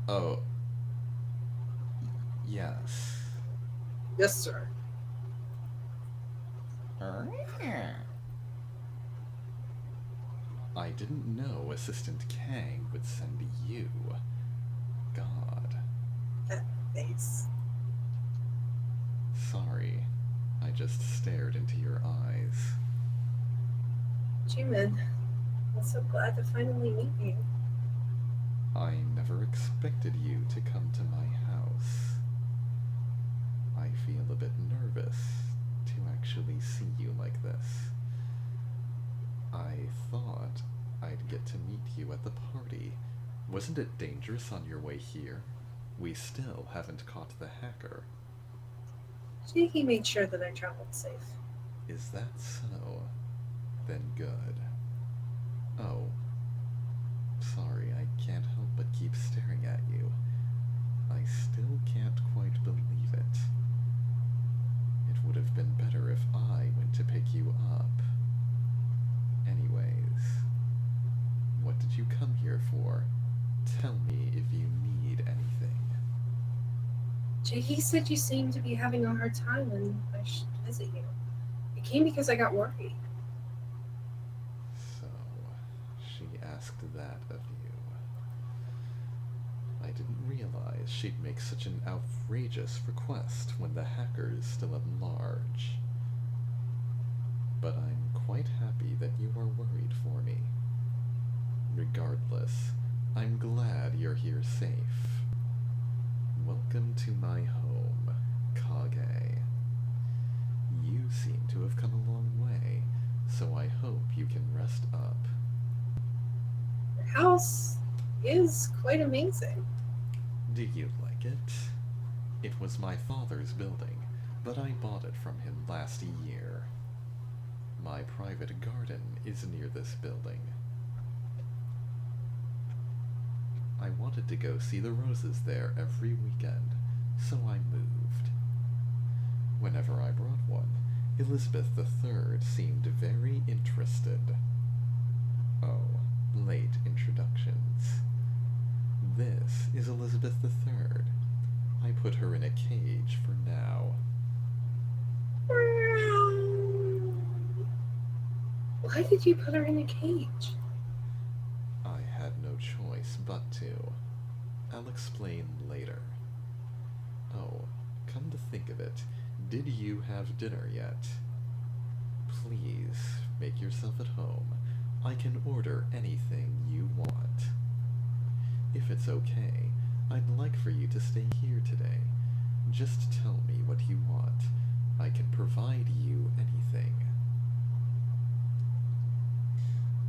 Oh. Yes. Yes, sir. I didn't know Assistant Kang would send you. God. That face. Sorry. I just stared into your eyes. Juman, I'm so glad to finally meet you. I never expected you to come to my house. I feel a bit nervous to actually see you like this. I thought I'd get to meet you at the party. Wasn't it dangerous on your way here? We still haven't caught the hacker. He made sure that I traveled safe. Is that so? Then good. Oh. Sorry, I can't help but keep staring at you. I still can't quite believe it. It would have been better if I went to pick you up. Anyways, what did you come here for? Tell me if you need anything. He said you seemed to be having a hard time and I should visit you. I came because I got worried. So, she asked that of you. I didn't realize she'd make such an outrageous request when the hacker's still at large. But I'm quite happy that you are worried for me. Regardless, I'm glad you're here safe. Welcome to my home, Kage. You seem to have come a long way, so I hope you can rest up. Your house is quite amazing. Do you like it? It was my father's building, but I bought it from him last year. My private garden is near this building. I wanted to go see the roses there every weekend, so I moved. Whenever I brought one, Elizabeth III seemed very interested. Oh, late introductions. This is Elizabeth III. I put her in a cage for now. Why did you put her in a cage? I had no choice but to. I'll explain later. Oh, come to think of it, did you have dinner yet? Please, make yourself at home. I can order anything you want. If it's okay, I'd like for you to stay here today. Just tell me what you want. I can provide you anything.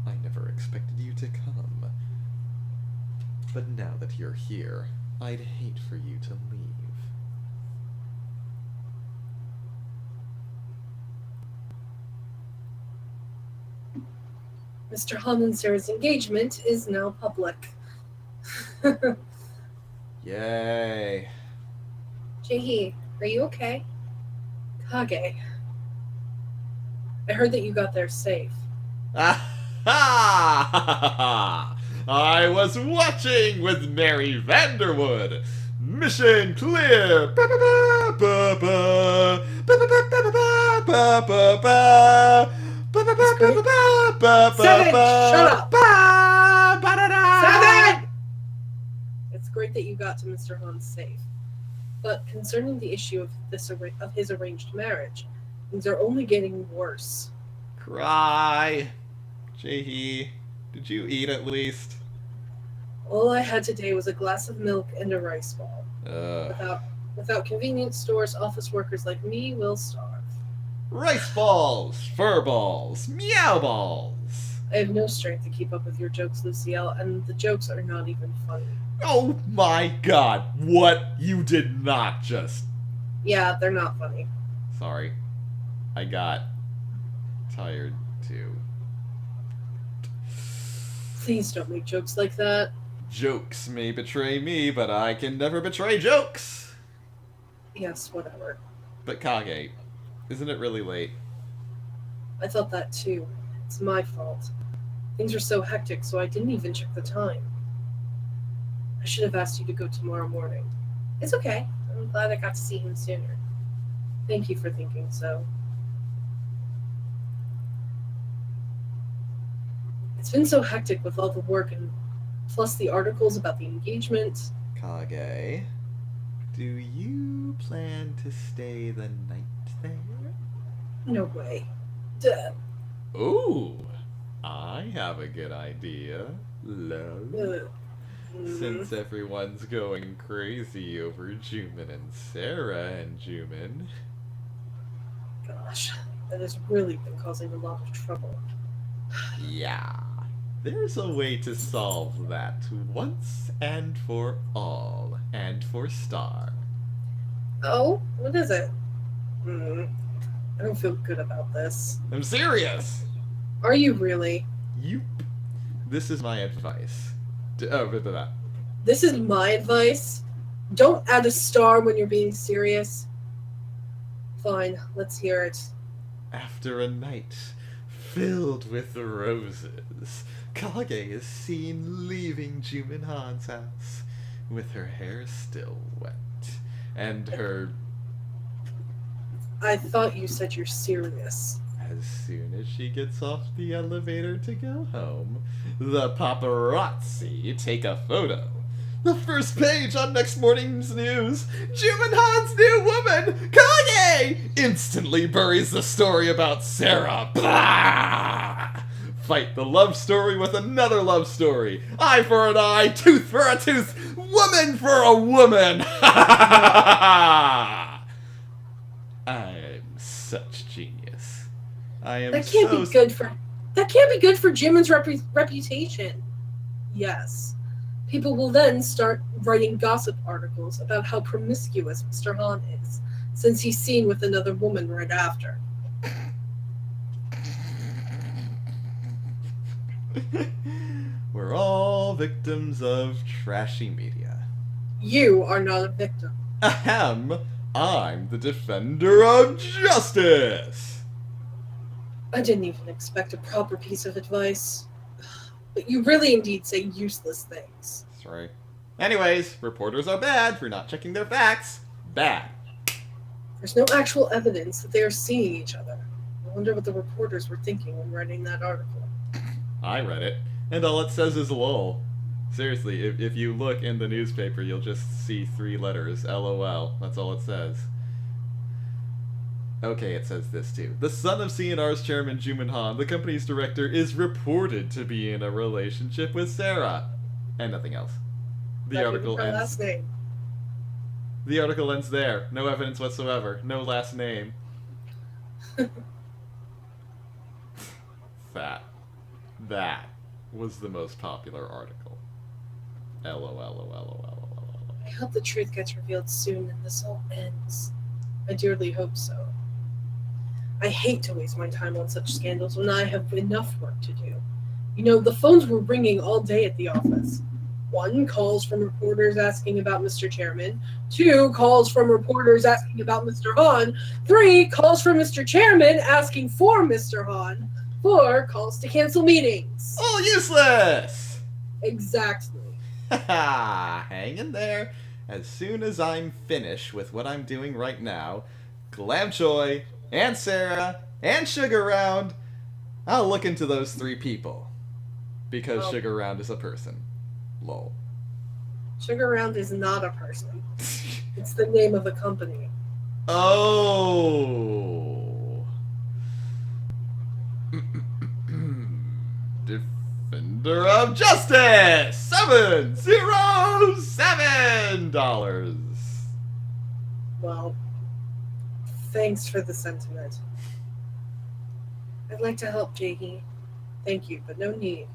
I never expected you to come. But now that you're here, I'd hate for you to leave. Mr. Han and Sarah's engagement is now public. Yay! Jaehee, are you okay? Kage. I heard that you got there safe. Ah ha ha! I was watching with Mary Vanderwood. Mission clear. Ba ba ba ba ba ba ba ba ba ba ba ba. Seven, shut up. Seven! It's great that you got to Mr. Han safe. But concerning the issue of his arranged marriage, things are only getting worse. Cry. Jaehee, did you eat at least? All I had today was a glass of milk and a rice ball. Without convenience stores, office workers like me will starve. Rice balls, fur balls, meow balls. I have no strength to keep up with your jokes, Luciel, and the jokes are not even funny. Oh my god, what? You did not just... Yeah, they're not funny. Sorry. I got tired too. Please don't make jokes like that. Jokes may betray me, but I can never betray jokes! Yes, whatever. But Kage, isn't it really late? I thought that too. It's my fault. Things were so hectic, so I didn't even check the time. I should have asked you to go tomorrow morning. It's okay. I'm glad I got to see him sooner. Thank you for thinking so. It's been so hectic with all the work and plus the articles about the engagement. Kage, do you plan to stay the night there? No way. Duh. Ooh, I have a good idea. Love. Ugh. Since everyone's going crazy over Jumin and Sarah and Jumin. Gosh, that has really been causing a lot of trouble. Yeah. There's a way to solve that once and for all, and for Star. Oh, what is it? I don't feel good about this. I'm serious! Are you really? Yup. This is my advice. This is my advice. Don't add a star when you're being serious. Fine, let's hear it. After a night filled with roses, Kage is seen leaving Jumin Han's house with her hair still wet and her... I thought you said you're serious. As soon as she gets off the elevator to go home, the paparazzi take a photo. The first page on next morning's news, Jumin Han's new woman, Kage, instantly buries the story about Sarah. Blah! Fight the love story with another love story. Eye for an eye, tooth for a tooth, woman for a woman. I'm such genius. I am That can't be good for Jimin's reputation. Yes. People will then start writing gossip articles about how promiscuous Mr. Han is, since he's seen with another woman right after. We're all victims of trashy media. You are not a victim. Ahem! I'm the defender of justice! I didn't even expect a proper piece of advice. But you really indeed say useless things. That's right. Anyways, reporters are bad for not checking their facts. Bad. There's no actual evidence that they are seeing each other. wonder what the reporters were thinking when writing that article. I read it, and all it says is lol. Seriously, if you look in the newspaper, you'll just see 3 letters, LOL. That's all it says. Okay, it says this too. The son of CNR's chairman, Juman Han, the company's director, is reported to be in a relationship with Sarah. And nothing else. The Not article even her ends. last name. The article ends there. No evidence whatsoever. No last name. That was the most popular article. LOL. I hope the truth gets revealed soon and this all ends. I dearly hope so. I hate to waste my time on such scandals when I have enough work to do. You know, the phones were ringing all day at the office. 1, calls from reporters asking about Mr. Chairman. 2, calls from reporters asking about Mr. Han. 3, calls from Mr. Chairman asking for Mr. Han. 4, calls to cancel meetings. All useless! Exactly. Haha, hang in there. As soon as I'm finished with what I'm doing right now, Glamchoy and Sarah and Sugar Round, I'll look into those 3 people. Because Oh. Sugar Round is a person. Lol. Sugar Round is not a person. It's the name of a company. Oh. Defender of Justice! $707! Well, thanks for the sentiment. I'd like to help, Jakey. Thank you, but no need.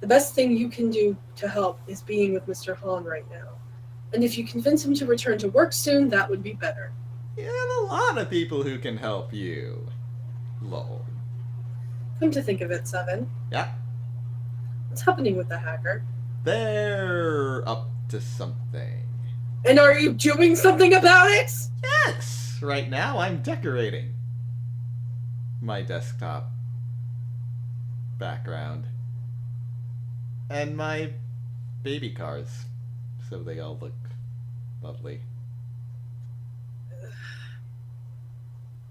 The best thing you can do to help is being with Mr. Han right now. And if you convince him to return to work soon, that would be better. You have a lot of people who can help you. Lol. Come to think of it, Seven. Yeah, What's happening with the hacker? they're up to something. And are you doing something about it? Yes! Right now I'm decorating my desktop background and my baby cars so they all look lovely.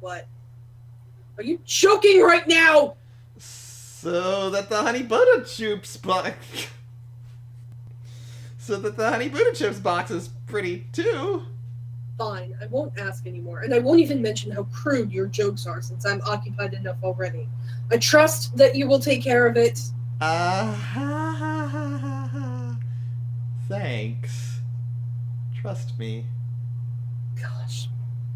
What? Are you joking right now? So that the Honey Butter Chips box is pretty too. Fine, I won't ask anymore, and I won't even mention how crude your jokes are since I'm occupied enough already. I trust that you will take care of it. Thanks. Trust me. Gosh.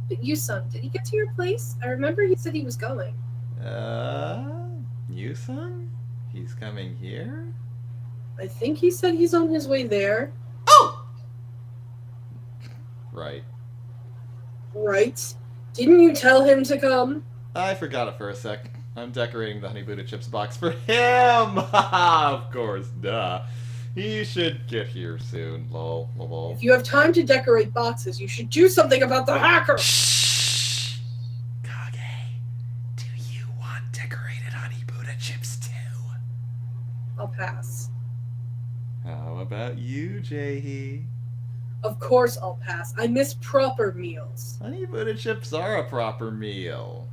But you, son, did he get to your place? I remember he said he was going. Yusung? He's coming here? I think he said he's on his way there. Oh! Right. Right. Didn't you tell him to come? I forgot it for a sec. I'm decorating the Honey Butter Chips box for him! Of course, duh. He should get here soon. Lol, lol, lol. If you have time to decorate boxes, you should do something about the hacker! Shh! Kage, do you want decorated Honey Buddha chips too? I'll pass. How about you, Jaehee? Of course I'll pass. I miss proper meals. Honey Butter Chips are a proper meal.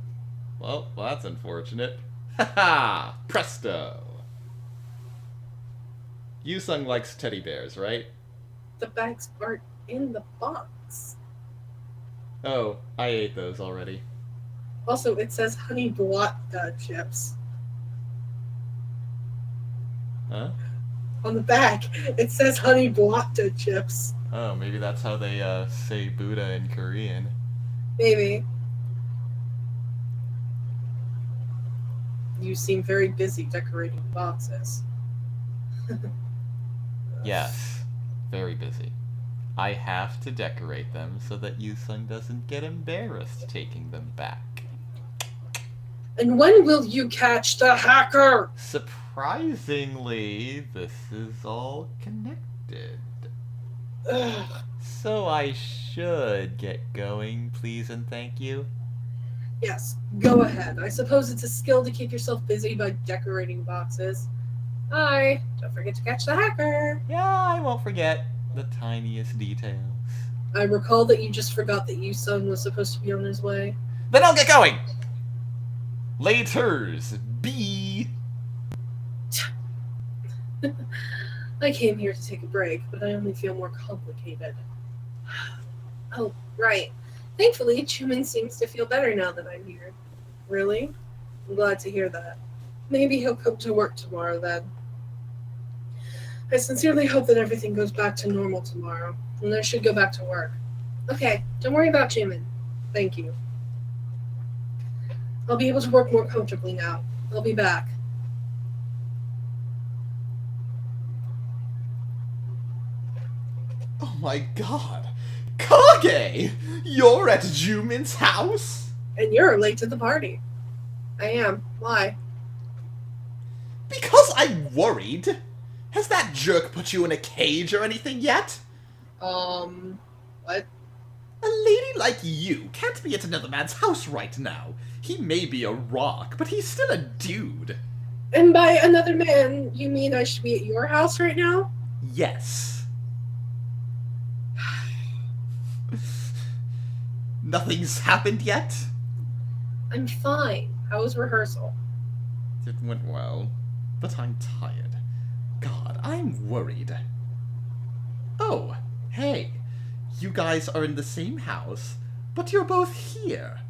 Well, that's unfortunate. Haha! Presto! Yusung likes teddy bears, right? The bags aren't in the box. Oh, I ate those already. Also, it says honey blotda chips. Huh? On the back, it says honey blotda chips. Oh, maybe that's how they say Buddha in Korean. Maybe. You seem very busy decorating boxes. Yes, very busy. I have to decorate them so that Yusung doesn't get embarrassed taking them back. And when will you catch the hacker? Surprisingly, this is all connected. Ugh. So I should get going, please and thank you. Yes, go ahead. I suppose it's a skill to keep yourself busy by decorating boxes. Hi, don't forget to catch the hacker. Yeah, I won't forget the tiniest details. I recall that you just forgot that Yusung was supposed to be on his way. Then I'll get going! Laters! B! I came here to take a break, but I only feel more complicated. Oh, right. Thankfully, Chuman seems to feel better now that I'm here. Really? I'm glad to hear that. Maybe he'll come to work tomorrow then. I sincerely hope that everything goes back to normal tomorrow, and I should go back to work. Okay, don't worry about Jimin. Thank you. I'll be able to work more comfortably now. I'll be back. Oh my god! Kage! You're at Jumin's house? And you're late to the party. I am. Why? Because I'm worried. Has that jerk put you in a cage or anything yet? What? A lady like you can't be at another man's house right now. He may be a rock, but he's still a dude. And by another man, you mean I should be at your house right now? Yes. Nothing's happened yet? I'm fine. How was rehearsal? It went well, but I'm tired. God, I'm worried. Oh, hey. You guys are in the same house, but you're both here.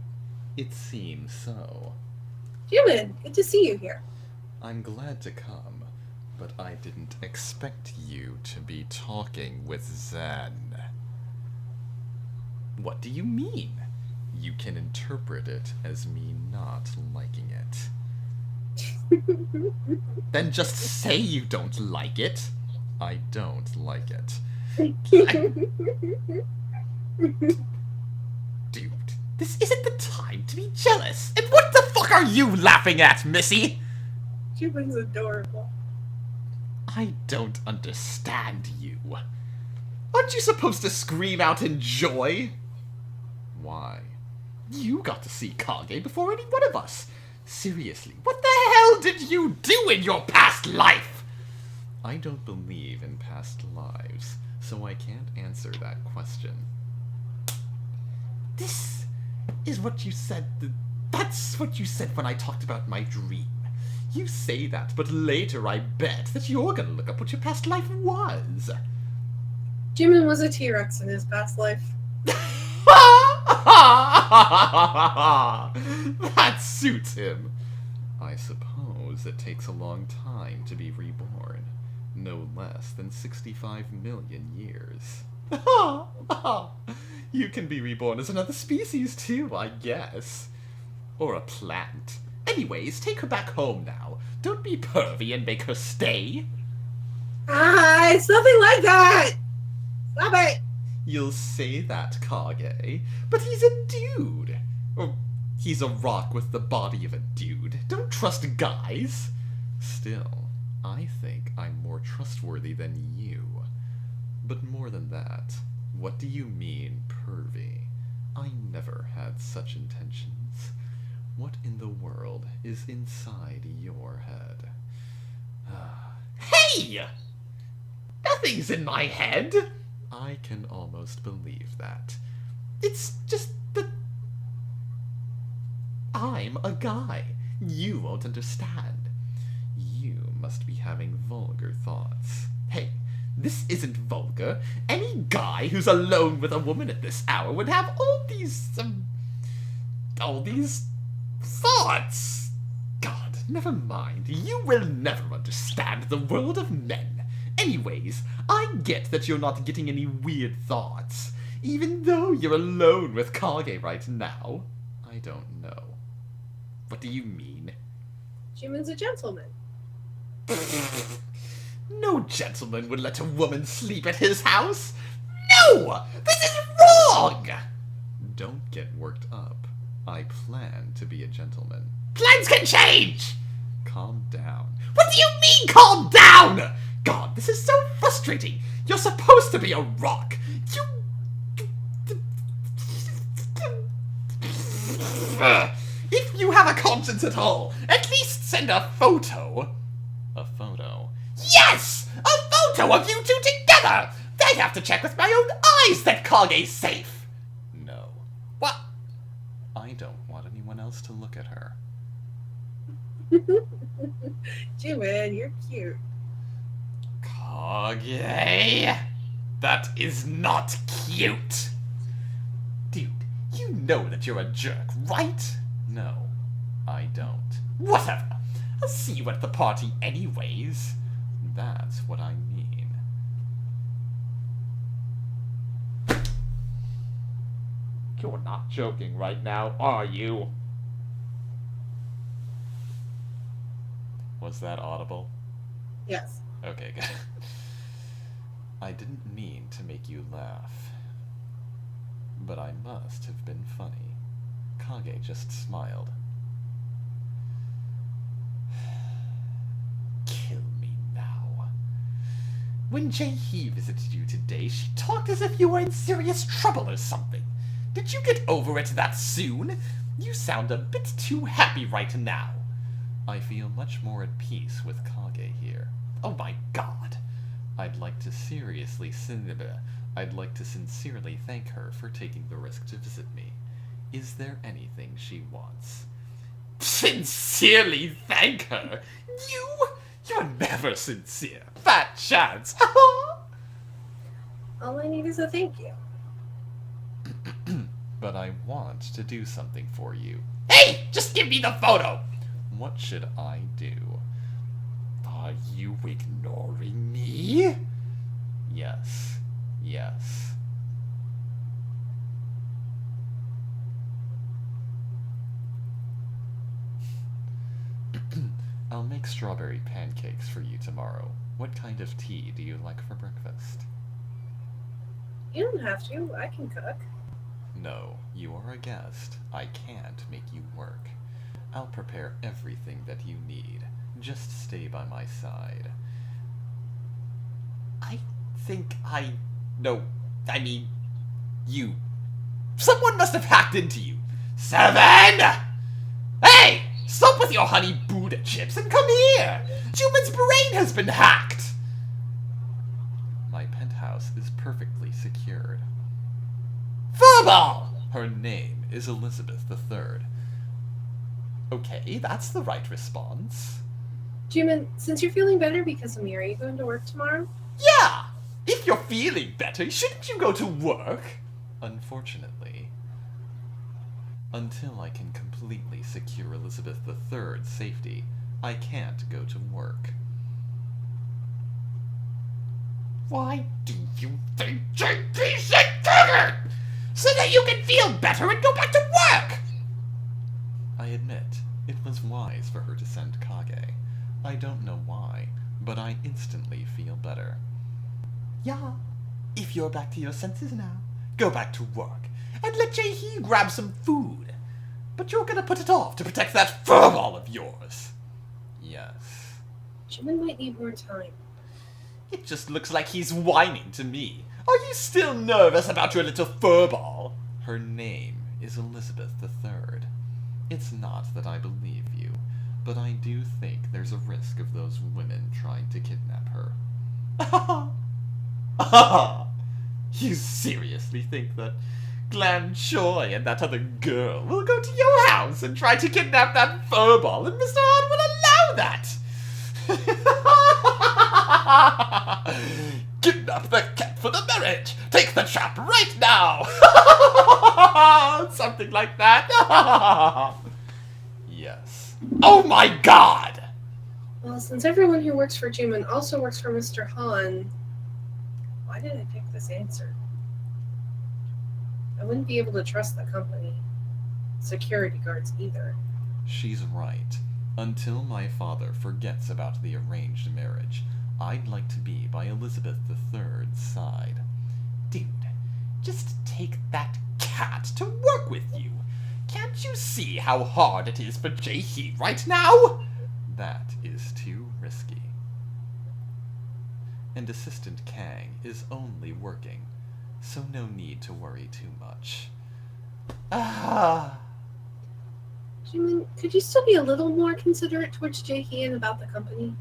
It seems so. Jimin, good to see you here. I'm glad to come, but I didn't expect you to be talking with Zen. What do you mean? You can interpret it as me not liking it. Then just say you don't like it. I don't like it. Dude, this isn't the time to be jealous. And what the fuck are you laughing at, Missy? Jimin's adorable. I don't understand you. Aren't you supposed to scream out in joy? Why? You got to see Kage before any one of us. Seriously, what the hell did you do in your past life? I don't believe in past lives, so I can't answer that question. This is what you said. That's what you said when I talked about my dream. You say that, but later I bet that you're gonna look up what your past life was. Jimin was a T-Rex in his past life. That suits him. I suppose it takes a long time to be reborn. No less than 65 million years. You can be reborn as another species too, I guess. Or a plant. Anyways, take her back home now. Don't be pervy and make her stay. Ah, it's nothing like that! Stop it! You'll say that, Kage, but he's a dude. Or he's a rock with the body of a dude. Don't trust guys. Still, I think I'm more trustworthy than you. But more than that, what do you mean, pervy? I never had such intentions. What in the world is inside your head? Hey! Nothing's in my head. I can almost believe that. It's just that I'm a guy. You won't understand. You must be having vulgar thoughts. Hey, this isn't vulgar. Any guy who's alone with a woman at this hour would have all these thoughts. God, never mind. You will never understand the world of men. Anyways, I get that you're not getting any weird thoughts, even though you're alone with Kage right now. I don't know. What do you mean? Jimin's a gentleman. No gentleman would let a woman sleep at his house. No! This is wrong! Don't get worked up. I plan to be a gentleman. Plans can change! Calm down. What do you mean, calm down? God, this is so frustrating. You're supposed to be a rock. If you have a conscience at all, at least send a photo. A photo? Yes! A photo of you two together! I'd have to check with my own eyes that Kage's safe. No. What? I don't want anyone else to look at her. Jimin, you're cute. Kage? That is not cute! Dude, you know that you're a jerk, right? No, I don't. Whatever. I'll see you at the party anyways. That's what I mean. You're not joking right now, are you? Was that audible? Yes. Okay, good. I didn't mean to make you laugh, but I must have been funny. Kage just smiled. Kill me now. When Jae-hee visited you today, she talked as if you were in serious trouble or something. Did you get over it that soon? You sound a bit too happy right now. I feel much more at peace with Kage here. Oh my god. I'd like to sincerely thank her for taking the risk to visit me. Is there anything she wants? Sincerely thank her? You're never sincere. Fat chance. All I need is a thank you. But I want to do something for you. Hey, just give me the photo. What should I do? Are you ignoring me? Yes. Yes. I'll make strawberry pancakes for you tomorrow. What kind of tea do you like for breakfast? You don't have to. I can cook. No, you are a guest. I can't make you work. I'll prepare everything that you need. Just stay by my side. I think I know. I mean, you. Someone must have hacked into you. Seven! Hey! Stop with your honey Buddha chips and come here! Juman's brain has been hacked! My penthouse is perfectly secured. Furball! Her name is Elizabeth III. Okay, that's the right response. Jimin, since you're feeling better because of me, are you going to work tomorrow? Yeah! If you're feeling better, shouldn't you go to work? Unfortunately, until I can completely secure Elizabeth III's safety, I can't go to work. Why do you think JP said triggered? So that you can feel better and go back to work! I admit, it was wise for her to send Kage. I don't know why, but I instantly feel better. Yeah, if you're back to your senses now, go back to work and let Jae-hee grab some food. But you're gonna put it off to protect that furball of yours. Yes. Jimin might need more time. It just looks like he's whining to me. Are you still nervous about your little furball? Her name is Elizabeth III. It's not that I believe you, but I do think there's a risk of those women trying to kidnap her. You seriously think that Glam Choi and that other girl will go to your house and try to kidnap that furball, and Mr. Han will allow that? Kidnap the cat for the marriage! Take the trap right now! Something like that. Yes. Oh my god! Well, since everyone who works for Jimin also works for Mr. Han, why did I pick this answer? I wouldn't be able to trust the company. Security guards either. She's right. Until my father forgets about the arranged marriage, I'd like to be by Elizabeth III's side. Dude, just take that cat to work with you. Can't you see how hard it is for Jae-hee right now? That is too risky. And Assistant Kang is only working, so no need to worry too much. Jimin, could you still be a little more considerate towards Jae-hee and about the company?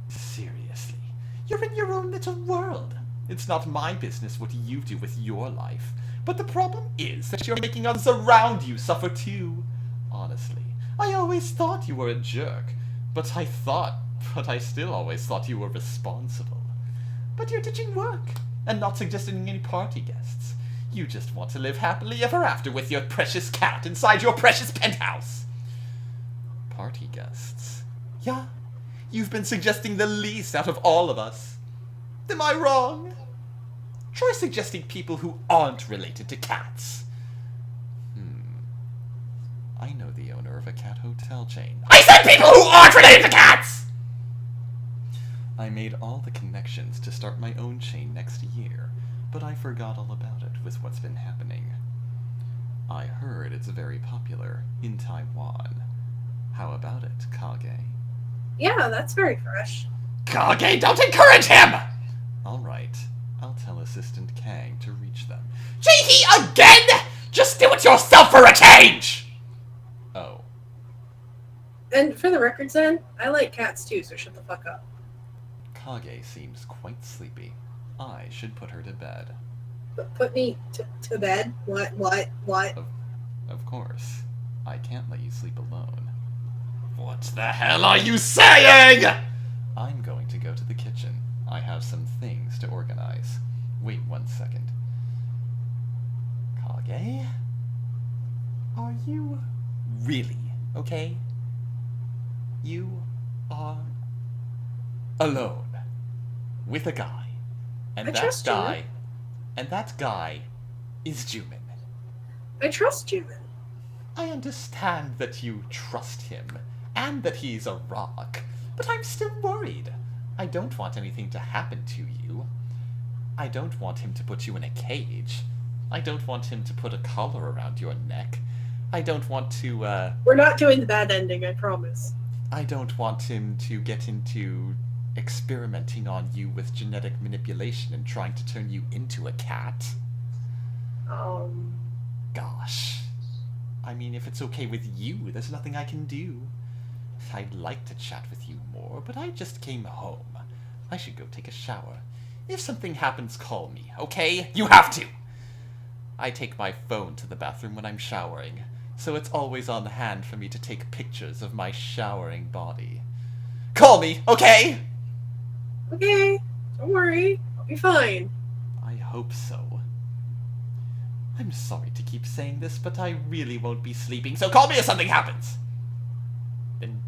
Seriously, you're in your own little world. It's not my business what you do with your life. But the problem is that you're making others around you suffer too. Honestly, I always thought you were a jerk, But I still always thought you were responsible. But you're ditching work and not suggesting any party guests. You just want to live happily ever after with your precious cat inside your precious penthouse. Party guests? Yeah, you've been suggesting the least out of all of us. Am I wrong? Try suggesting people who aren't related to cats. I know the owner of a cat hotel chain. I said people who aren't related to cats! I made all the connections to start my own chain next year, but I forgot all about it with what's been happening. I heard it's very popular in Taiwan. How about it, Kage? Yeah, that's very fresh. Kage, don't encourage him! Alright, I'll tell Assistant Kang to reach them. Cheeky again! Just do it yourself for a change! Oh, And for the record, Zen, I like cats too, so shut the fuck up. Kage seems quite sleepy. I should put her to bed. But put me to bed? What? Of course. I can't let you sleep alone. What the hell are you saying? I'm going to go to the kitchen. I have some things to organize. Wait 1 second. Kage? Are you really okay? You are alone with a guy. And I that trust you. guy is Jumin. I trust you, man. I understand that you trust him and that he's a rock, but I'm still worried. I don't want anything to happen to you. I don't want him to put you in a cage. I don't want him to put a collar around your neck. I don't want to, We're not doing the bad ending, I promise. I don't want him to get into experimenting on you with genetic manipulation and trying to turn you into a cat. Gosh. I mean, if it's okay with you, there's nothing I can do. I'd like to chat with you more, but I just came home. I should go take a shower. If something happens, call me, okay? You have to! I take my phone to the bathroom when I'm showering, so it's always on hand for me to take pictures of my showering body. Call me, okay? Okay, don't worry. I'll be fine. I hope so. I'm sorry to keep saying this, but I really won't be sleeping, so call me if something happens. Then,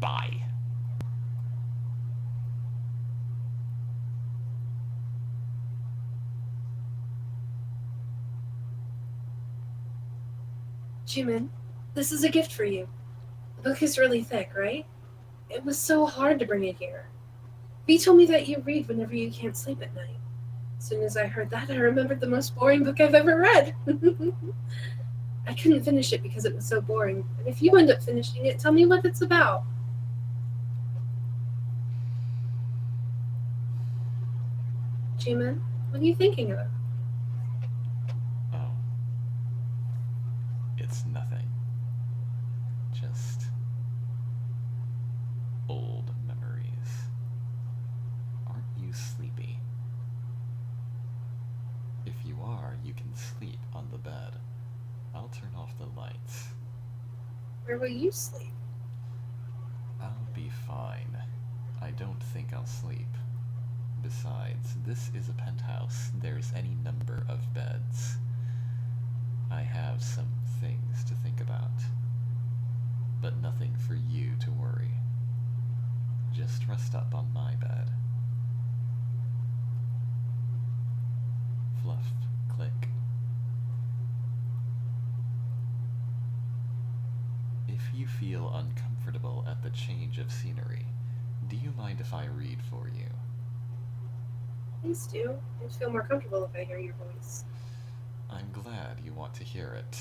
bye. Jimin, this is a gift for you. The book is really thick, right? It was so hard to bring it here. V told me that you read whenever you can't sleep at night. As soon as I heard that, I remembered the most boring book I've ever read. I couldn't finish it because it was so boring. And if you end up finishing it, tell me what it's about. Jimin, what are you thinking of? Oh. It's nothing. Just old memories. Aren't you sleepy? If you are, you can sleep on the bed. I'll turn off the lights. Where will you sleep? I'll be fine. I don't think I'll sleep. Besides, this is a penthouse. There's any number of beds. I have some things to think about. But nothing for you to worry. Just rest up on my bed. Fluff, click. If you feel uncomfortable at the change of scenery, do you mind if I read for you? Please do. I just feel more comfortable if I hear your voice. I'm glad you want to hear it.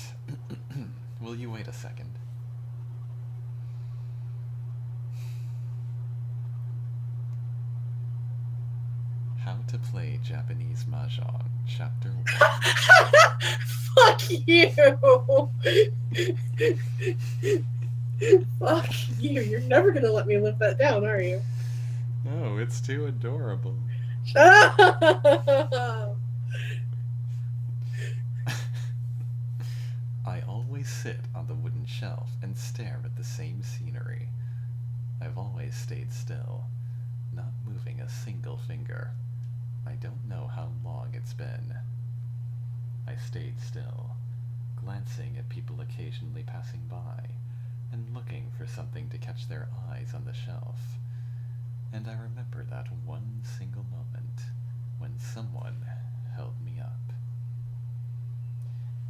Will you wait a second? How to play Japanese Mahjong, Chapter 1. Fuck you! Fuck you. You're never gonna let me live that down, are you? No, it's too adorable. Shut up! I always sit on the wooden shelf and stare at the same scenery. I've always stayed still, not moving a single finger. I don't know how long it's been. I stayed still, glancing at people occasionally passing by, and looking for something to catch their eyes on the shelf. And I remember that one single moment when someone held me up.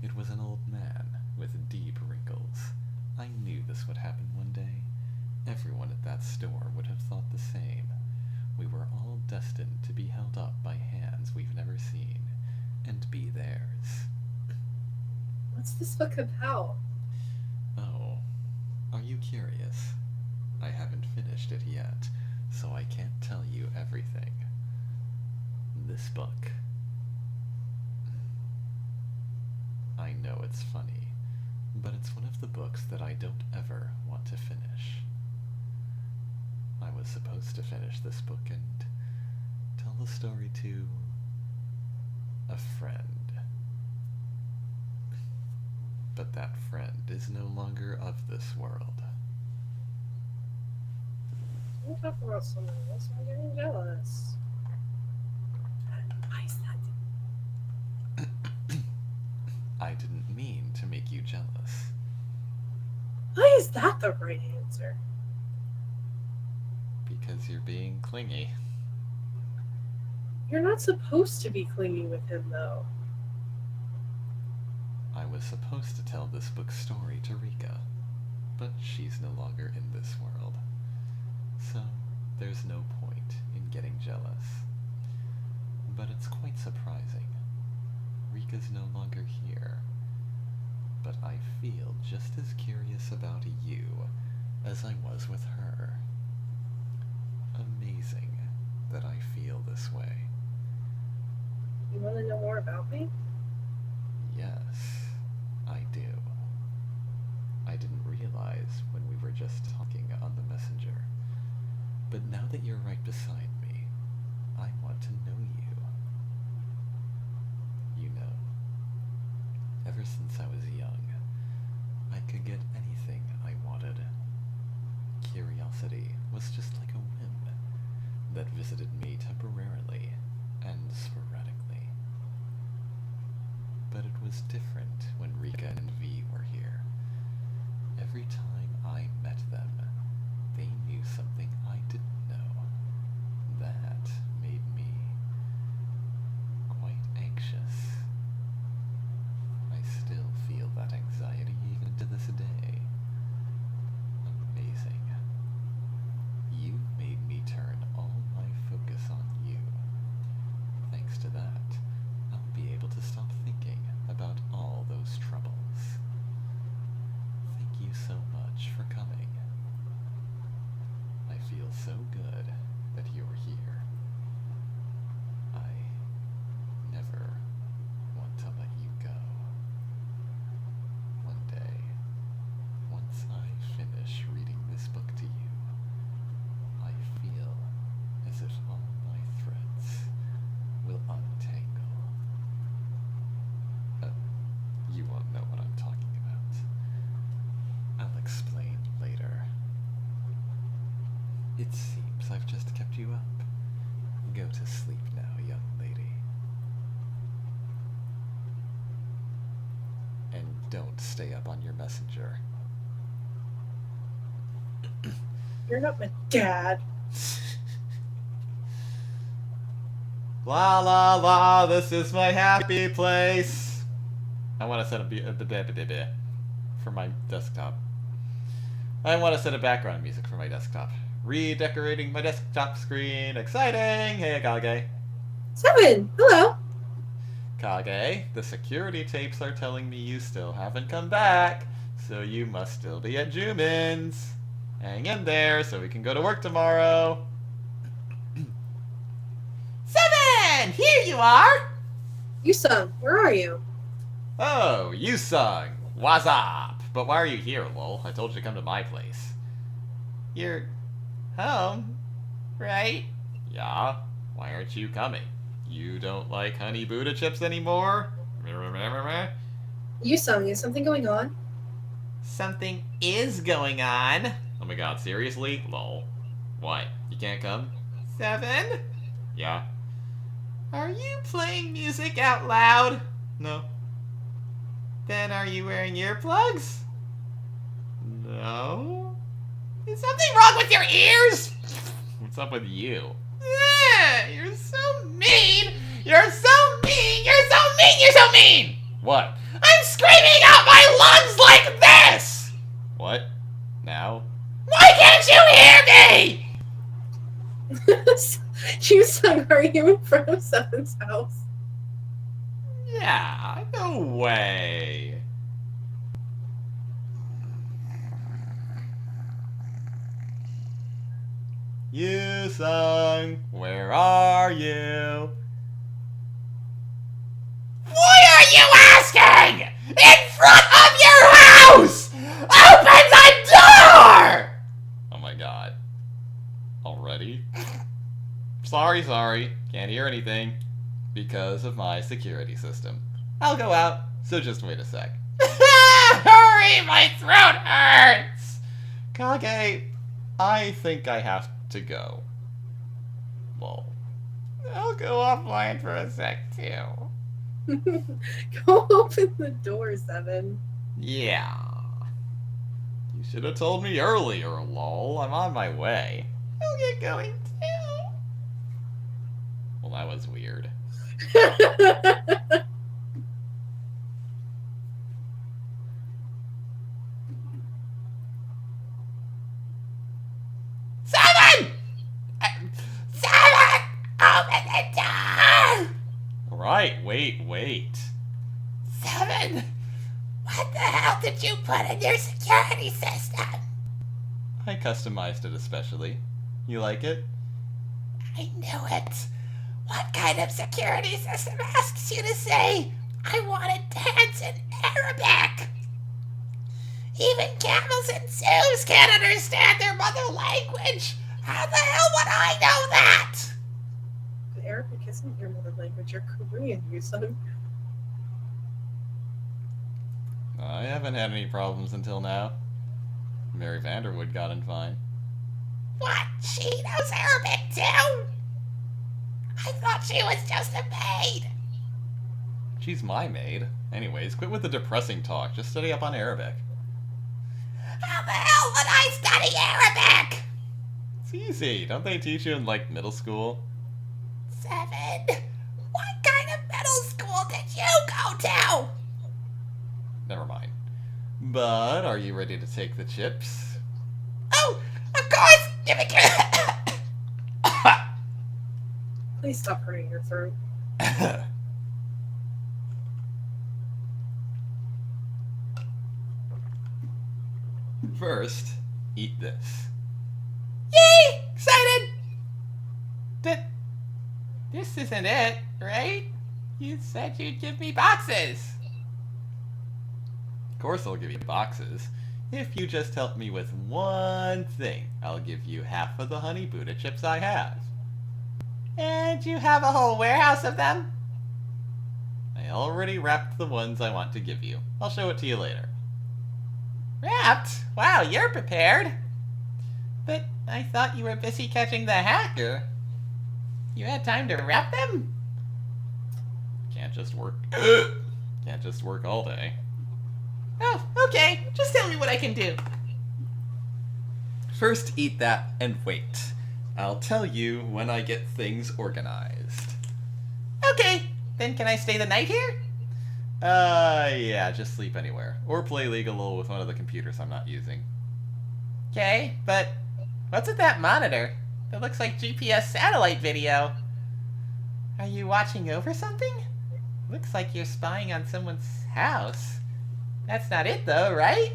It was an old man with deep wrinkles. I knew this would happen one day. Everyone at that store would have thought the same. We were all destined to be held up by hands we've never seen, and be theirs. What's this book about? Oh, are you curious? I haven't finished it yet, so I can't tell you everything. This book. I know it's funny, but it's one of the books that I don't ever want to finish. I was supposed to finish this book and tell the story to a friend. But that friend is no longer of this world. Don't talk about someone else. I'm getting jealous. Why is that? I didn't mean to make you jealous. Why is that the right answer? Because you're being clingy. You're not supposed to be clingy with him, though. I was supposed to tell this book's story to Rika, but she's no longer in this world. So, there's no point in getting jealous. But it's quite surprising. Rika's no longer here. But I feel just as curious about you as I was with her. Amazing that I feel this way. You want to know more about me? Yes, I do. I didn't realize when we were just talking on the messenger. But now that you're right beside me, I want to know you. You know, ever since I was young, I could get anything I wanted. Curiosity was just like a whim that visited me temporarily and sporadically. But it was different when Rika and V were here. Every time I met them, they knew something I didn't know. That made me quite anxious. I still feel that anxiety even to this day. Amazing. You made me turn all my focus on you. Thanks to that, I'll be able to stop thinking about all those troubles. Thank you so much for coming. I feel so good that you're here. I never want to let you go. One day, once I finish reading this book to you, I feel as if all my threads will untangle. You won't know what I'm talking about. I'll explain later. It seems I've just kept you up. Go to sleep now, young lady. And don't stay up on your messenger. You're not my dad. La la la, this is my happy place. I want to set a for my desktop. I want to set a background music for my desktop. Redecorating my desktop screen. Exciting! Hey, Kage. Seven! Hello! Kage, the security tapes are telling me you still haven't come back, so you must still be at Jumin's. Hang in there so we can go to work tomorrow. Seven! Here you are! Yusung, where are you? Oh, Yusung. What's up? But why are you here, lol? I told you to come to my place. You're home, right? Yeah. Why aren't you coming? You don't like honey Buddha chips anymore? Yusung, is something going on? something is going on. Oh my god, seriously? Lol. Why? You can't come? 7? Yeah? Are you playing music out loud? No. Then are you wearing earplugs? No? Is something wrong with your ears? What's up with you? You're so mean! You're so mean! You're so mean! You're so mean! What? I'm screaming out my lungs like this! What? Now? Why can't you hear me? You sung Are You in front of Seven's house? Yeah, no way. You sung, where are you? Why are you asking? In front of your house! Open the door! Oh my god. Already? Sorry. Can't hear anything. Because of my security system. I'll go out, so just wait a sec. Hurry, my throat hurts! Kage, I think I have to go. Lol. I'll go offline for a sec, too. Go open the door, Seven. Yeah. You should have told me earlier, lol. I'm on my way. I'll get going, too. Well, that was weird. Seven! Seven! Open the door! Alright, wait. 7! What the hell did you put in your security system? I customized it especially. You like it? I knew it. What kind of security system asks you to say, I want to dance in Arabic? Even camels and zoos can't understand their mother language. How the hell would I know that? Arabic isn't your mother language, you're Korean, you son. I haven't had any problems until now. Mary Vanderwood got in fine. What? She knows Arabic too? I thought she was just a maid. She's my maid. Anyways, quit with the depressing talk. Just study up on Arabic. How the hell would I study Arabic? It's easy. Don't they teach you in, like, middle school? 7. What kind of middle school did you go to? Never mind. But are you ready to take the chips? Oh, of course! Give me Please stop hurting your throat. First, eat this. Yay! Excited! But this isn't it, right? You said you'd give me boxes. Of course I'll give you boxes. If you just help me with one thing, I'll give you half of the Honey Buddha chips I have. And you have a whole warehouse of them? I already wrapped the ones I want to give you. I'll show it to you later. Wrapped? Wow, you're prepared. But I thought you were busy catching the hacker. You had time to wrap them? Can't just work. Can't just work all day. Oh, okay. Just tell me what I can do. First, eat that and wait. I'll tell you when I get things organized. Okay. Then can I stay the night here? Yeah, just sleep anywhere. Or play League of LOL with one of the computers I'm not using. Okay, but what's with that monitor? That looks like GPS satellite video. Are you watching over something? Looks like you're spying on someone's house. That's not it though, right?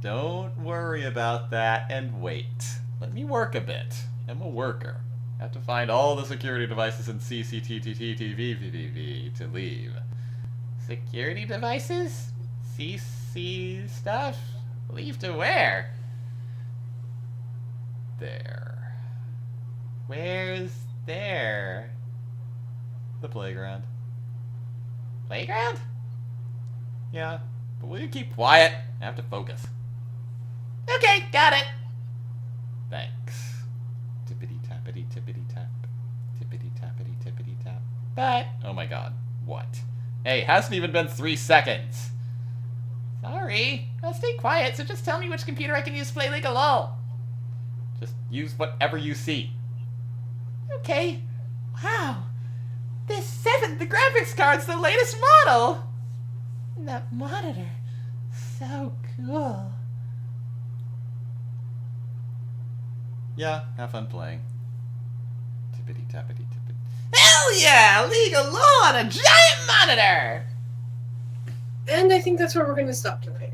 Don't worry about that and wait. Let me work a bit. I'm a worker. I have to find all the security devices in CCTV to leave. Security devices? CC stuff? Leave to where? There. Where's there? The playground. Playground? Yeah, But will you keep quiet? I have to focus. Okay, got it. Thanks. Tippity tappity tippity tap. Tippity tappity tippity tap. But Oh my god. What? Hey, hasn't even been 3 seconds. sorry, I'll stay quiet. So just tell me which computer I can use to play League of LOL. Just use whatever you see. Okay. Wow. This 7, the graphics card's the latest model. And that monitor, so cool. Yeah, have fun playing. Tippity tappity tippity. Hell yeah! League of LOL on a giant monitor! And I think that's where we're going to stop tonight.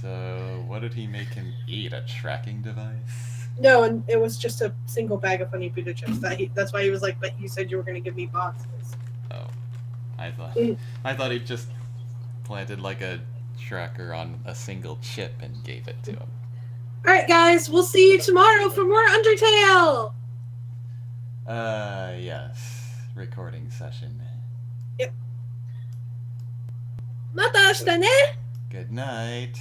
So, what did he make him eat? A tracking device? No, and it was just a single bag of honey potato chips. That's why he was like, but you said you were going to give me boxes. Oh. I thought Mm. he just planted like a tracker on a single chip and gave it to him. Alright, guys, we'll see you tomorrow for more Undertale! Yes. Recording session. Mata ashita ne! Good night.